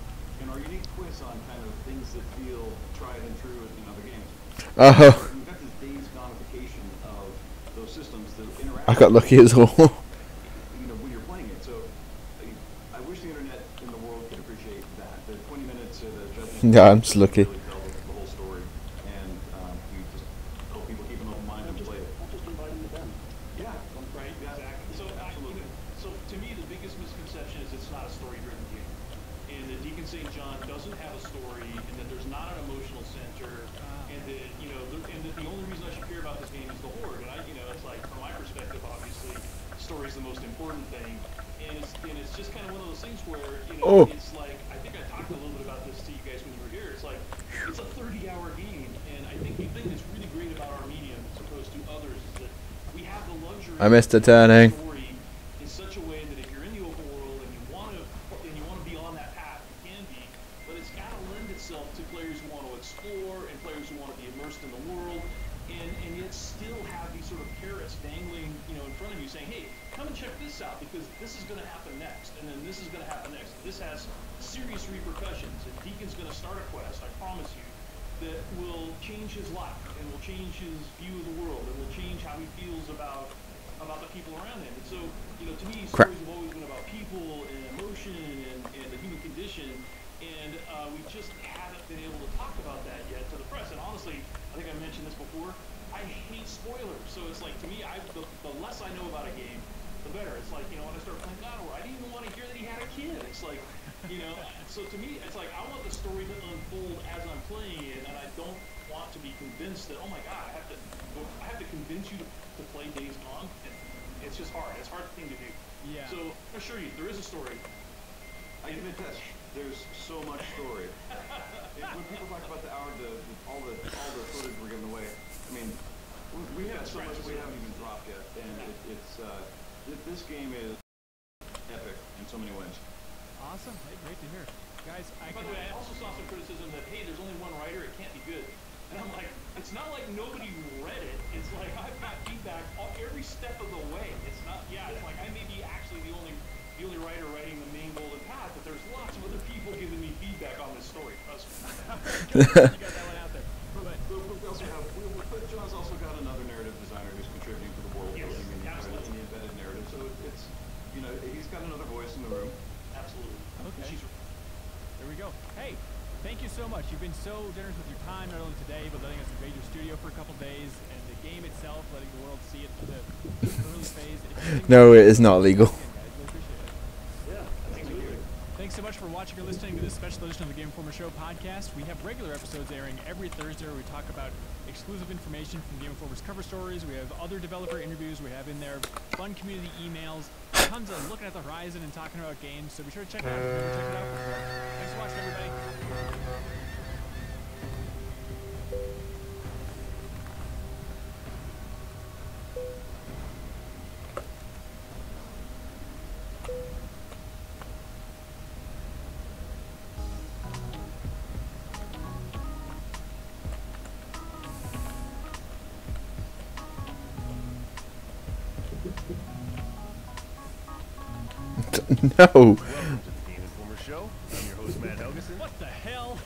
unique twist on kind of things that feel tried and true in other games. Oh. We've got this days gamification of those systems that interact. I got lucky as well. You know, when you're playing it. So I wish the internet in the world could appreciate that. The 20 minutes of the judgment. Yeah, I'm just lucky. Really tell the whole story, and we just hope people keep an open mind and play it. I'll just invite them to them. Yeah. Right. Yeah. Exactly. So to me, the biggest misconception is it's not a story-driven game, and that Deacon St. John doesn't have a story, and that there's not an emotional center, and that and that the only reason I should care about this game is the Horde. And it's like, from my perspective, obviously, story is the most important thing, and it's just kind of one of those things where it's like, I think I talked a little bit about this to you guys when you were here. It's like, it's a 30-hour game, and I think the thing that's really great about our medium as opposed to others is that we have the luxury. I missed the turning. Story in such a way that if you're in the open world and you want to be on that path, you can be, but it's got to lend itself to players who want to explore and players who want to be immersed in the world, and yet still have these sort of carrots dangling, in front of you, saying, hey, come and check this out, because this is going to happen next, and then this is going to happen next. This has serious repercussions, and Deacon's going to start a quest, I promise you, that will change his life, and will change his view of the world, and will change how he feels about the people around him. And so, to me, stories have always been about people and emotion and the human condition, and we just haven't been able to talk about that yet to the press. And honestly, I think I mentioned this before, I hate spoilers. So it's like, to me, the less I know about a game, the better. It's like, when I start playing God of War, I didn't even want to hear that he had a kid. It's like, so to me, it's like, I want the story to unfold as I'm playing it, and I don't want to be convinced that, oh my God, I have to convince you to play Days Gone. And it's just hard. It's a hard thing to do. Yeah. So I assure you, there is a story. I can attest. There's so much story. When people talk about all the footage we're giving away, I mean, we've got so much we haven't even dropped yet, and this game is epic in so many ways. Awesome. Hey, great to hear. Guys, By the way, I also saw some criticism that, hey, there's only one writer, it can't be good. And I'm like, it's not like nobody read it. It's like, I've got feedback every step of the way. It's not, it's like I may be actually the only writer writing the main Golden Path, but there's lots of other people giving me feedback on this story. Trust me. You got that one out there. But John's also got another narrative designer who's contributing to the world building and the embedded narrative. So it's he's got another voice in the room. Absolutely. Okay. There we go. Hey, thank you so much. You've been so generous with your time, not only today, but letting us invade your studio for a couple days, and the game itself, letting the world see it through the early phase. No, it is not legal. Thanks so much for watching or listening to this special edition of the Game Informer Show podcast. We have regular episodes airing every Thursday where we talk about exclusive information from Game Informer's cover stories. We have other developer interviews. We have in there fun community emails, tons of looking at the horizon and talking about games. So be sure to check it out. If you've never checked it out before. Thanks for watching, everybody. No. Welcome to the Game Informer Show. I'm your host, Matt Helgeson. What the hell?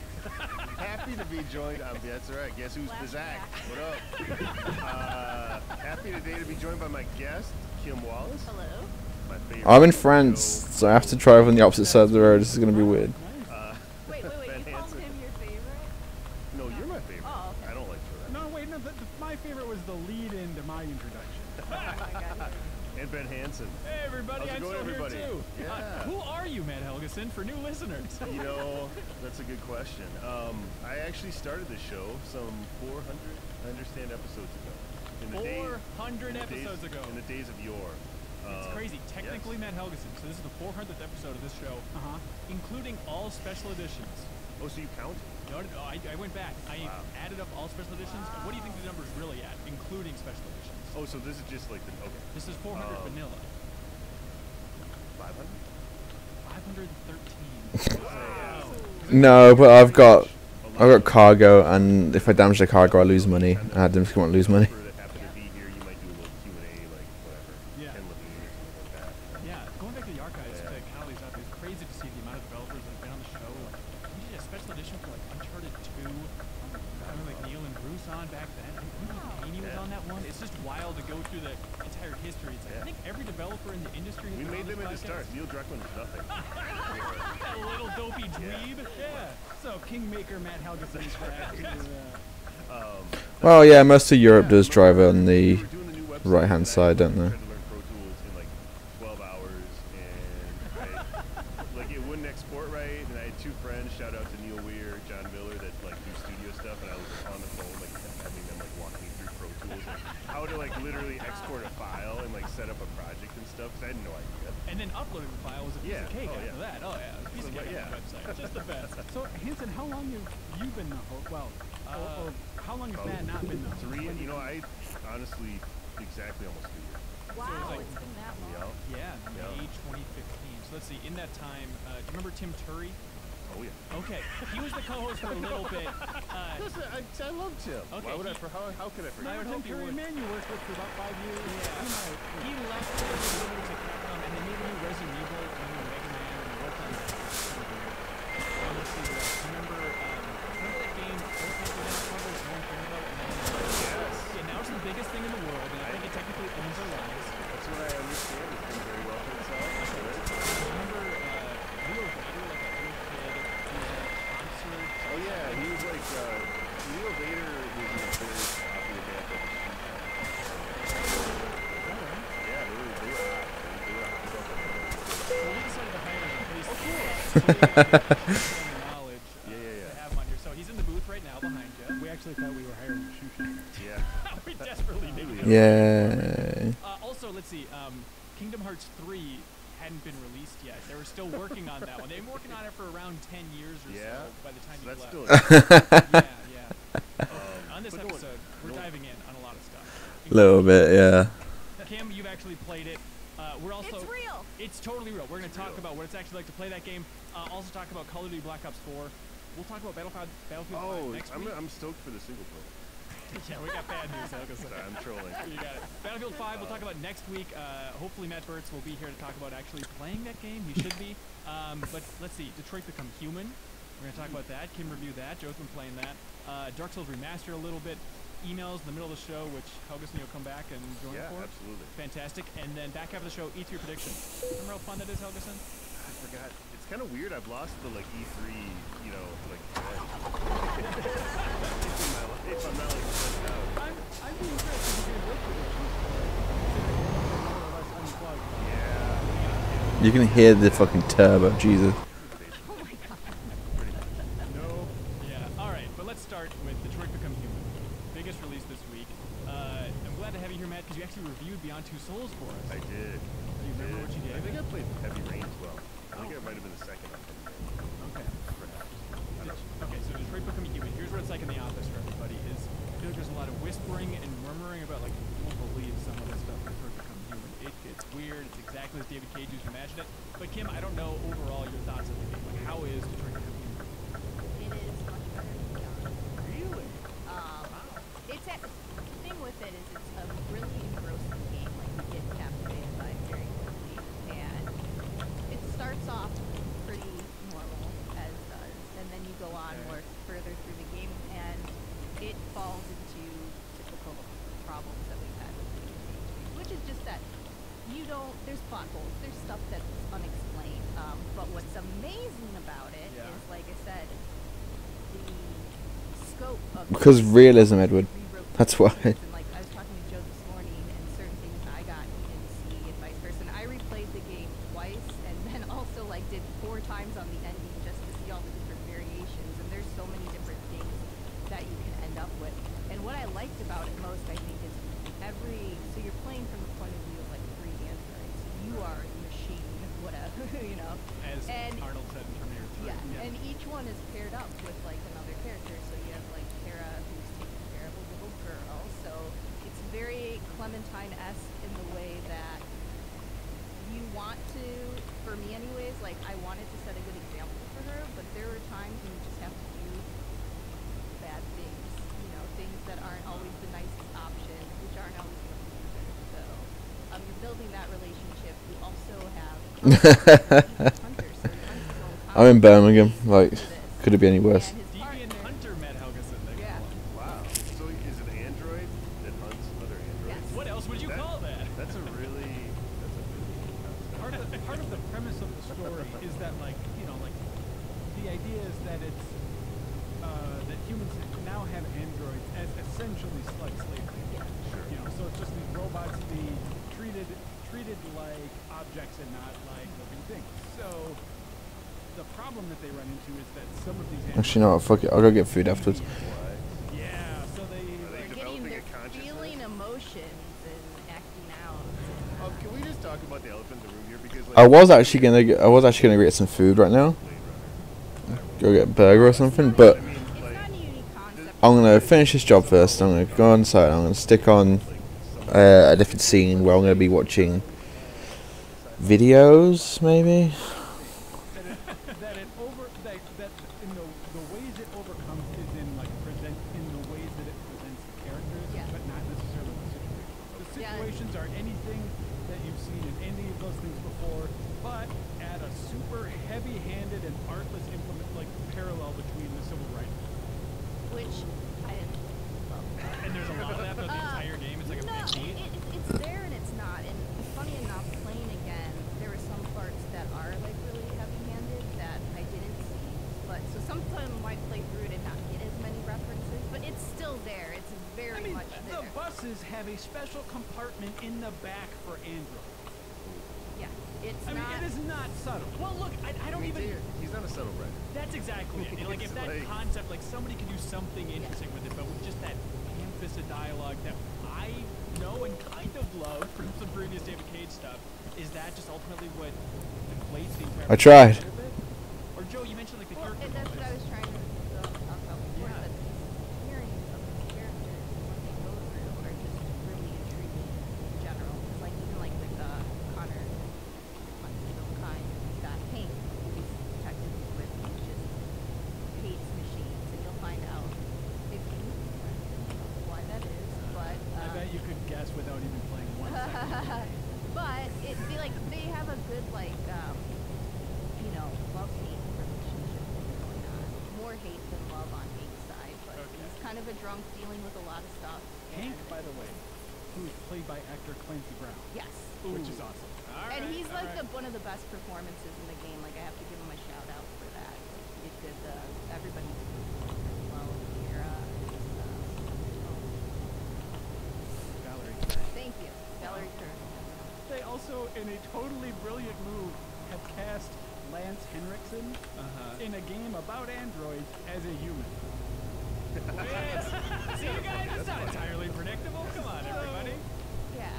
Happy to be joined. That's all right. Guess who's Bizak? What up? Happy today to be joined by my guest, Kim Wallace. Hello. My favorite I'm in France, so I have to drive on the opposite side of the road. This is gonna be weird. Wait, you called him your favorite? No, you're my favorite. Oh, okay. I don't like that. No, wait, no. My favorite was the lead into my introduction. Oh my god. And Ben Hansen. Hey, everybody, How's it I'm going, still everybody? here too. Yeah. Who are you, Matt Helgeson, for new listeners? You know, that's a good question. I actually started the show some 400, I understand, episodes ago. In the 400 episodes ago. In the days of yore. It's crazy. Technically, yes. Matt Helgeson. So this is the 400th episode of this show, including all special editions. Oh, so you counted? No, I went back. I added up all special editions. What do you think the number's really at, including special editions? Oh, so this is just like the, okay. This is 400 vanilla. 500? 513. Wow. No, but I've got cargo, and if I damage the cargo, I lose money. And I didn't want to lose money. Yeah, going back to the archives to count these up, it's crazy to see the amount of developers that have been on the show. Like, we did a special edition for like Uncharted 2. I remember like Neil and Bruce on back then. Haney was on that one. It's just wild to go through the entire history. It's like, I think every developer in the industry has We been made on them this into podcast. stars. Neil Druckmann was nothing. That little dopey dweeb. Yeah. So Kingmaker Matt Helgeson's back. Well, yeah, most of Europe does drive on the right-hand side, don't they? Pro Tools in like 12 hours, and like it wouldn't export right. And I had two friends, shout out to Neil Weir, John Miller, that like do studio stuff, and I was on the phone like having them like walk me through Pro Tools, and how to like literally export a file and like set up a project and stuff, because I had no idea. And then uploading the file was a piece of cake after that. Oh yeah, a piece of cake on the website. Just the best. So Hanson, how long have you been the host? Well, or how long has Matt not been the host? You know, I honestly exactly almost 3 years. Wow, it's been that long. Yeah, May 2015. So let's see. In that time, do you remember Tim Turry? Oh yeah. Okay, he was the co-host for a little bit. Listen, I love Tim. Okay, Why would how could I forget? I would hope you would. Man, you worked with for about 5 years. He left to Capcom, and they made a new Resident Evil, a new Mega Man, and they worked on that. Let's see. Remember that game? Yes. Yeah, now it's the biggest thing in the world, and I think it technically owns our lives. That's what I understand. It's been very well for itself. Remember Leo Vader, like that little kid, he was at a concert. Oh yeah, he was like Leo Vader was in a very popular band called the Yeah, they were hot. They were hot. So we decided to hire him. He's knowledge. To have him on here. So he's in the booth right now behind you. We actually thought we were hiring Shusha. Yeah. We desperately needed him. Yeah. Also, let's see. Kingdom Hearts 3 hadn't been released yet. They were still working on that one. They've been working on it for around 10 years or so by the time you left. On this episode, we're diving in on a lot of stuff. A little bit, yeah. Kim, you've actually played it. We're also It's real. It's totally real. We're going to talk about what it's actually like to play that game. Also talk about Call of Duty Black Ops 4. We'll talk about Battlefield 5 next week. I'm stoked for the single player. Yeah, we got bad news. Sorry, I'm trolling. You got it. Battlefield 5, we'll talk about next week. Hopefully Matt Burtz will be here to talk about actually playing that game. He should be. But let's see. Detroit Become Human. We're going to talk about that. Kim reviewed that. Joe's been playing that. Dark Souls Remastered a little bit. Emails in the middle of the show, which Helgeson will come back and join for. Absolutely. Fantastic. And then back half of the show, E3 predictions. Remember how fun that is, Helgeson? I forgot. It's kind of weird. I've lost the like E3, you know, like. If I'm not like stressed out. I'm being impressed with your work predictions. More or less unplugged. You can hear the fucking turbo, Jesus. Yeah, alright, but let's start with Detroit Become Human. Biggest release this week. I'm glad to have you here, Matt, because you actually reviewed Beyond Two Souls for us. I did. Do you remember what you did? I think I played Heavy Rain as well. I think it might have been the second. Okay. Okay, so Detroit Become Human. Here's what it's like in the office for everybody. Is I feel like there's a lot of whispering and murmuring about like you won't believe some of the stuff in Detroit Become Human. It gets weird. It's exactly as David Cage used to imagine it. But Kim, I don't know overall your thoughts on the game. Like, how is Detroit Become Human? It is much better than Beyond. Really? It's the thing with it is it's a really engrossing game. Like you get captivated by it very quickly, and it's falls into typical problems that we've had with video games, which is just that there's plot holes, there's stuff that's unexplained. But what's amazing about it is, like I said, the scope of Because realism, Edward. That's why. and, like, I was talking to Joe this morning, and certain things I got he didn't see, and vice versa. And I replayed the game twice, and then also like did 4 times on the ending just to see all the different variations. And there's so many different things that you can end up with. And what I liked about it most, I think, is so you're playing from the point of view of like 3 androids. You are the machine, whatever, you know. As and Arnold said in Terminator 3. yeah, and each one is paired up with like another character. So you have like Kara, who's taking care of a little girl. So it's very Clementine-esque in the way that you want to, for me anyways, like I wanted to set a good example for her, but there were times when you just have to do bad things, you know, things that aren't always the nicest option, which aren't always the either. So you're building that relationship. You also have Hunter, so he hunts his own I'm in Birmingham. Like, could it be any worse? Deviant Hunter Matt Helgeson, they Yeah. call him. Wow. So is an android that hunts other androids? What else would you call that? That's a really Part of the premise of the story is that, like, you know, like, the idea is that it's, that humans now have androids as essentially slavery. You know, so it's just these robots being treated like objects and not like living things. So the problem that they run into is that some of these Actually, no, fuck it. I'll go get food afterwards. yeah, so they're feeling emotions and acting out. Can we just talk about the elephant in the room here? Because like, I was actually gonna get some food right now. Go get a burger or something, but I'm gonna finish this job first. I'm gonna go on site. I'm gonna stick on a different scene where I'm gonna be watching videos, maybe. that in the ways it overcomes is in like in the ways that it presents the characters, but not necessarily the situations. The situations are anything that you've seen in any of those things before, but add a super heavy-handed and artless implement like parallel between the civil rights, Which I didn't love. and there's a lot of that throughout the entire game. It's like a big deal. It's there and it's not. And funny enough, playing again, there were some parts that are like really heavy-handed that I didn't see. But so sometimes when I play through it and not get as many references, but it's still there. It's very much there. The buses have a special compartment in the back for androids. Yeah, it's I mean, not. it is not subtle. Well, look, I don't even. He's not a subtle writer. That's exactly it. Like, if that concept, like, somebody could do something interesting with it, but with just that emphasis of dialogue that I know and kind of love from some previous David Cage stuff, is that just ultimately what deflates the entire I tried. Or Joe, you mentioned like the character. And that's what I was trying to talk about before. That these hearings of these characters and what they go through are just really intriguing in general. It's like even like with Connor, hunts his own kind. He's got Hank, who he's detected with, who just hates machines, and you'll find out if you why that is. But I bet you could guess without even playing 1 second. but it'd be like they have a good like you know, love-hate relationship going on. More hate than love on Hank's side, but he's kind of a drunk dealing with a lot of stuff. Hank, by the way, who is played by actor Clancy Brown. Yes. Which is awesome. And he's like one of the best performances in the game. Like I have to give him a shout out for that. It did everybody did really well. Kira, Valerie. thank you, Valerie Kern. They also, in a totally brilliant move, have cast Lance Henriksen in a game about androids as a human. See, you guys, it's not entirely predictable. Come on, everybody. Yeah,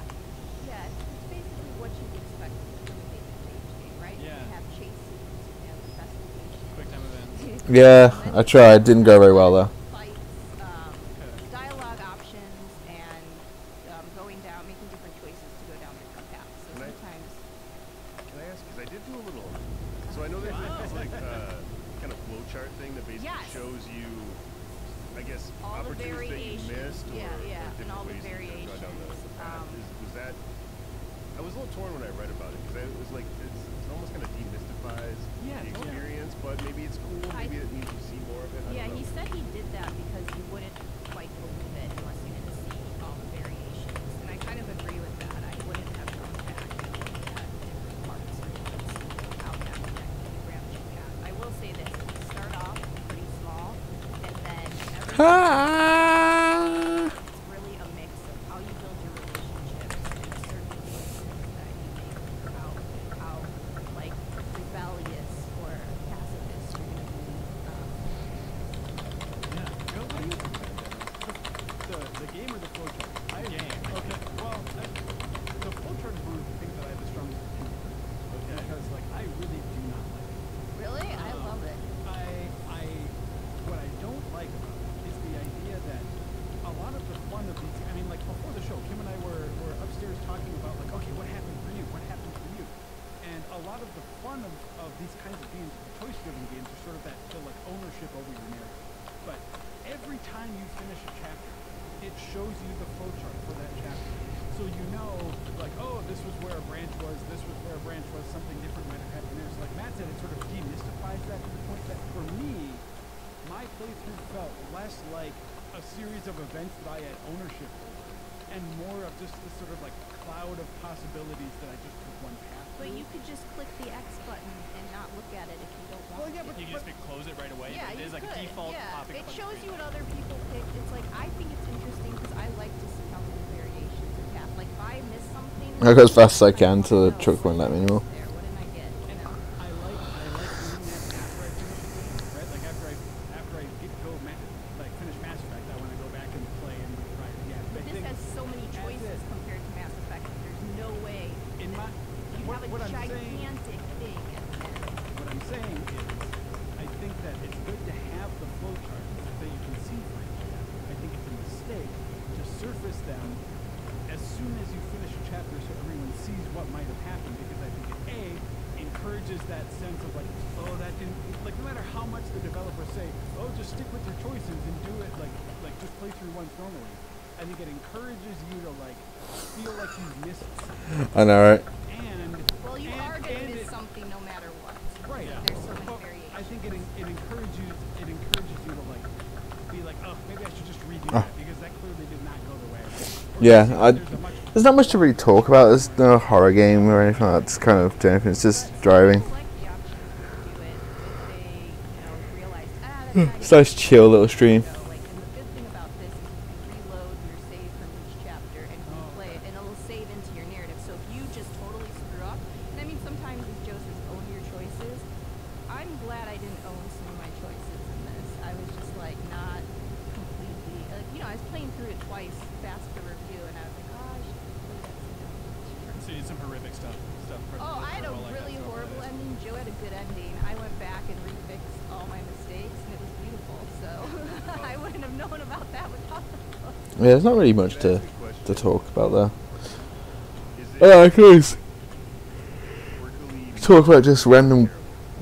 it's basically what you'd expect from a David Cage game, right? Yeah. You have chase scenes, you have investigation. Quick time events. Yeah, I tried. Didn't go very well though. Fights, dialogue options, and going down, making different choices to go down different paths. So sometimes. Can I ask? Because I did do a little. So I know there's this like kind of flowchart thing that basically shows you, I guess, all the opportunities that you missed, or and all the different ways you could go down the path. Was that? I was a little torn when I read about it because it was like it almost kind of demystifies the experience, but maybe it's cool. Maybe it means you see more of it. Yeah, he said he did that because he wouldn't quite believe really a mix of how you build your relationships and certain choices that you make about how, like, rebellious or pacifist you're going to be. Yeah. Joe, what do you think about that? The game or the flowchart? Game. Okay. Well, the flowchart is one of the things that I have the strongest opinion on. Okay. Because, like, I really do not like it. Really? I love it. What I don't like about it is the idea that a lot of the fun of these, I mean, like before the show, Kim and I were upstairs talking about, like, okay, what happened for you? What happened for you? And a lot of the fun of these kinds of games, choice-driven games, are sort of that like ownership over your narrative. But every time you finish a chapter, it shows you the flowchart for that chapter. So you know, like, oh, this was where a branch was, this was where a branch was, something different might have happened there. So like Matt said, it sort of demystifies that to the point that for me, my playthrough felt less like a series of events that I had ownership over, and more of just this sort of like cloud of possibilities that I just took one path But through. you could just click the X button and not look at it if you don't want Well, yeah, to. but You can just close it right away. Yeah, but it is you like could. default Yeah, popping it up on shows screen. you what other people picked. It's like, I think it's interesting because I like to see how many variations you have. Like, if I miss something, I'll go as fast as I can till the truck won't let me anymore. there, what did I get? You know? I like doing that after I finish the game, right? Like after I finish Mass Effect, I want to go back and play and try it again. But this has so many choices compared to Mass Effect. There's no way in my you'd have a what I'm saying, gigantic thing at the end. what I'm saying is, I think that it's good to have the flowcharts that you can see for each chapter. I think it's a mistake to surface them as soon as you finish a chapter so everyone sees what might have happened, because I think it encourages that sense of like, oh, that didn't, like, no matter how much the developers say, oh, just stick with your choices and do it like just play through once normally. I think it encourages you to like feel like you've missed something. I know, right? Well, you are going to miss something no matter what. Right. There's so many variations. I think it encourages you to like be like, oh, maybe I should just redo Ah. that because that clearly did not go the way I wanted. Yeah, there's not much to really talk about. There's no horror game or anything like that. It's kind of doing anything. It's just driving. It's a nice chill little stream. Like, and the good thing about this is you can reload your save from each chapter and replay it, and it'll save into your narrative. So if you just totally screw up, and I mean sometimes, as Joe says, own your choices. I'm glad I didn't own some of my choices in this. I was just like not completely, you know, I was playing through it twice, fast to review, and I was like, oh, I should play that some. So you did some horrific stuff. Oh, I had a really horrible ending. Joe had a good ending. I went back and refixed all my mistakes, and it was beautiful. So I wouldn't have known about that without the book. Yeah, there's not really much to talk about there. Yeah, I could talk about just random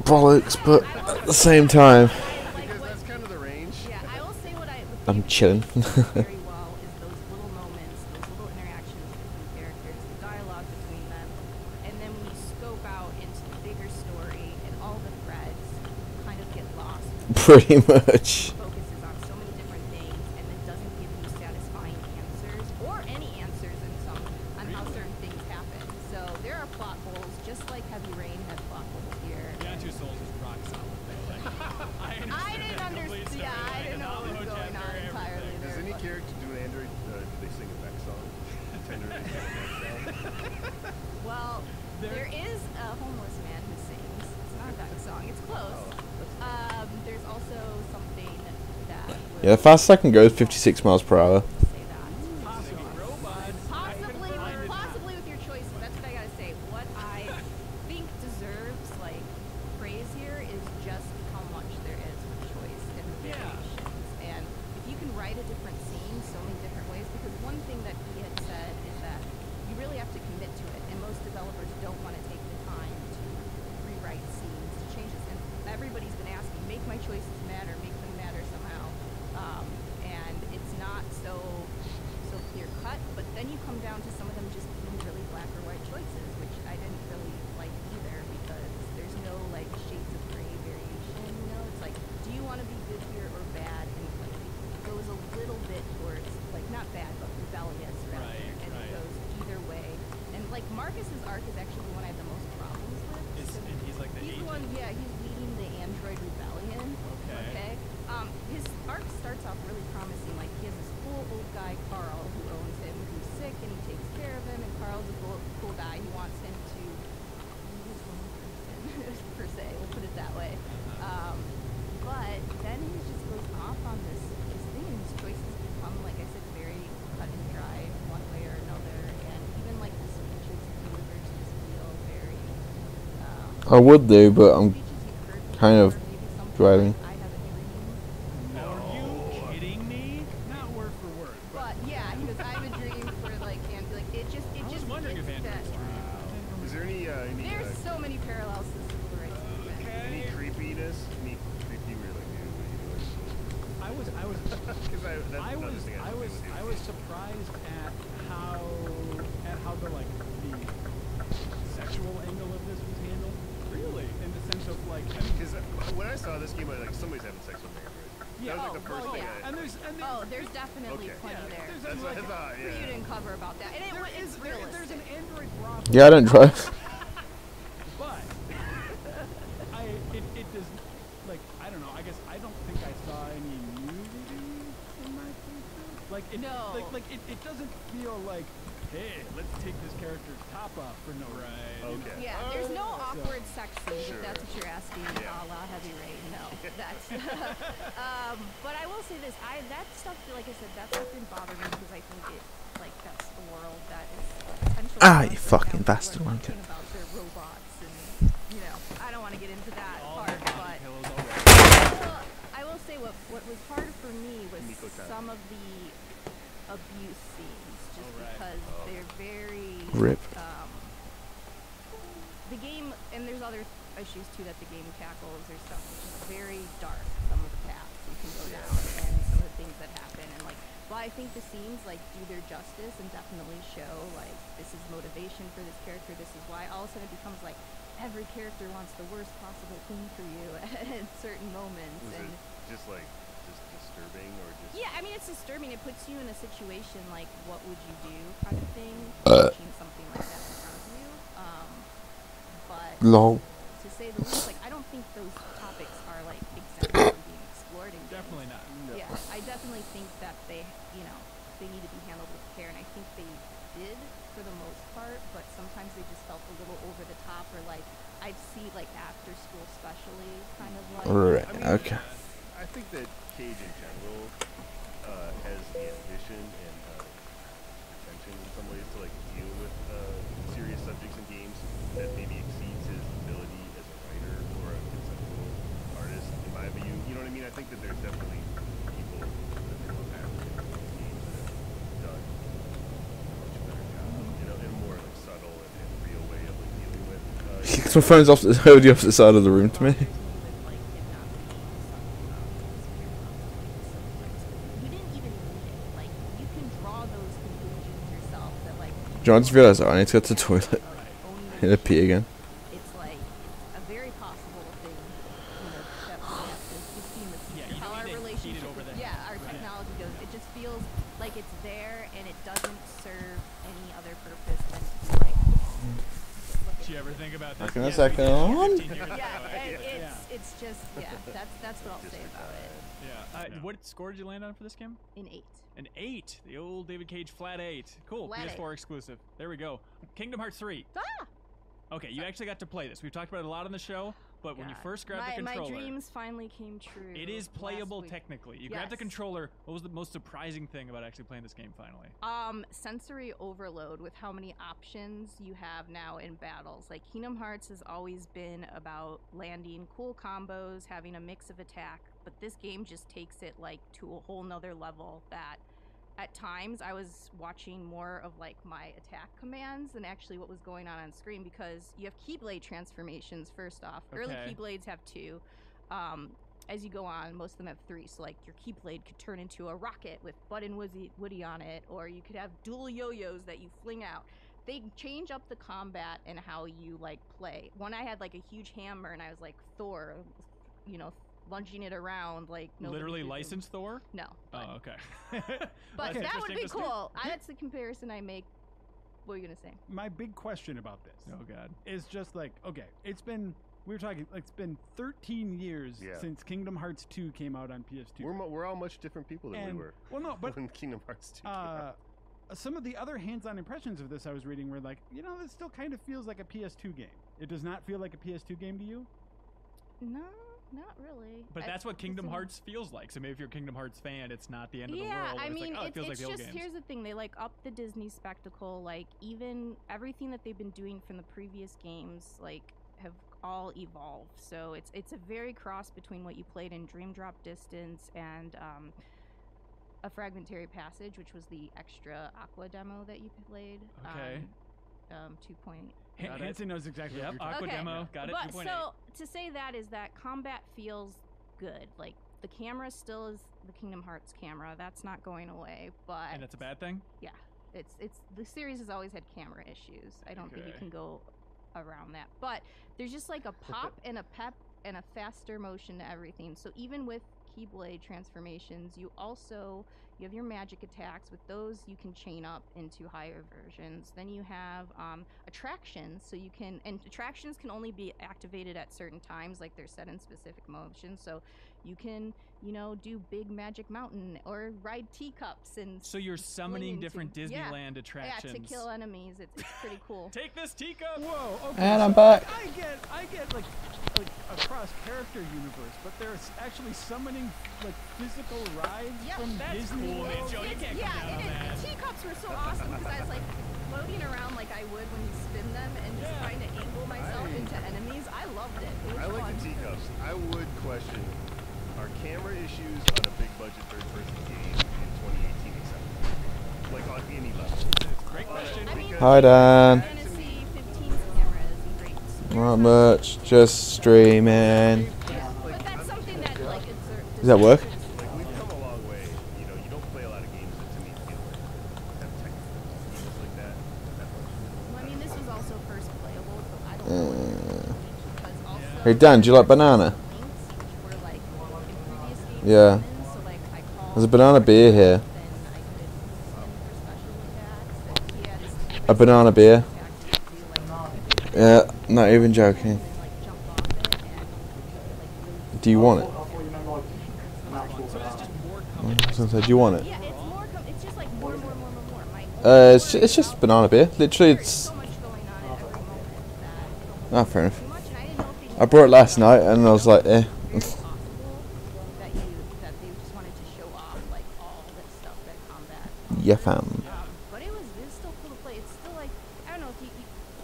bollocks, but at the same time, Because that's kind of the range. Yeah, I will say what I'm chilling. very well is those little moments, those little interactions between characters, the dialogue between them, and then when you scope out into the bigger story and all the threads kind of get lost. Pretty much. Focuses on so many different things and then doesn't give you satisfying answers or any answers in some on how certain things happen. So there are plot holes, just like Heavy Rain had plot holes here. Beyond Two Souls is rock solid. I didn't understand. Yeah, I didn't know what was going on entirely Does there. any but- character do Android? Do they sing a Beck song? Tenderly sing a Beck song? Well, there is a homeless man who sings. It's not a Beck song. It's close. There's also something that Yeah, the fastest I can go is 56 miles per hour. possibly with your choices. That's what I gotta say. What I think deserves like praise here is just how much there is for choice and variations. And if you can write a different scene so many different ways, because one thing that he had said is that you really have to commit to it, and most developers don't want to take the time to rewrite scenes, to change this. And everybody's been asking, make my choices matter, make them matter somehow. And it's not so clear cut, but then you come down to some of them just being really black or white choices, which I didn't really like either, because there's no like shades of gray variation, you know? It's like, do you want to be good here or bad? And like, it goes a little bit towards, like, not bad, but rebellious rather, and it goes either way. And like, Marcus's arc is actually the one I have the most problems with. And he's like the He's the agent. one, yeah, he's leading the android rebellion. Okay. His arc starts off really promising. Like, he has this cool old guy, Carl, who owns him, who's sick, and he takes care of him, and Carl's a cool guy. He wants him to be his own person, per se. We'll put it that way. But then he just goes off on this thing, and his choices become, like I said, very cut and dry one way or another. And even, like, the speeches he delivers just feel very... I would do, but I'm kind of driving. Are you kidding me? Not word for word. But yeah, he goes, I have a dream for like Andrew. Like it just. I was wondering if Andrew was dreaming. Is there any There's so many parallels to the civil rights movement. any creepiness? Any creepy weird like dude, what are you doing? I was surprised at how the like the sexual angle of this was handled. Really, in the sense of like, I mean, because when I saw this game, I like somebody's having sex with me, right? Yeah. That was like the first thing. There's definitely plenty there. That's what I thought. For you to uncover about that, and it's realistic. There's an Android brothel. Yeah, I don't drive. But it does, like, I don't know. I guess I don't think I saw any nudity in my playthrough. Like it, No. it doesn't feel like, hey, let's take this character's top off for no reason. Okay. Yeah, there's no awkward sex scenes, Sure. if that's what you're asking, a la Heavy Rain. No, that's. But I will say this: that stuff, like I said, that stuff didn't bother me because I think it, like, that's the world that is potential. You fucking bastard wanker. About their robots, and I don't want to get into that part, but I will say what was hard for me was some of the abuse scenes, just because they're very. Rip. The game, and there's other issues too that the game tackles. There's stuff which is very dark, some of the paths you can go down, and some of the things that happen. And like, while I think the scenes like do their justice and definitely show like this is motivation for this character, this is why, all of a sudden it becomes like every character wants the worst possible thing for you at certain moments. Was and it just disturbing or just? Yeah, I mean it's disturbing. It puts you in a situation like what would you do kind of thing, watching something like that in front of you. But Lol. to say the least, like I don't think those topics are like exempt from being explored in games. Definitely not. No. Yeah, I definitely think that they need to be handled with care, and I think they did for the most part. But sometimes they just felt a little over the top, or like I'd see like after school especially kind of like. Right. I mean, Okay. I think that Cage in general has the ambition and attention in some ways to like deal with serious subjects in games that maybe exceeds his ability as a writer or a conceptual artist, in my view. You know what I mean? I think that there's definitely people that have games that have done a much better job, in a more like subtle and real way of like dealing with. My phone's off the opposite side of the room to me. John, I just realised I need to go to the toilet. I need to pee again. It's like a very possible thing, that we have to. You've seen this, how our relationship with our technology goes. It just feels like it's there and it doesn't serve any other purpose than to be like. Did you ever think about this? A second. It's just that's what I'll say about it. Yeah. What score did you land on for this game? An 8. An 8. The old David Cage flat 8. Cool. Flat PS4 8. exclusive. There we go. Kingdom Hearts 3. Ah! Okay, you actually got to play this. We've talked about it a lot on the show, but when you first grabbed the controller, my dreams finally came true. it is playable technically. You grabbed the Yes. controller. What was the most surprising thing about actually playing this game finally? Sensory overload with how many options you have now in battles. Like Kingdom Hearts has always been about landing cool combos, having a mix of attack, but this game just takes it like to a whole nother level that at times I was watching more of like my attack commands than actually what was going on screen, because you have Keyblade transformations first off. Early Keyblades have 2. As you go on, most of them have 3. So like your Keyblade could turn into a rocket with Bud and Woody on it, or you could have dual yo-yos that you fling out. They change up the combat and how you like play. One I had like a huge hammer and I was like Thor, lunging it around like Literally licensed Thor? No. Oh, okay. But that would be cool. That's the comparison I make. What were you gonna say? My big question about this, oh god, is just like, okay, it's been we were talking, like, it's been 13 years since Kingdom Hearts 2 came out on PS2. We're all much different people than we were. Well, no, but when Kingdom Hearts 2 came out. Some of the other hands-on impressions of this I was reading were like, you know, this still kind of feels like a PS2 game. It does not feel like a PS2 game to you? No, not really. But that's what Kingdom Hearts feels like. So maybe if you're a Kingdom Hearts fan, it's not the end of the world. Yeah, I it's mean, like, oh, it feels like the old just games. here's the thing: they like up the Disney spectacle. Like even everything that they've been doing from the previous games, like have all evolved. So it's a very cross between what you played in Dream Drop Distance and a Fragmentary Passage, which was the extra Aqua demo that you played. Okay. 2.0. Hanson knows exactly what you're talking Aqua Okay. demo, got it. But 2.8. so to say that is that combat feels good. Like the camera still is the Kingdom Hearts camera. That's not going away. But And that's a bad thing? yeah, it's the series has always had camera issues. I don't think you Okay. can go around that. But there's just like a pop and a pep and a faster motion to everything. So even with Keyblade transformations, you have your magic attacks. With those, you can chain up into higher versions. Then you have attractions, so you can, and attractions can only be activated at certain times, like they're set in specific motions. So you can, do Big Magic Mountain or ride teacups and. So you're summoning different Disneyland Yeah, attractions. to kill enemies. It's pretty cool. Take this teacup. Whoa. Okay. And I'm so, back. like, I get like a cross-character universe, but they're actually summoning like physical rides from Disney cool, World. man. Joe, you can't come down on that. The teacups were so awesome because I was like floating around like I would when you spin them and just trying to angle myself into enemies. I loved it. It was I fun. like the teacups. I would question, are camera issues on a big budget third-person game in 2018 acceptable? Like on any level? Great question. I mean, Hi, Dan. Fantasy 15's camera is great. Not much, just streaming. But that's something that like Does that work? Like we've come a long way. You don't play a lot of games that to me feel have technical games like that. Well, I mean, this was also first playable, so I don't know because also Hey Dan, do you like banana? were like in previous games. Yeah. So like I called There's a banana beer here. A banana beer. Yeah, not even joking. Do you want it? I was gonna say, do you want it? Yeah, it's more. It's just like more. It's just banana beer. Literally, it's. Ah, fair enough. I brought it last night, and I was like, eh. That they just wanted to show off like all this stuff that combat. Yeah, fam. But it's still cool to play. It's still like I don't know if you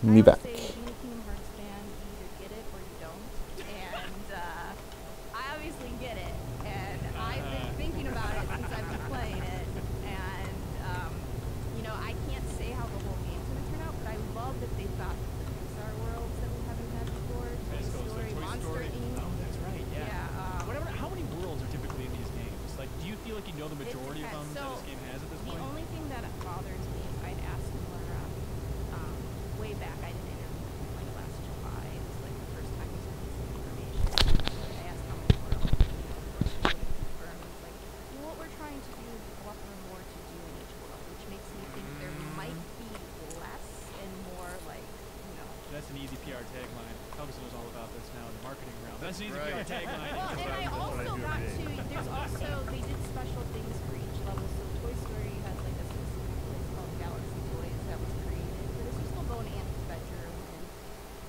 Me I would back. say being a Kingdom Hearts fan, you either get it or you don't. And I obviously get it, and I've been thinking about it since I've been playing it. And I can't say how the whole game's gonna turn out, but I love that they've got the Pixar worlds that we haven't had before. Toy Story, Monster Inc. Oh, that's right. Yeah. How many worlds are typically in these games? Like, do you feel like you know the majority of them that this game has at this The point? only thing that bothers me is I'd asked Laura way back. I did an interview with him, like last July. It was like the first time he sent me some information. I asked how many worlds. He confirmed. It's like, well, what we're trying to do is offer more to do in each world, which makes me think there might be less and more like, That's an easy PR tagline. Elvis knows all about this now in the marketing realm. That's an easy Right. PR tagline. Well, and I also got to, there's also, they did special things for each level. So Toy Story has like a specific place called Galaxy Toys that was created for this. You still go in Annie's bedroom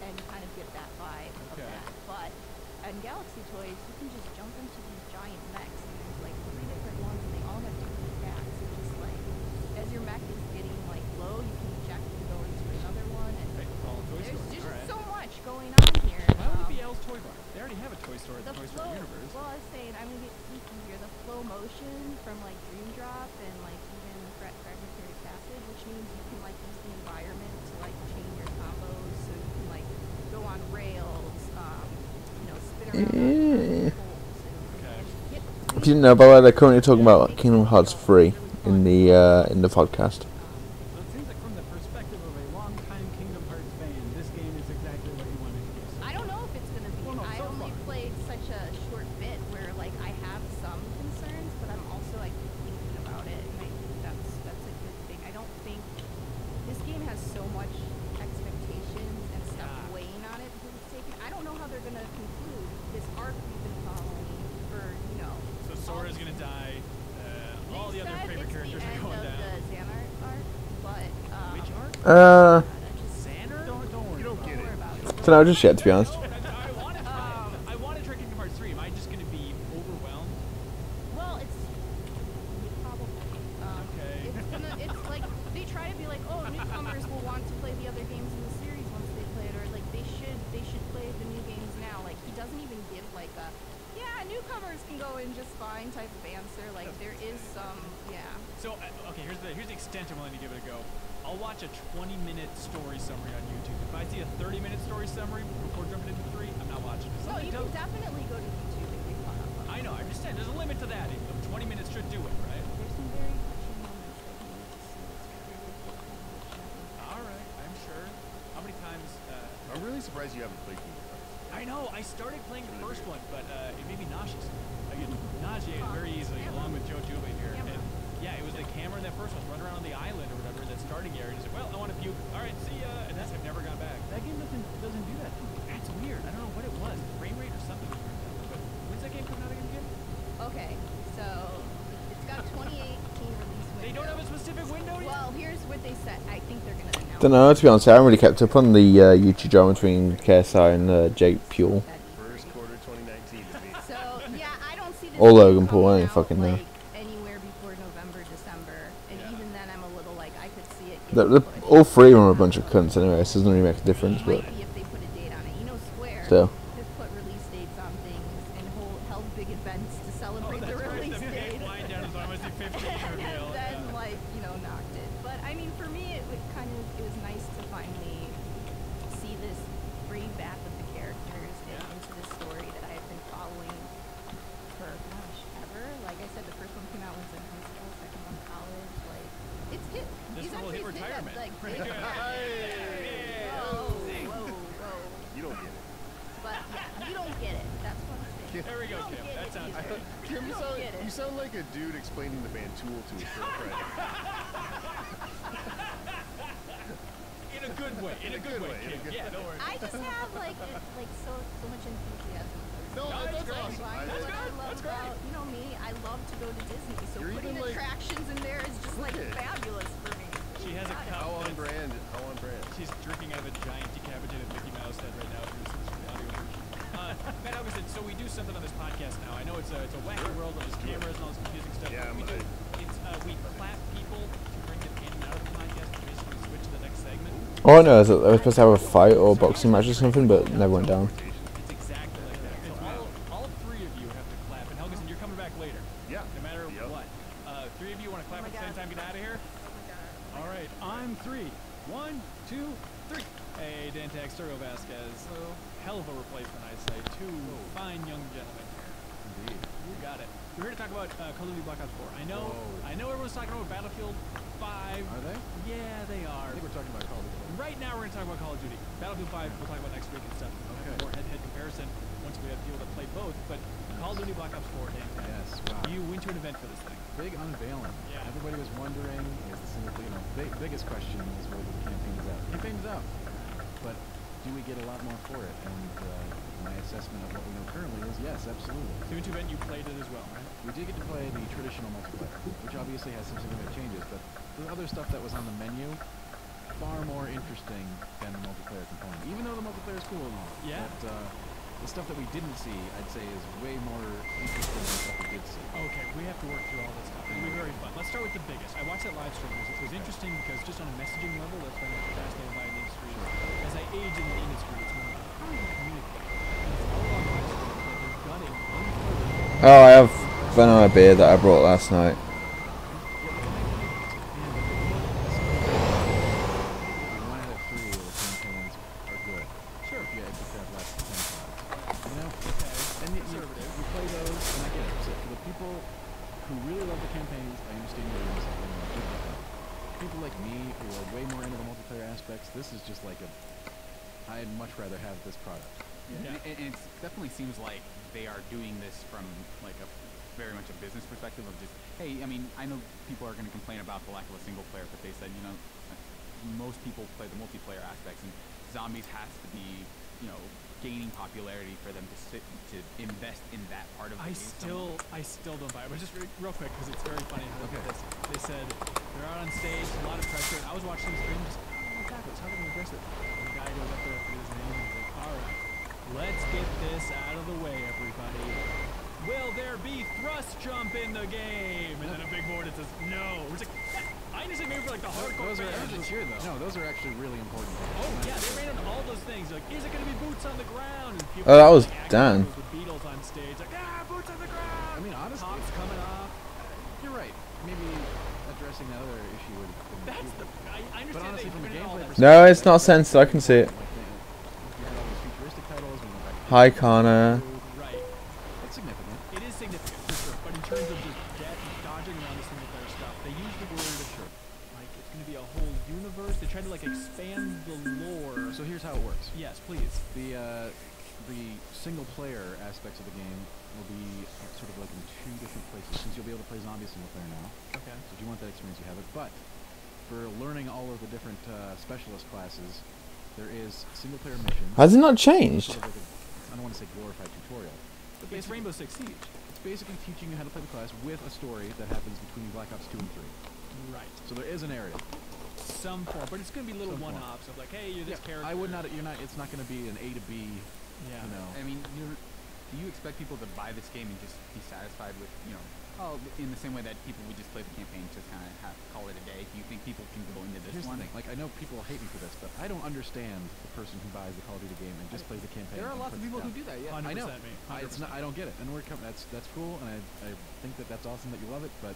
and kind of get that vibe of that. But in Galaxy Toys, you can just jump into these giant mechs. And there's like 3 different ones and they all have different attacks. And just like, as your mech is getting like low, you can eject and go into another one. And there's just so much going on here. Why would it be Elle's Toy Bar? They already have a toy store at the Toy Story universe. Well, I was saying, I'm gonna get sneaky here. The flow motion from like Dream Drop and like even Fragmentary Passage, which means you can like use the environment to like chain your combos, so you can like go on rails, spin around. If you didn't know, by the way, they're currently talking about Kingdom Hearts 3 in the podcast. So it seems like from the perspective of a long-time Kingdom Hearts fan, this game is exactly what you wanted to be. I don't know if it's gonna be. I only played such a short bit where like I have some concerns, but I'm also like thinking about it, and I think that's a good thing. I don't think this game has so much expectations and stuff weighing on it because it's taken. I don't know how they're gonna characters are going down. The Xanar arc, but Which arc? Xander? Don't worry. You don't get it. Don't know just yet, to be honest. I want to try Kingdom Hearts 3. Am I just going to be overwhelmed? Well, it's probably Okay. it's like they try to be like, oh, newcomers will want to play the other games in the series once they play it, or like they should play the new games now. Like he doesn't even give like a newcomers can go in just fine type of answer. Like there is some So okay, here's the extent I'm willing to give it a go. I'll watch a 20-minute story summary on YouTube. If I see a 30-minute story summary before jumping into 3, I'm not watching it. No, you can definitely go to YouTube and get caught up. I know. I'm just saying, there's a limit to that. 20 minutes should do it, right? There's some very touching moments that you need to see. All right, I'm sure. How many times? I'm really surprised you haven't played Kingdom Hearts. I know. I started playing the first one, but it made me nauseous. I get nauseated very easily, along with Joe Juba here. And yeah, it was the camera in that first one, running around on the island or whatever, that starting area. He's like, well, I want to puke. All right, see ya. And that's I've never gone back. That game doesn't do that to me. That's weird. I don't know what it was. Frame rate or something was turned down. But when's that game coming out again? Okay, so it's got 2018 release window. They don't have a specific window yet? Well, here's what they said. I think they're gonna announce. Don't know, to be honest, I haven't really kept up on the YouTube drama between KSI and Jake Puel. First quarter 2019 to me. So yeah, I don't see this Or game Logan Paul, I coming don't fucking out, know. like, anywhere before November, December, and even then I'm a little like I could see it. All three of them are a bunch of cunts anyway, so it doesn't really make a difference, but Might be if they put a date on it. You know, Square still. has put release dates on things and held big events to celebrate the release date. Flying down as long as 15 reveal. And then, like, knocked it. But I mean, for me, it was nice to finally see this brave bath of the characters and into this story that I had been following for ever. Like I said, the first one came out when I was in high school, second one college. Like, it's hit. This He's one will hit actually retirement. Like, whoa. You don't get it. But yeah, you don't get it. That's what I'm saying. There we go, Kim. That sounds good. Kim, you sound like a dude explaining the band Tool to his girlfriend. In a good way. In a good way, Kim. Yeah, don't worry. I just have so much enthusiasm. No, that's awesome. That's great. You know me, I love to go to Disney, so putting attractions in there is just fabulous for me. She has a cup. How on brand? She's drinking out of a giant decapitated Mickey Mouse head right now. Matt Augustin, so we do something on this podcast now. I know it's a wacky world with cameras and all this confusing stuff. Yeah, we clap people to bring them in and out of the podcast and basically switch to the next segment. Oh no, I was supposed to have a fight or boxing match or something, but never went down. It's exactly like that. So all three of you have to clap. And Helgeson, you're coming back later. Yeah. No matter what. Three of you want to clap at the same time, get out of here? All right, on 3. 1, 2, 3. Hey, Dantag, Sergio Vasquez. Hell of a replacement, I'd say. Two fine young gentlemen here. Indeed. You got it. We're here to talk about Call of Duty Black Ops 4. I know everyone's talking about Battlefield 5. Are they? Yeah, they are. I think we're talking about Call of Duty. Right now, we're going to talk about Call of Duty. Battlefield 5, we'll talk about next week and stuff. Okay. More head-to-head comparison once we have people that play both. But Call of Duty Black Ops 4, Dan. Yes, wow. You went to an event for this thing. Big unveiling. Yeah. Everybody was wondering, is the single player, biggest question is whether the campaign is out. The campaign is out. But do we get a lot more for it? And my assessment of what we know currently is yes, absolutely. So into event, you played it as well, right? We did get to play the traditional multiplayer, which obviously has some significant changes, but the other stuff that was on the menu, far more interesting than the multiplayer component. Even though the multiplayer is cool and all. Yeah. But the stuff that we didn't see, I'd say, is way more interesting than the stuff we did see. Okay, we have to work through all this stuff. It'll be very fun. Let's start with the biggest. I watched that live stream. It was interesting because just on a messaging level, that's why I'm fascinated by the industry. As I age in the industry, it's more like, how do you communicate? And it's all on live stream. Like they're gutting unfiltered. Oh, I have vanilla beer that I brought last night. This is just like I'd much rather have this product. Yeah. And it definitely seems like they are doing this from like a very much a business perspective of just, hey, I mean, I know people are going to complain about the lack of a single player, but they said, most people play the multiplayer aspects, and zombies has to be, gaining popularity for them to invest in that part of the I game. still don't buy it. But just real quick, because it's very funny. Look at this. They said they're out on stage, a lot of pressure. And I was watching the stream, just oh, backwards. How are they gonna address it? And the guy goes up there for his name, and he's like, "All right, let's get this out of the way, everybody. Will there be thrust jump in the game?" And then a big board that says no. It's like, I understand maybe for like the hardcore Those are fans. actually here, though. No, those are actually really important. Oh yeah, they ran on all those things. Like, is it going to be boots on the ground? And people Oh, that was like, Dan. The Beatles on stage, like boots on the ground. I mean, honestly, Tops coming off. You're right. Maybe addressing the other issue would have been. That's the. I understand. But honestly, they from a printed all gameplay that No, it's not censored. I can see it. you had all these futuristic titles. We went back to Hi, Connor. Right. It's significant. It is significant for sure, but in terms of just dodging around the single player stuff, they use the word like it's going to be a whole universe. They try to like expand the lore. So here's how it works. Yes, please. The single player aspects of the game will be sort of like in two different places, since you'll be able to play zombie single player now. Okay. So if you want that experience, you have it. But for learning all of the different specialist classes, there is single player missions. Has it not changed? Sort of like I don't want to say glorified tutorial. But It's Rainbow Six Siege. It's basically teaching you how to play the class with a story that happens between Black Ops 2 and 3. Right. So there is an area. Some form, but it's going to be little Some form. one-offs of like, hey, you're this character. I would not. You're not. It's not going to be an A to B. Yeah. You know. I mean, do you expect people to buy this game and just be satisfied with, you know, in the same way that people would just play the campaign, just kind of call it a day? Do you think people can go into this Here's one? the thing. Like, I know people hate me for this, but I don't understand the person who buys the Call of Duty game and just plays the campaign. There are and lots of puts it people who down. do that. Yeah, I know. 100% me. I don't get it, and we're coming. That's cool, and I think that that's awesome that you love it. But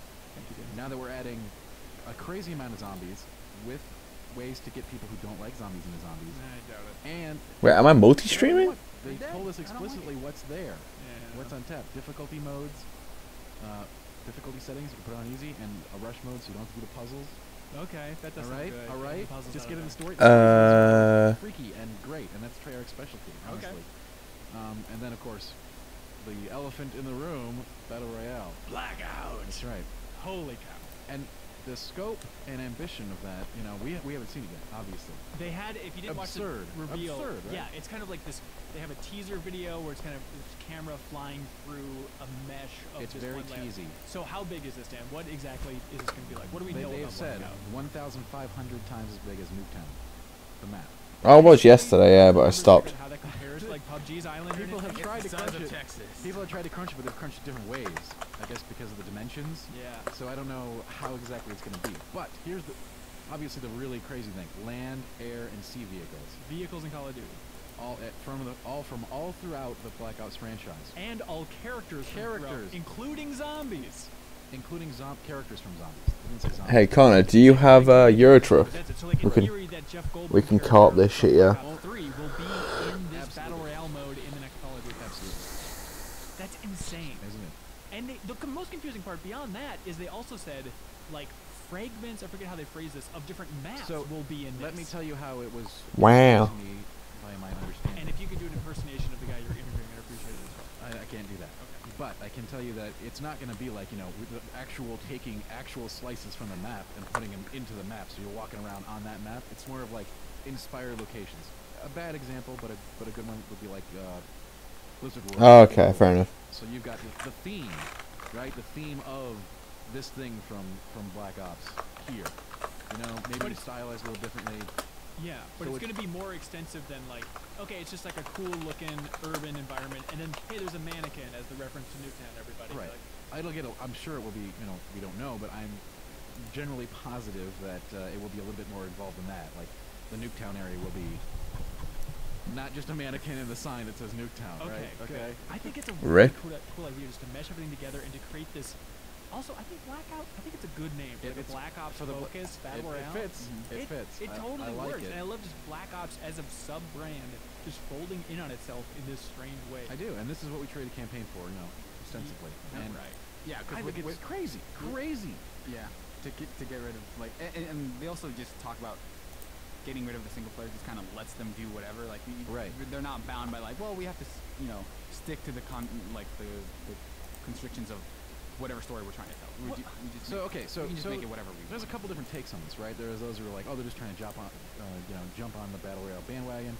now that we're adding a crazy amount of zombies with ways to get people who don't like zombies into zombies, I doubt it. and Wait, am I multi-streaming? they told us explicitly what's there, Yeah. what's on tap, difficulty modes, difficulty settings you can put on easy, and a rush mode so you don't have to do the puzzles. Okay, that does All sound right, good. all right. Puzzles Just out get in of the story. Uh. Freaky and great, and that's Treyarch's specialty, honestly. And then of course, the elephant in the room, Battle Royale. Blackout. That's right. Holy cow. And the scope and ambition of that, you know, we haven't seen it yet, obviously. They had, if you didn't Absurd. watch the reveal, Absurd, right? yeah, it's kind of like this. They have a teaser video where it's kind of this camera flying through a mesh of It's this very one layer. teasy. So how big is this, Dan? What exactly is this going to be like? What do we know They about have said Blackout? 1,500 times as big as Nuketown, the map. I was yesterday, yeah, but I stopped. How that compares to like PUBG's Island? or People have anything? tried to Sons crunch of it. Texas. People have tried to crunch it, but they've crunched it different ways. I guess because of the dimensions. Yeah. So I don't know how exactly it's going to be. But here's obviously the really crazy thing: land, air, and sea vehicles. Vehicles in Call of Duty. From all throughout the Black Ops franchise. And all characters. from throughout, including zombies. Including characters from zombies. I didn't say zombies. Hey, Connor, do you have Eurotruck? So like in theory that Jeff We can co-op this shit, yeah. Black Ops 3 will be in this battle royale mode in the next Call of Duty. Absolutely. That's insane. Isn't it? And the most confusing part beyond that is they also said, like, fragments, I forget how they phrased this, of different maps will be in this. Let me tell you how it was. Wow. To me, by my understanding. And if you could do an impersonation of the guy you're interviewing, I'd appreciate it as well. I can't do that. But I can tell you that it's not going to be like, you know, with the taking actual slices from the map and putting them into the map, so you're walking around on that map. It's more of like inspired locations. A bad example, but a good one would be like Blizzard World. Oh, okay, fair enough. So you've got the theme, right? The theme of this thing from Black Ops here. You know, maybe stylized a little differently. Yeah, but So it's going to be more extensive than like, okay, it's just like a cool looking urban environment, and then hey, there's a mannequin as the reference to Nuketown. Everybody, Right. Like, It'll get. I'm sure it will be. You know, we don't know, but I'm generally positive that it will be a little bit more involved than that. Like the Nuketown area will be not just a mannequin and the sign that says Nuketown, right? Okay. I think it's a Rick? really cool idea just to mesh everything together and to create this. Also, I think Blackout. I think it's a good name for the Black Ops focus battle royale. It fits. It fits. It totally I like works, it. and I love just Black Ops as a sub-brand just folding in on itself in this strange way. I do, and this is what we traded campaign for, you know, ostensibly. That's And right. Yeah, I because think it's crazy. Crazy. Yeah, to get rid of like, and they also just talk about getting rid of the single player. Just kind of lets them do whatever. Like, they're not bound by like, well, we have to, you know, stick to the the constrictions of whatever story we're trying to tell. We just So we can just make it whatever we There's a want. couple different takes on this, right? There's those who are like, oh, they're just trying to jump on the battle royale bandwagon.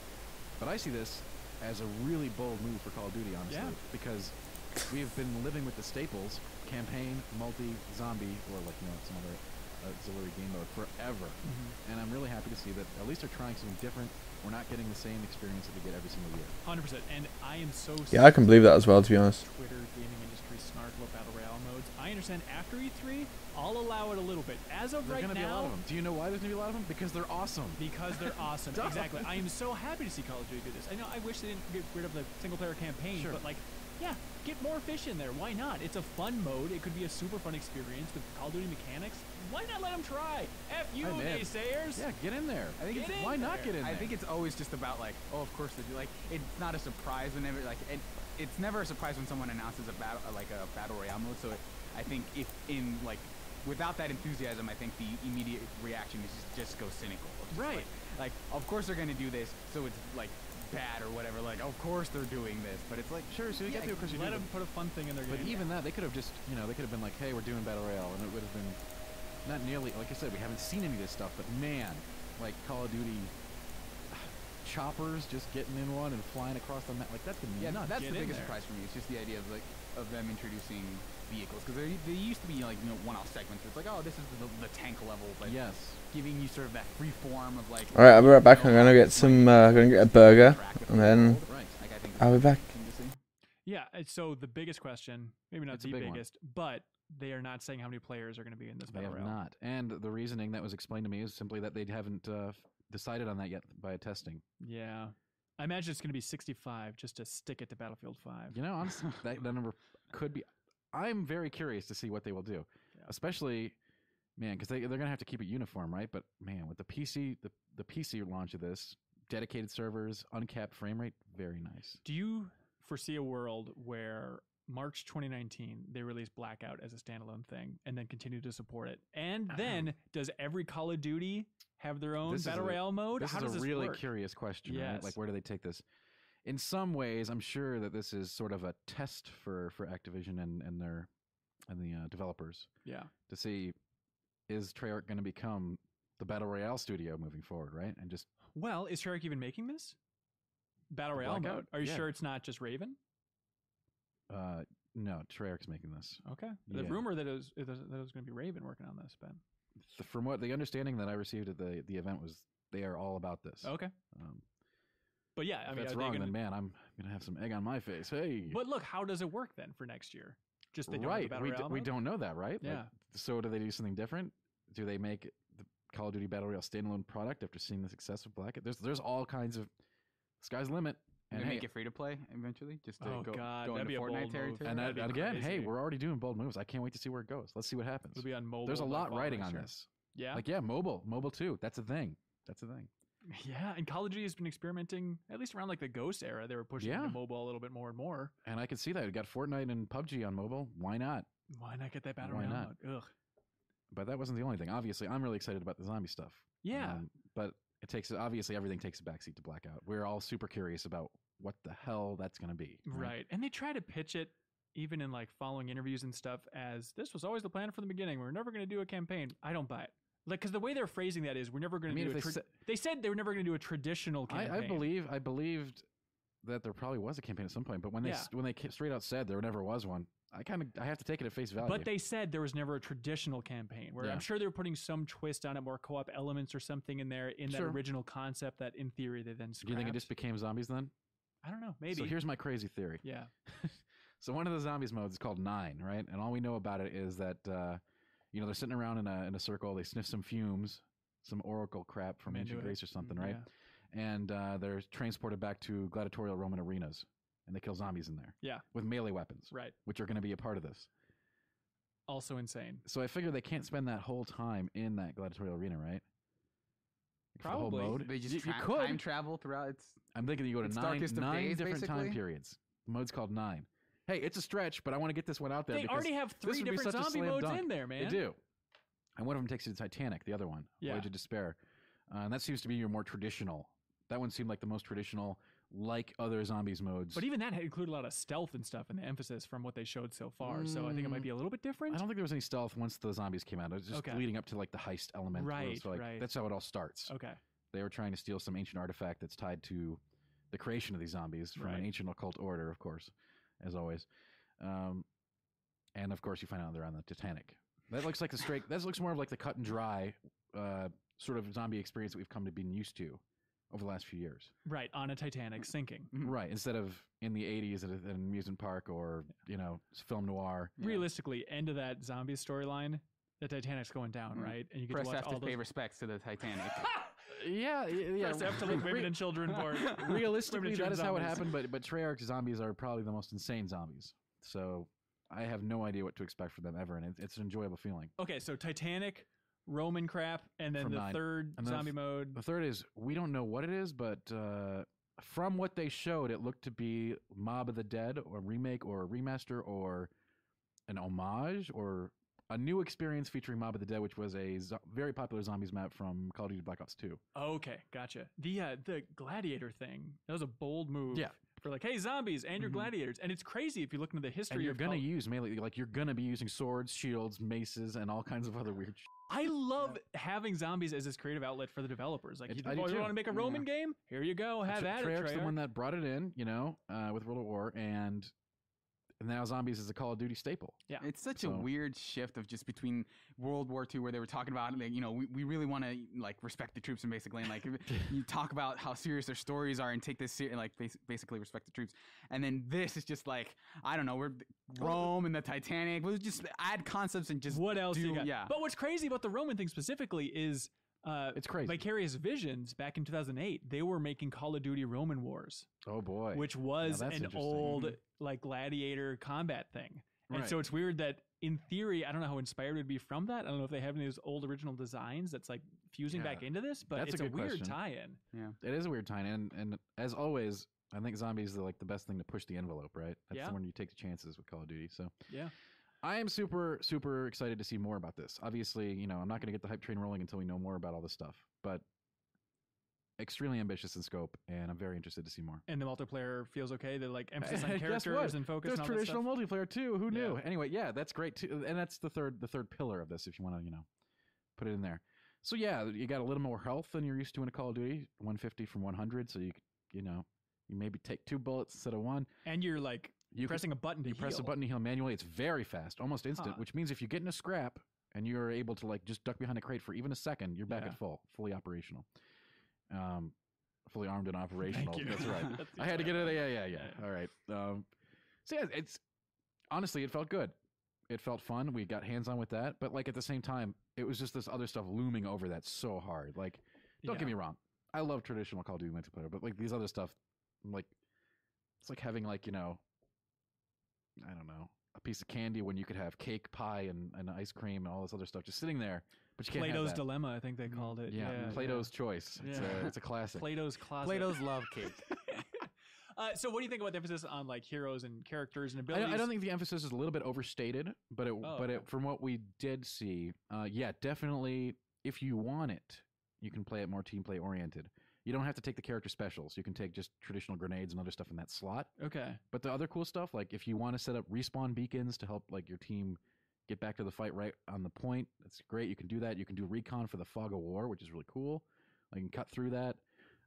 But I see this as a really bold move for Call of Duty, honestly, Yeah. because we've been living with the staples: campaign, multi, zombie, or like some other auxiliary game mode forever. And I'm really happy to see that at least they're trying something different. We're not getting the same experience that we get every single year. 100%. And I am so Yeah, I can believe that as well, to be honest. Twitter, gaming industry, snark about Battle Royale modes. I understand after E3, I'll allow it a little bit. As of There's right going to be a lot now, of them. Do you know why there's going to be a lot of them? Because they're awesome. because they're awesome. Duh. Exactly. I am so happy to see Call of Duty do this. I know I wish they didn't get rid of the single-player campaign, Sure. but like, yeah, get more fish in there. Why not? It's a fun mode. It could be a super fun experience with Call of Duty mechanics. Why not let them try? F you, Hey, man. naysayers. Yeah, get in there. I think Get it's, in why not there. get in there? I think it's always just about like, oh, of course they do. Like, it's not a surprise whenever it's never a surprise when someone announces a battle royale mode. So I think if in like without that enthusiasm, I think the immediate reaction is just go cynical. Just Right. Like, of course they're gonna do this, so it's like bad or whatever. Like, of course they're doing this, but it's like Sure, so you get to because you Let do them put a fun thing in their But game. even that, they could have just, they could have been like, hey, we're doing Battle Royale, and it would have been not nearly, like I said, we haven't seen any of this stuff, but man, like Call of Duty choppers just getting in one and flying across the map, like that's gonna be yeah, nuts. that's Get the in biggest there. surprise for me. It's just the idea of them introducing vehicles, because they used to be like one-off segments. It's like, oh, this is the tank level, but Yes. giving you sort of that free form of like. All right, I'll be right back. I'm gonna get some. Gonna get a burger, and then Right. Like, I think I'll be back. Yeah, so the biggest question, maybe not It's a the big one. biggest, but they are not saying how many players are going to be in this They Battle have Royale. not. And the reasoning that was explained to me is simply that they haven't decided on that yet by testing. Yeah. I imagine it's going to be 65 just to stick it to Battlefield 5. Honestly, that number could be. I'm very curious to see what they will do, especially, man, because they're going to have to keep it uniform, right? But man, with the PC, the PC launch of this, dedicated servers, uncapped frame rate, very nice. Do you foresee a world where March 2019 they release Blackout as a standalone thing and then continue to support it? And then does every Call of Duty have their own Battle Royale mode? This How is does a this really work? curious question, right? Yes. Like, where do they take this? In some ways, I'm sure that this is sort of a test for Activision and the developers. Yeah. To see, is Treyarch going to become the Battle Royale studio moving forward, right? And just Well, is Treyarch even making this? Battle Royale Blackout? mode? Are you Yeah. sure it's not just Raven? no, Treyarch's making this. Okay. The Yeah. rumor that it was going to be Raven working on this, Ben. From what the understanding that I received at the event was, they are all about this. Okay. But yeah, I If mean, that's are they wrong, gonna... then man, I'm gonna have some egg on my face. Hey, But look, how does it work then for next year? Just they don't have the right? Battle We, Royale we mode? don't know that, right? Yeah. Like, so do they do something different? Do they make the Call of Duty Battle Royale standalone product after seeing the success of Blackout? There's all kinds of sky's the limit. And And make hey, it free to play eventually, just to Oh, go, God, go that'd into be a bold Fortnite move. territory. and, That'd be again, hey, crazy. we're already doing bold moves. I can't wait to see where it goes. Let's see what happens. It'll be on mobile. There's a by lot fall riding next on year. this. Yeah. Like, yeah, mobile too. That's a thing. That's a thing. Yeah, and Call of Duty has been experimenting, at least around like the Ghost era. They were pushing Yeah. into mobile a little bit more and more. And I can see that. We got Fortnite and PUBG on mobile. Why not? Why not get that Battle Why Royale not? mode? Ugh. But that wasn't the only thing. Obviously, I'm really excited about the zombie stuff. Yeah. But it takes, obviously, everything takes a backseat to Blackout. We're all super curious about what the hell that's going to be. Right. And they try to pitch it, even in like following interviews and stuff, as this was always the plan from the beginning. We're never going to do a campaign. I don't buy it. Like, because the way they're phrasing that is, we're never going to do a they said they were never going to do a traditional campaign. I believed that there probably was a campaign at some point, but when they straight out said there never was one, I have to take it at face value. But they said there was never a traditional campaign, where I'm sure they were putting some twist on it, more co-op elements or something in there in that original concept that in theory they then scrapped. Do you think it just became zombies then? I don't know. Maybe. So here's my crazy theory. Yeah. So one of the zombies modes is called 9, right? And all we know about it is that they're sitting around in a circle, they sniff some fumes, some oracle crap from ancient Greece or something, right? And they're transported back to gladiatorial Roman arenas, and they kill zombies in there. Yeah. With melee weapons. Right. Which are going to be a part of this. Also insane. So I figure they can't spend that whole time in that gladiatorial arena, right? Like for the whole Probably. mode. They just you could. time travel throughout. I'm thinking you go to it's nine darkest of days, different time basically? periods. The mode's called 9. Hey, it's a stretch, but I want to get this one out there. They because already have this 3 would be different such a zombie slam modes dunk. in there, man. They do. And one of them takes you to Titanic, the other one, Voyage of Despair. And that seems to be your more traditional. That one seemed like the most traditional, like other zombies modes. But even that had included a lot of stealth and stuff in the emphasis from what they showed so far. So I think it might be a little bit different. I don't think there was any stealth once the zombies came out. It was just leading up to like the heist element. Right, So, like, right. That's how it all starts. Okay. They were trying to steal some ancient artifact that's tied to the creation of these zombies from an ancient occult order, of course, as always. And of course, you find out they're on the Titanic. That looks like that looks more of like the cut and dry sort of zombie experience that we've come to being used to over the last few years. Right, on a Titanic sinking. Right, instead of in the 80s at an amusement park or, film noir. Realistically, end of that zombie storyline, the Titanic's going down, right? And you get Press to watch F all to pay those... respects to the Titanic. Yeah. Press F to look women and children for Realistically, that is how it happened, but Treyarch zombies are probably the most insane zombies. So I have no idea what to expect from them ever, and it's an enjoyable feeling. Okay, so Titanic, Roman crap, and then the third zombie mode. The third is, we don't know what it is, but from what they showed, it looked to be Mob of the Dead, or a remake, or a remaster, or an homage, or a new experience featuring Mob of the Dead, which was a very popular zombies map from Call of Duty Black Ops 2. Okay, gotcha. The gladiator thing, that was a bold move. Yeah. For like, hey, zombies and your gladiators. And it's crazy if you look into the history and you're of... going to use melee, like you're going to be using swords, shields, maces, and all kinds of other weird shit. I love having zombies as this creative outlet for the developers. Like, you I do want too. to make a Roman game? Here you go. Have at it, Treyarch's the Treyarch. one that brought it in, with World of War, and now zombies is a Call of Duty staple. Yeah, it's such a weird shift of just between World War II, where they were talking about, like, we really want to like respect the troops, and basically, and like you talk about how serious their stories are and take this like basically respect the troops, and then this is just like, I don't know, we're Rome and the Titanic. We'll just add concepts and just what else you got? Yeah. But what's crazy about the Roman thing specifically is it's crazy. Vicarious Visions back in 2008, they were making Call of Duty Roman Wars. Oh boy, which was that's an old like gladiator combat thing. And so it's weird that in theory, I don't know how inspired it would be from that. I don't know if they have any of those old original designs that's like fusing back into this, but That's it's a a good weird question. tie-in. Yeah, it is a weird tie-in, and as always, I think zombies are like the best thing to push the envelope, right? That's when you take the chances with Call of Duty. So yeah. I am super, super excited to see more about this. Obviously, I'm not going to get the hype train rolling until we know more about all this stuff, but extremely ambitious in scope, and I'm very interested to see more. And the multiplayer feels okay. They like emphasis on Guess characters what? and focus. There's and all traditional that stuff. multiplayer too. Who knew? Yeah. Anyway, yeah, that's great too, and that's the third pillar of this. If you want to, put it in there. So yeah, you got a little more health than you're used to in a Call of Duty. 150 from 100, so you maybe take 2 bullets instead of 1. And you're like pressing a button to heal. Press a button to heal manually. It's very fast, almost instant. Which means if you get in a scrap and you're able to like just duck behind a crate for even a second, you're back at fully operational. Fully armed and operational. Thank you. That's right. I had to get it. Yeah. All right. So yeah, it's honestly, it felt good. It felt fun. We got hands on with that, but like at the same time, it was just this other stuff looming over that so hard. Like, don't get me wrong, I love traditional Call of Duty multiplayer, but like these other stuff, like it's like having like I don't know, a piece of candy when you could have cake, pie, and ice cream and all this other stuff just sitting there, but you can't Plato's have that. Dilemma, I think they called it. Yeah, Plato's Choice. It's a classic. Plato's Closet. Plato's Love Cake. So what do you think about the emphasis on like heroes and characters and abilities? I don't think the emphasis is a little bit overstated, but from what we did see, definitely if you want it, you can play it more team play oriented. You don't have to take the character specials. You can take just traditional grenades and other stuff in that slot. Okay. But the other cool stuff, like if you want to set up respawn beacons to help like your team get back to the fight right on the point, that's great. You can do that. You can do recon for the fog of war, which is really cool. You can cut through that.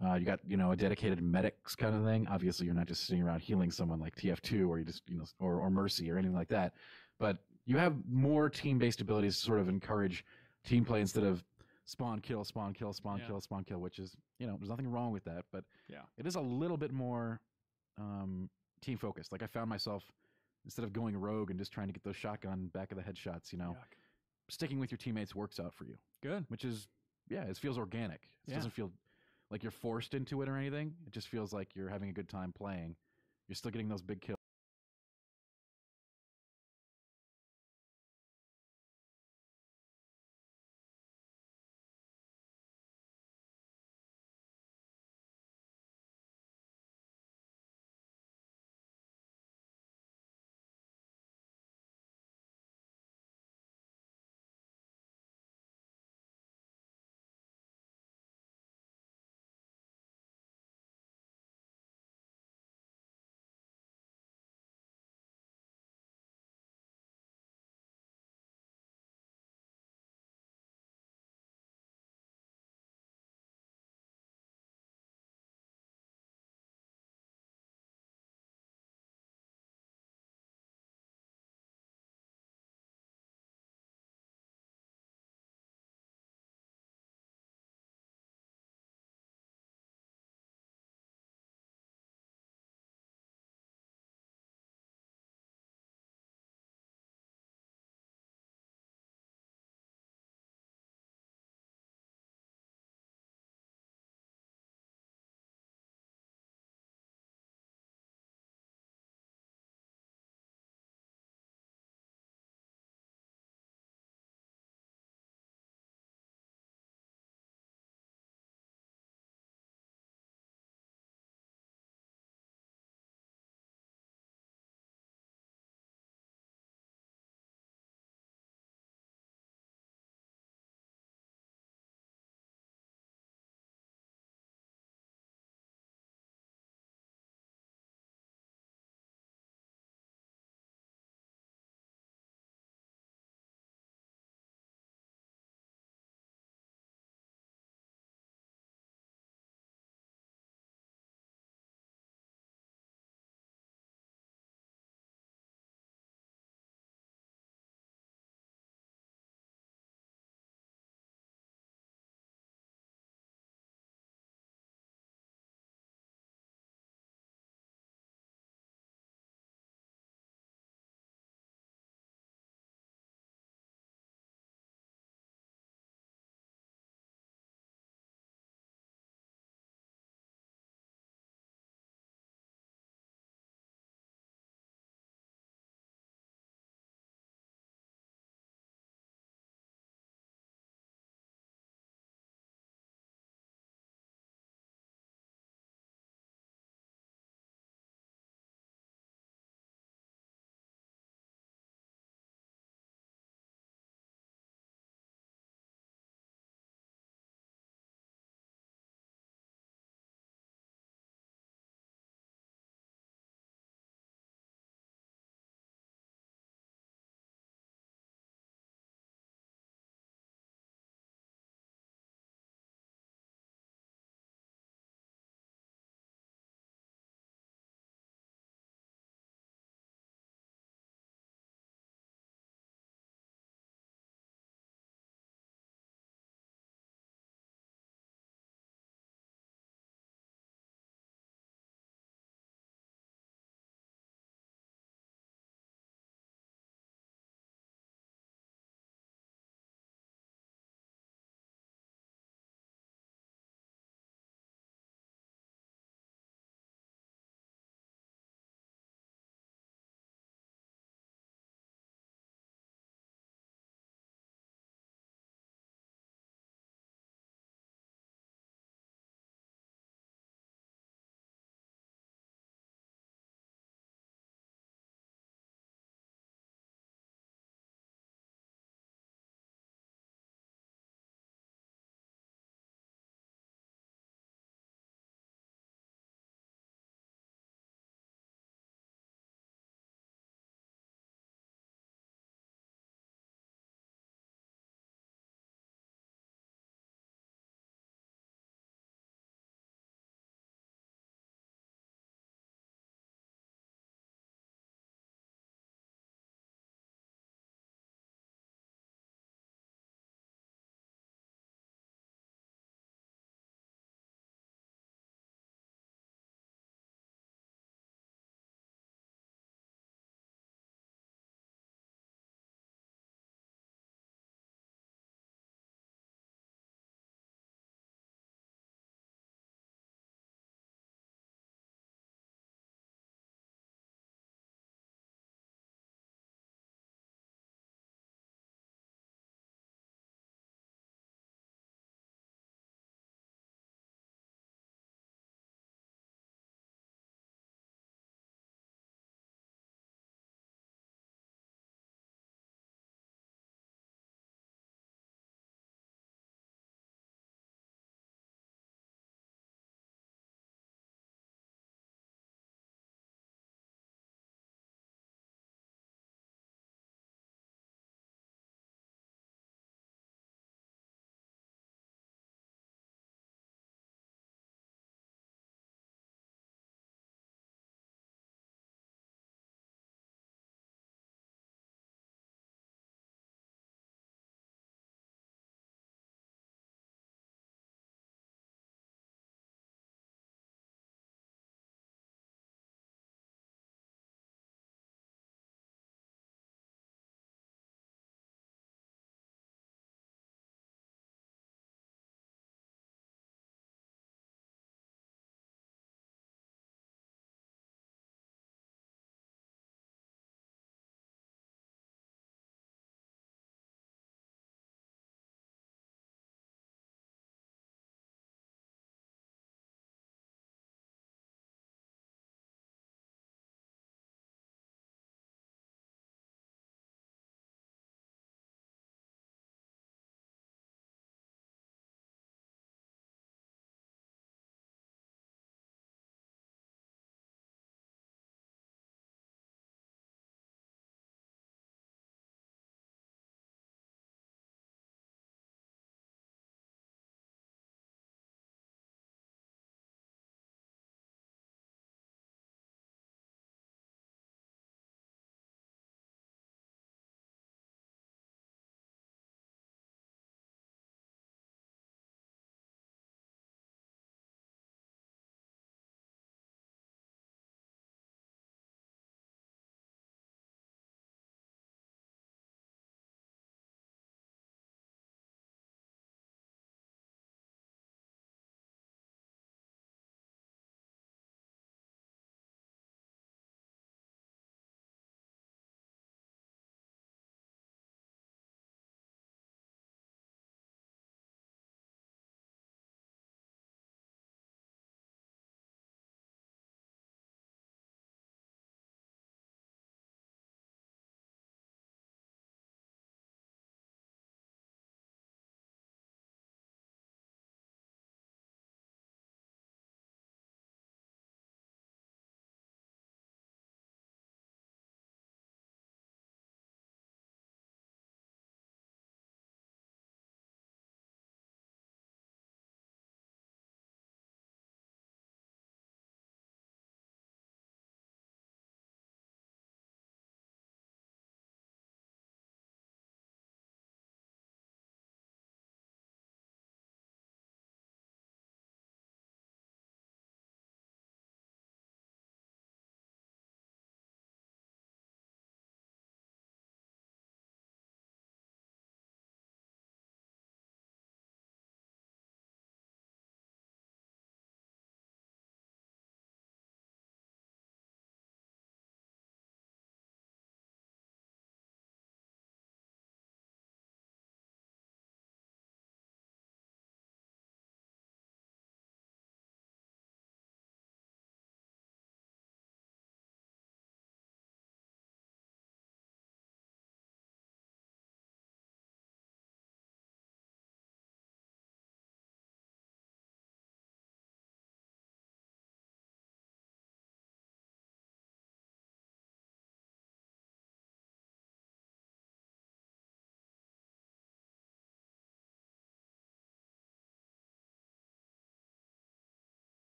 You got a dedicated medics kind of thing. Obviously, you're not just sitting around healing someone like TF2 or you just or Mercy or anything like that. But you have more team-based abilities to sort of encourage team play instead of spawn kill, spawn kill, spawn kill, spawn kill, which is there's nothing wrong with that, but it is a little bit more team focused. Like I found myself instead of going rogue and just trying to get those shotgun back of the headshots, sticking with your teammates works out for you. Good. Which is it feels organic. It doesn't feel like you're forced into it or anything. It just feels like you're having a good time playing. You're still getting those big kills.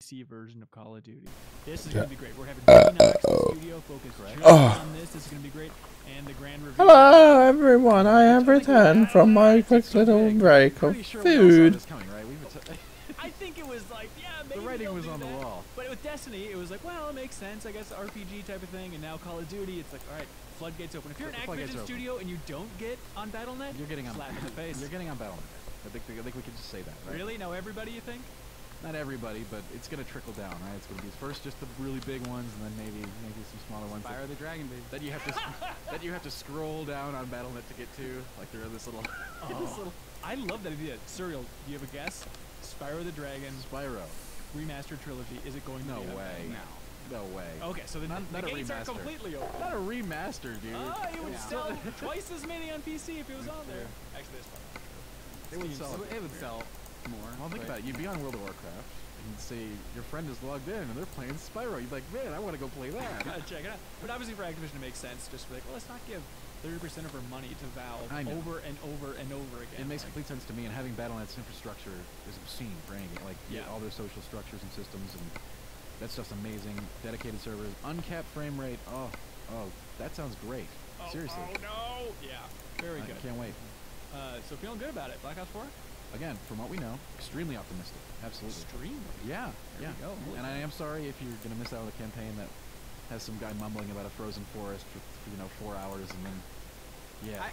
PC version of Call of Duty. This is going to be great. We're having Knox Studio focus just on this. This is going to be great. And the grand review. Hello, everyone. I have returned from my quick little break of food. I think it was like, yeah, maybe the writing was on the wall. But with Destiny, it was like, well, it makes sense. I guess RPG type of thing. And now Call of Duty, it's like, all right, floodgates open. If you're an Activision studio and you don't get on Battle.net, you're getting on slap in the face. You're getting on Battle.net. I think we could just say that, right? Really? Now everybody, you think? Not everybody, but it's gonna trickle down, right? It's gonna be first just the really big ones, and then maybe some smaller ones. Fire the Dragon, baby. That you have to scroll down on Battle.net to get to. Like they're in this little. I love that idea. Serial, do you have a guess? Spyro the Dragon. Spyro. Remastered trilogy. Is it going to be? No way. No. No way. Okay, so the gates are completely open. Not a remaster, dude. It would sell twice as many on PC if it was on there. Actually, that's fine. It would sell more. Well, think about it. You'd be on World of Warcraft, and you'd say your friend is logged in, and they're playing Spyro. You'd be like, man, I want to go play that. Gotta check it out. But obviously for Activision it makes sense. Just be like, well, let's not give 30% of our money to Valve over and over and over again. It makes complete sense to me, and having Battle.net's infrastructure is obscene for any game. Like, all their social structures and systems, and that stuff's amazing. Dedicated servers, uncapped frame rate. Oh, that sounds great. Seriously. Oh, no. Yeah, very good. I can't wait. So feeling good about it. Black Ops 4? Again, from what we know, extremely optimistic. Absolutely. Extremely? Yeah. There we go. And I am sorry if you're going to miss out on a campaign that has some guy mumbling about a frozen forest for 4 hours, and then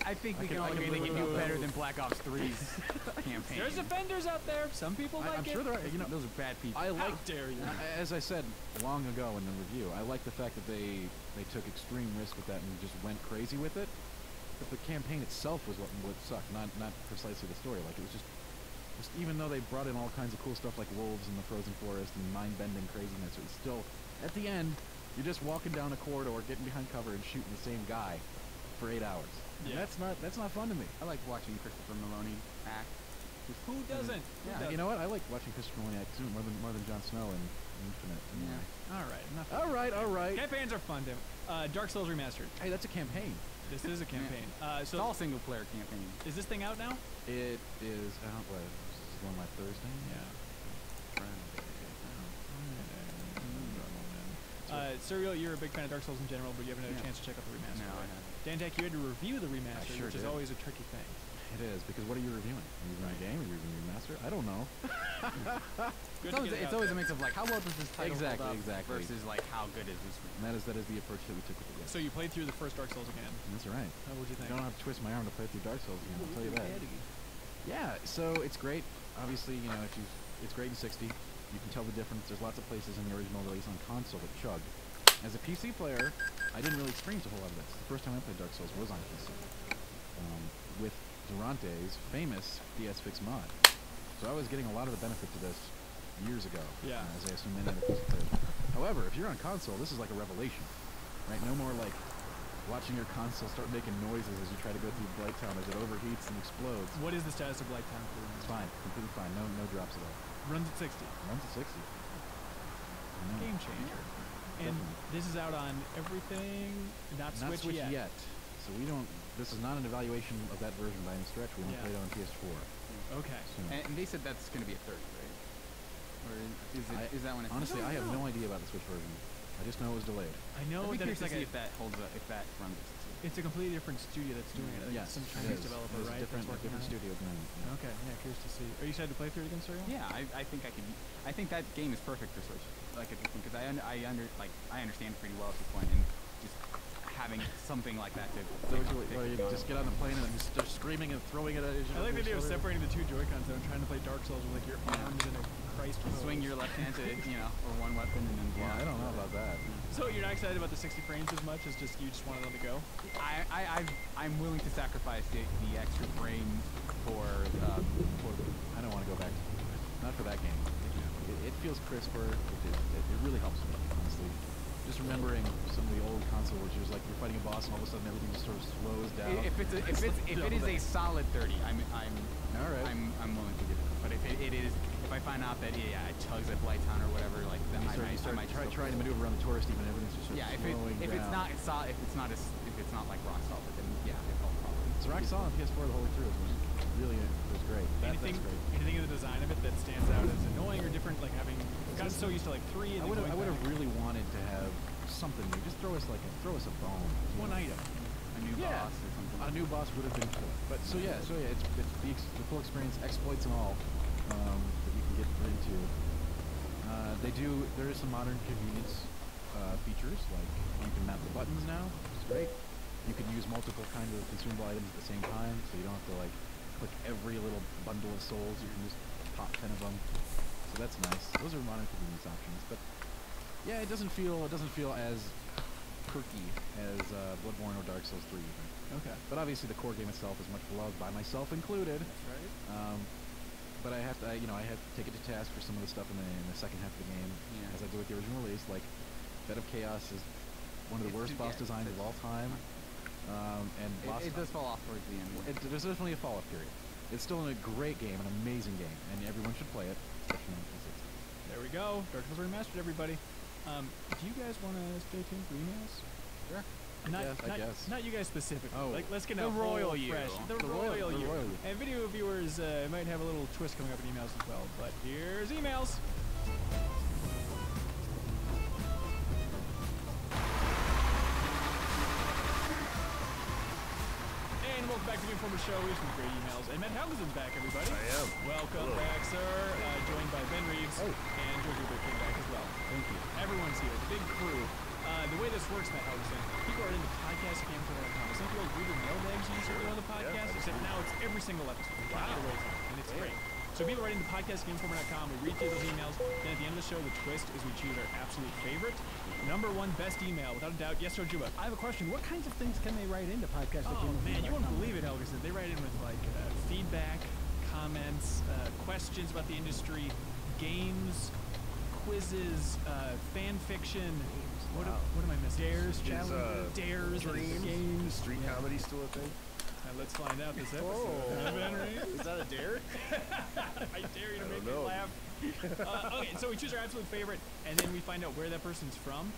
I think we can all agree they can do better than Black Ops 3's campaign. There's offenders out there. Some people like I'm it. sure there are. Those are bad people. How dare you? As I said long ago in the review, I like the fact that they took extreme risk with that and just went crazy with it. But the campaign itself was what sucked, not precisely the story. Like, it was just even though they brought in all kinds of cool stuff like wolves in the frozen forest and mind-bending craziness, it was still, at the end, you're just walking down a corridor, getting behind cover and shooting the same guy for 8 hours. Yeah. That's not fun to me. I like watching Christopher Maloney act. Who doesn't? Yeah. You know what? I like watching Christopher Maloney act too, more than Jon Snow in Infinite. Anyway. Yeah. All right. Campaigns are fun, Tim. Dark Souls Remastered. Hey, that's a campaign. This is a campaign. It's all single-player campaign. Is this thing out now? It is out. What? This is going like Thursday. Yeah. Serial, you're a big fan of Dark Souls in general, but you haven't had a chance to check out the remaster. No, I haven't. Dantek, you had to review the remaster, which is always a tricky thing. It is, because what are you reviewing? Are you reviewing a game? Are you reviewing a remaster? I don't know. It's always a mix of like, how well does this title hold up exactly. versus like, how good is this? And that is the approach that we took with it. So you played through the first Dark Souls again. That's right. What would you think? I don't have to twist my arm to play through Dark Souls again. I'll tell you that. Yeah, so it's great. Obviously, it's great in 60. You can tell the difference. There's lots of places in the original release on console that chug. As a PC player, I didn't really experience a whole lot of this. The first time I played Dark Souls was on PC, with Durante's famous DS Fix mod. So I was getting a lot of the benefits of this years ago, as I assume many other PC players. However, if you're on console, this is like a revelation, right? No more like watching your console start making noises as you try to go through Blighttown as it overheats and explodes. What is the status of Blighttown? It's fine, completely fine. No drops at all. Runs at 60. Runs at 60. Game changer. And this is out on everything, not Switch yet. So we don't. This is not an evaluation of that version by any stretch. We only played it on PS4. Okay. And they said that's going to be a 30, right? Or is that when it's honestly, I have no idea about the Switch version. I just know it was delayed. I know that it's like if that holds up, if that runs. It's a completely different studio that's doing it. Yes, some Chinese developer, right? Different studio doing it. Okay, curious to see. Are you excited to play through it again, Serial? Yeah, I think I can. I think that game is perfect for Switch. Like because I understand it pretty well at this point, and just having something like that to. So you just get on the plane and then just start screaming and throwing it at each other. I like the idea of separating the two Joy-Cons though and trying to play Dark Souls with like your arms in a Christ pose. Swing your left hand to or one weapon and then block. Yeah, I don't know about that. So you're not excited about the 60 frames as much as just you just wanted them to go? I'm willing to sacrifice the extra frames for. I don't want to go back. Not for that game. It feels crisper. It really helps me, honestly. Just remembering some of the old console where it was like you're fighting a boss and all of a sudden everything just sort of slows down. If it is a solid 30, I'm willing to give it. But if I find out that it tugs at Blighttown or whatever, like then I might try to maneuver around the tourist even everything's just slowing down. If it's not like rock solid, then yeah, it's all problem. So I saw on PS4 the whole way through. It was really, it was great. That's great. Anything in the design of it that stands out as annoying or different, like having gotten so used to like 3 and I would have really wanted to have something new. Just throw us a bone. One item. A new boss or something. A new boss would have been cool. But so yeah, it's the full experience, exploits and all, that you can get into. There is some modern convenience features, like you can map the buttons now, which is great. You can use multiple kinds of consumable items at the same time, so you don't have to like click every little bundle of souls. You can just pop 10 of them. So that's nice. Those are modern convenience options. But yeah, it doesn't feel as perky as Bloodborne or Dark Souls 3 even. Okay. But obviously the core game itself is much beloved by myself included. That's right. But I have to take it to task for some of the stuff in the second half of the game, as I did with the original release. Like, Bed of Chaos is one of the worst boss designs of all time. And it does fall off towards the end. There's definitely a fall-off period. It's still a great game, an amazing game, and everyone should play it, especially on PC. There we go. Dark Souls Remastered, everybody. Do you guys want to stay tuned for emails? Sure. I guess. Not you guys specifically. Oh. Like, let's get The royal you. fresh. The royal you. And video viewers might have a little twist coming up in emails as well. But here's emails. And welcome back to the Informer Show. We have some great emails. And Matt Halverson's back, everybody. I am. Welcome back, sir. Joined by Ben Reeves. And George Hubert came back as well. Thank you. Everyone's here. Big crew. The way this works, Matt Halverson, people are into podcast@gameformer.com. Some people read your mailbags you used to do on the podcast, except now it's every single episode. We can't get away from it, and it's great. So people write into podcast@gameformer.com. We read through those emails. Then at the end of the show, the twist is we choose our absolute favorite. Number 1 best email, without a doubt. Yes, Joe Juba. I have a question. What kinds of things can they write into podcast? Oh man, you wouldn't believe it, Helgerson. They write in with like feedback, comments, questions about the industry, games, quizzes, fan fiction. What am I missing? Dares, challenges, dares, dreams, games. Street comedy still a thing? Let's find out this episode. Is that a dare? I dare you to make me laugh. Okay, so we choose our absolute favorite, and then we find out where that person's from.